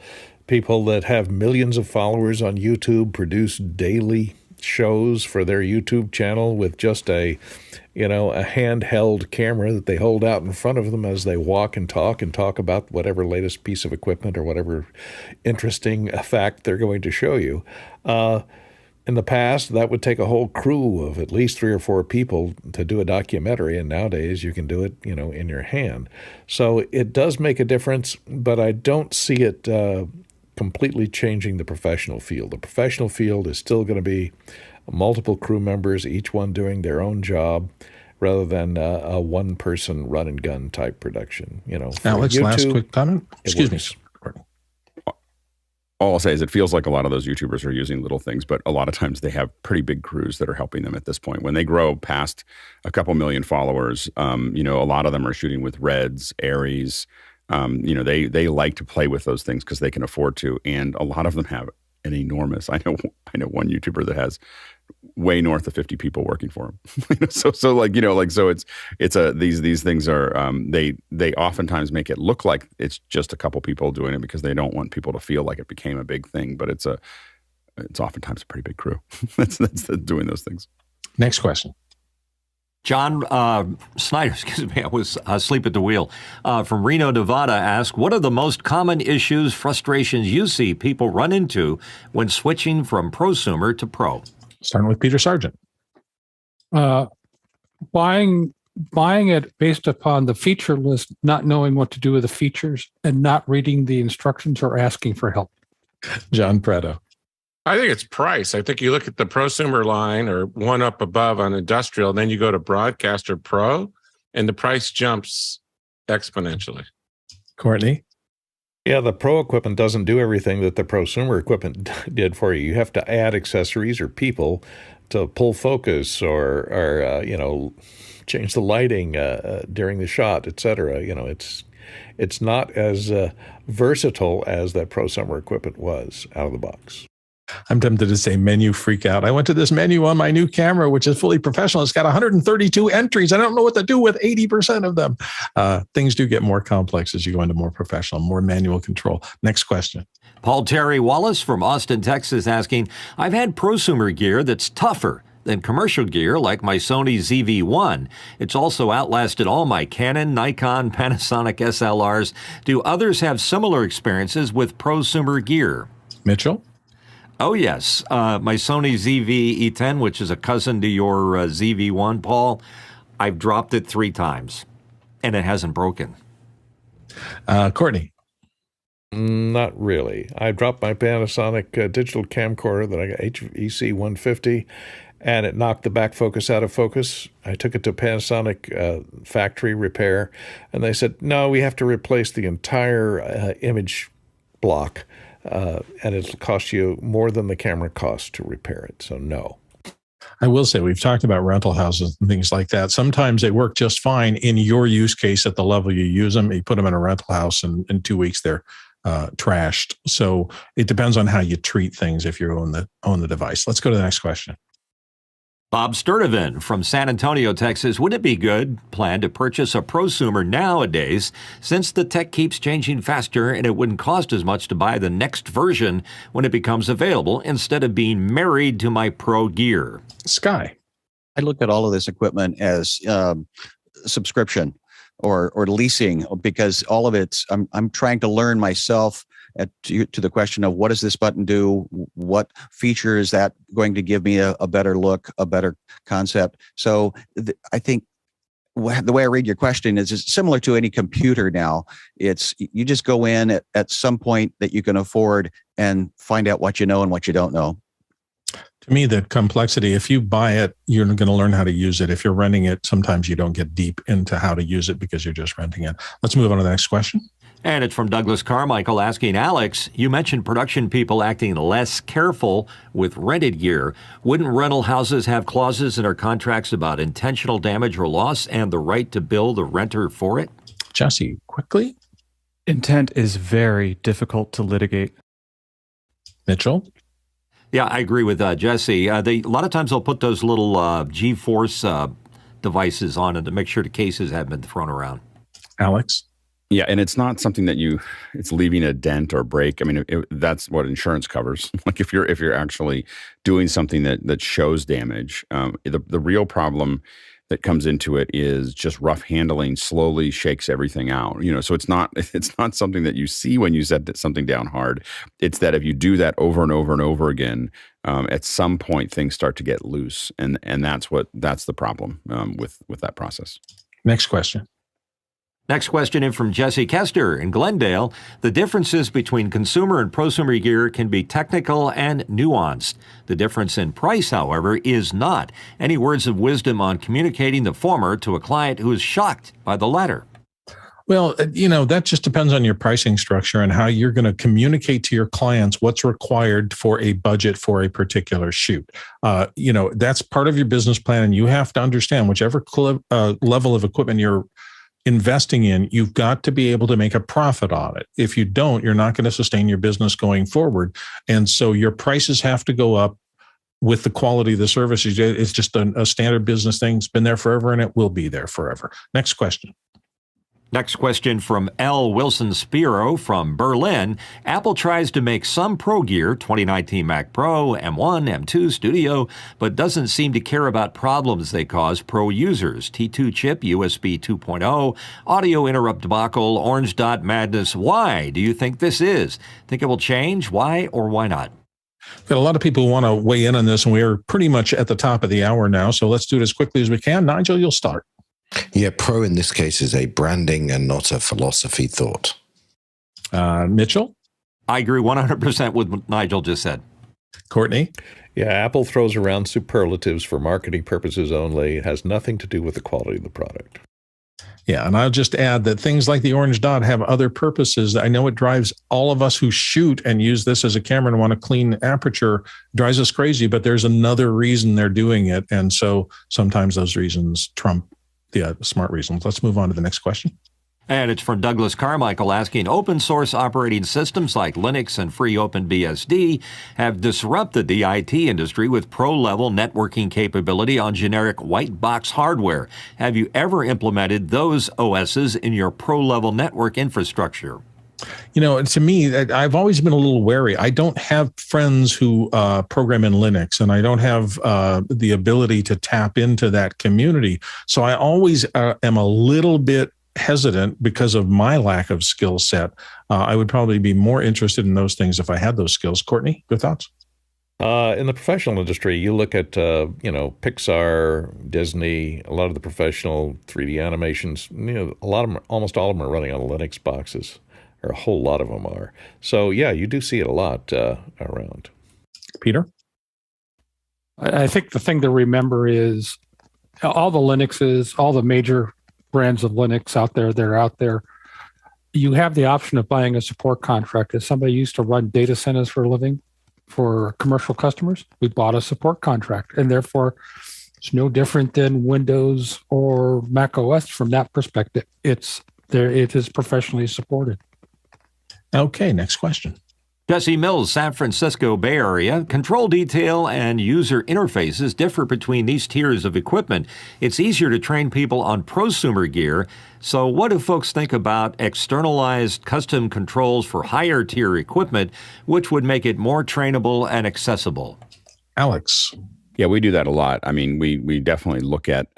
people that have millions of followers on YouTube produce daily shows for their YouTube channel with just a handheld camera that they hold out in front of them as they walk and talk about whatever latest piece of equipment or whatever interesting fact they're going to show you. In the past, that would take a whole crew of at least 3 or 4 people to do a documentary, and nowadays you can do it, in your hand. So it does make a difference, but I don't see it completely changing the professional field. The professional field is still going to be multiple crew members, each one doing their own job, rather than a one-person run-and-gun type production. Alex, YouTube, last quick comment. Excuse me. All I'll say is it feels like a lot of those YouTubers are using little things, but a lot of times they have pretty big crews that are helping them at this point. When they grow past a couple million followers, a lot of them are shooting with Reds, Arris. They like to play with those things because they can afford to, and a lot of them have an enormous. I know one YouTuber that has way north of 50 people working for him. So these things are they oftentimes make it look like it's just a couple people doing it because they don't want people to feel like it became a big thing, but it's oftentimes a pretty big crew that's doing those things. Next question. John Snyder, excuse me, I was asleep at the wheel, from Reno, Nevada, asked, what are the most common issues, frustrations you see people run into when switching from prosumer to pro? Starting with Peter Sargent. Buying it based upon the feature list, not knowing what to do with the features, and not reading the instructions or asking for help. John Preto. I think it's price. I think you look at the prosumer line or one up above on industrial, and then you go to broadcaster pro, and the price jumps exponentially. Courtney? Yeah, the pro equipment doesn't do everything that the prosumer equipment did for you. You have to add accessories or people to pull focus or change the lighting during the shot, etc. It's not as versatile as that prosumer equipment was out of the box. I'm tempted to say menu freak out. I went to this menu on my new camera, which is fully professional. It's got 132 entries. I don't know what to do with 80% of them. Things do get more complex as you go into more professional, more manual control. Next question. Paul Terry Wallace from Austin, Texas, asking, I've had prosumer gear that's tougher than commercial gear like my Sony ZV-1. It's also outlasted all my Canon, Nikon, Panasonic SLRs. Do others have similar experiences with prosumer gear? Mitchell? Oh, yes. My Sony ZV-E10, which is a cousin to your ZV-1, Paul, I've dropped it 3 times, and it hasn't broken. Courtney? Not really. I dropped my Panasonic digital camcorder that I got, HEC 150, and it knocked the back focus out of focus. I took it to Panasonic factory repair, and they said, no, we have to replace the entire image block. and it'll cost you more than the camera costs to repair it. So no. I will say we've talked about rental houses and things like that. Sometimes they work just fine in your use case at the level you use them. You put them in a rental house, and in 2 weeks they're trashed. So it depends on how you treat things if you own the device. Let's go to the next question. Bob Sturdivant from San Antonio, Texas. Would it be good plan to purchase a prosumer nowadays, since the tech keeps changing faster and it wouldn't cost as much to buy the next version when it becomes available, instead of being married to my pro gear? Sky. I look at all of this equipment as subscription or leasing, because all of it's, I'm trying to learn myself to the question of what does this button do? What feature is that going to give me a better look, a better concept? So I think the way I read your question is it's similar to any computer now. It's you just go in at some point that you can afford and find out what you know and what you don't know. To me, the complexity, if you buy it, you're going to learn how to use it. If you're renting it, sometimes you don't get deep into how to use it because you're just renting it. Let's move on to the next question. And it's from Douglas Carmichael asking, Alex, you mentioned production people acting less careful with rented gear. Wouldn't rental houses have clauses in their contracts about intentional damage or loss and the right to bill the renter for it? Jesse, quickly. Intent is very difficult to litigate. Mitchell? Yeah, I agree with Jesse. A lot of times they'll put those little G-force devices on it to make sure the cases haven't been thrown around. Alex? Yeah, and it's not something that it's leaving a dent or break. I mean, that's what insurance covers. Like if you're actually doing something that shows damage, the real problem that comes into it is just rough handling slowly shakes everything out. So it's not something that you see when you set something down hard. It's that if you do that over and over and over again, at some point things start to get loose, and that's the problem with that process. Next question. Next question in from Jesse Kester in Glendale. The differences between consumer and prosumer gear can be technical and nuanced. The difference in price, however, is not. Any words of wisdom on communicating the former to a client who is shocked by the latter? Well, that just depends on your pricing structure and how you're going to communicate to your clients what's required for a budget for a particular shoot. That's part of your business plan, and you have to understand whichever level of equipment you're investing in, you've got to be able to make a profit on it. If you don't, you're not going to sustain your business going forward. And so your prices have to go up with the quality of the services. It's just a standard business thing. It's been there forever and it will be there forever. Next question. Next question from L. Wilson Spiro from Berlin. Apple tries to make some pro gear, 2019 Mac Pro, M1, M2 Studio, but doesn't seem to care about problems they cause pro users. T2 chip, USB 2.0, audio interrupt debacle, orange dot madness. Why do you think this is? Think it will change? Why or why not? Got a lot of people who want to weigh in on this, and we are pretty much at the top of the hour now, so let's do it as quickly as we can. Nigel, you'll start. Yeah, pro in this case is a branding and not a philosophy thought. Mitchell? I agree 100% with what Nigel just said. Courtney? Yeah, Apple throws around superlatives for marketing purposes only. It has nothing to do with the quality of the product. Yeah, and I'll just add that things like the orange dot have other purposes. I know it drives all of us who shoot and use this as a camera and want a clean aperture, drives us crazy, but there's another reason they're doing it. And so sometimes those reasons trump the smart reasons. Let's move on to the next question. And it's from Douglas Carmichael asking, open source operating systems like Linux and free OpenBSD have disrupted the IT industry with pro-level networking capability on generic white box hardware. Have you ever implemented those OSes in your pro-level network infrastructure? To me, I've always been a little wary. I don't have friends who program in Linux, and I don't have the ability to tap into that community. So I always am a little bit hesitant because of my lack of skill set. I would probably be more interested in those things if I had those skills. Courtney, your thoughts? In the professional industry, you look at, Pixar, Disney, a lot of the professional 3D animations, a lot of them, almost all of them are running on Linux boxes. Or a whole lot of them are. So, yeah, you do see it a lot around. Peter? I think the thing to remember is all the Linuxes, all the major brands of Linux out there, they're out there. you have the option of buying a support contract. As somebody used to run data centers for a living for commercial customers, we bought a support contract, and therefore it's no different than Windows or Mac OS from that perspective. It's there. It is professionally supported. Okay, next question. Jesse Mills, San Francisco Bay Area. Control detail and user interfaces differ between these tiers of equipment. It's easier to train people on prosumer gear. So what do folks think about externalized custom controls for higher tier equipment, which would make it more trainable and accessible? Alex. Yeah, we do that a lot. I mean, we definitely look at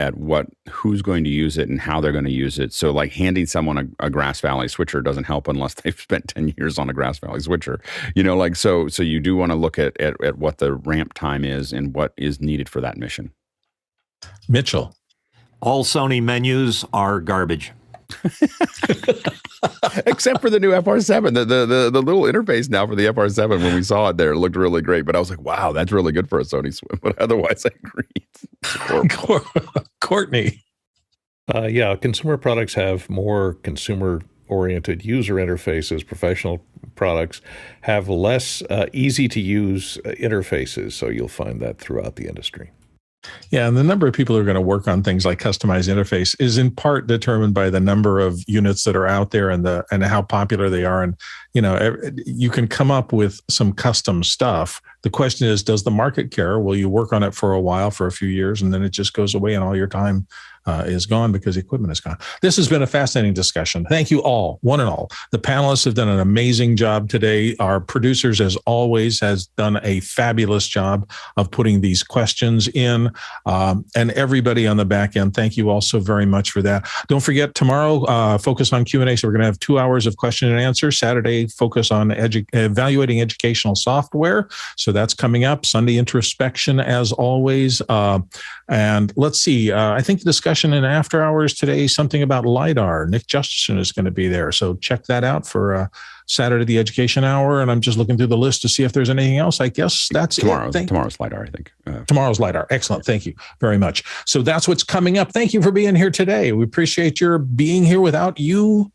who's going to use it and how they're going to use it. So like handing someone a Grass Valley switcher doesn't help unless they've spent 10 years on a Grass Valley switcher. So you do want to look at what the ramp time is and what is needed for that mission. Mitchell. All Sony menus are garbage. Except for the new FR7, the little interface now for the FR7. When we saw it there, it looked really great. But I was like, wow, that's really good for a Sony Swim. But otherwise, I agree. Courtney. Yeah, consumer products have more consumer-oriented user interfaces. Professional products have less easy-to-use interfaces. So you'll find that throughout the industry. Yeah, and the number of people who are going to work on things like customized interface is in part determined by the number of units that are out there and how popular they are. And you can come up with some custom stuff. The question is, does the market care? Will you work on it for a while, for a few years, and then it just goes away and all your time is gone because the equipment is gone? This has been a fascinating discussion. Thank you all, one and all. The panelists have done an amazing job today. Our producers, as always, has done a fabulous job of putting these questions in. And everybody on the back end, thank you all so very much for that. Don't forget, tomorrow, focus on Q&A. So we're going to have 2 hours of question and answer. Saturday, focus on evaluating educational software. So that's coming up. Sunday, introspection, as always. And let's see, I think the discussion in after hours today, something about LiDAR. Nick Justison is going to be there. So check that out for Saturday, the education hour. And I'm just looking through the list to see if there's anything else. I guess that's tomorrow's LiDAR, I think. Tomorrow's LiDAR. Excellent. Thank you very much. So that's what's coming up. Thank you for being here today. We appreciate your being here. Without you,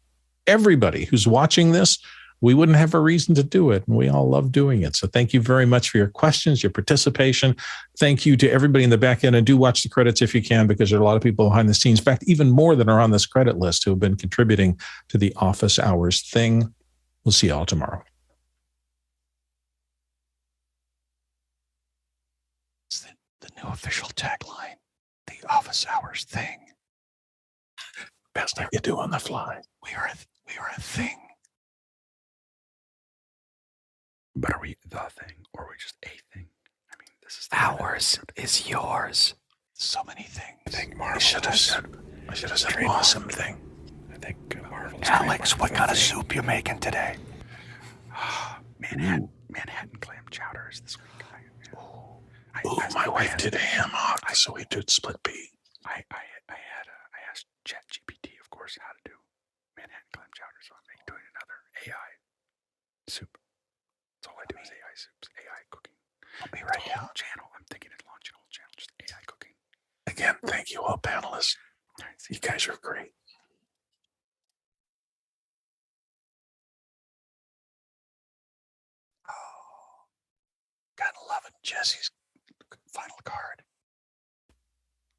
everybody who's watching this, we wouldn't have a reason to do it. And we all love doing it. So thank you very much for your questions, your participation. Thank you to everybody in the back end. And do watch the credits if you can, because there are a lot of people behind the scenes. In fact, even more than are on this credit list who have been contributing to the office hours thing. We'll see you all tomorrow. It's the new official tagline, the office hours thing. Best thing you do on the fly. We are a thing. But are we the thing or are we just a thing? I mean, this is ours is yours. So many things. I think Marvel should have said awesome thing. I think Marvel's Alex, what kind of soup you making today? Manhattan clam chowder is this week. My wife did a ham hock, so we did split pea. I asked ChatGPT, of course, how to do Manhattan clam chowder, so I'm doing another AI soup. That's all I do is AI soups, AI cooking. I'll be right down. Channel. I'm thinking of launching a whole channel, just AI cooking. Again, thank you all panelists. All right, you guys are great. Oh, got 11 Jesse's final card.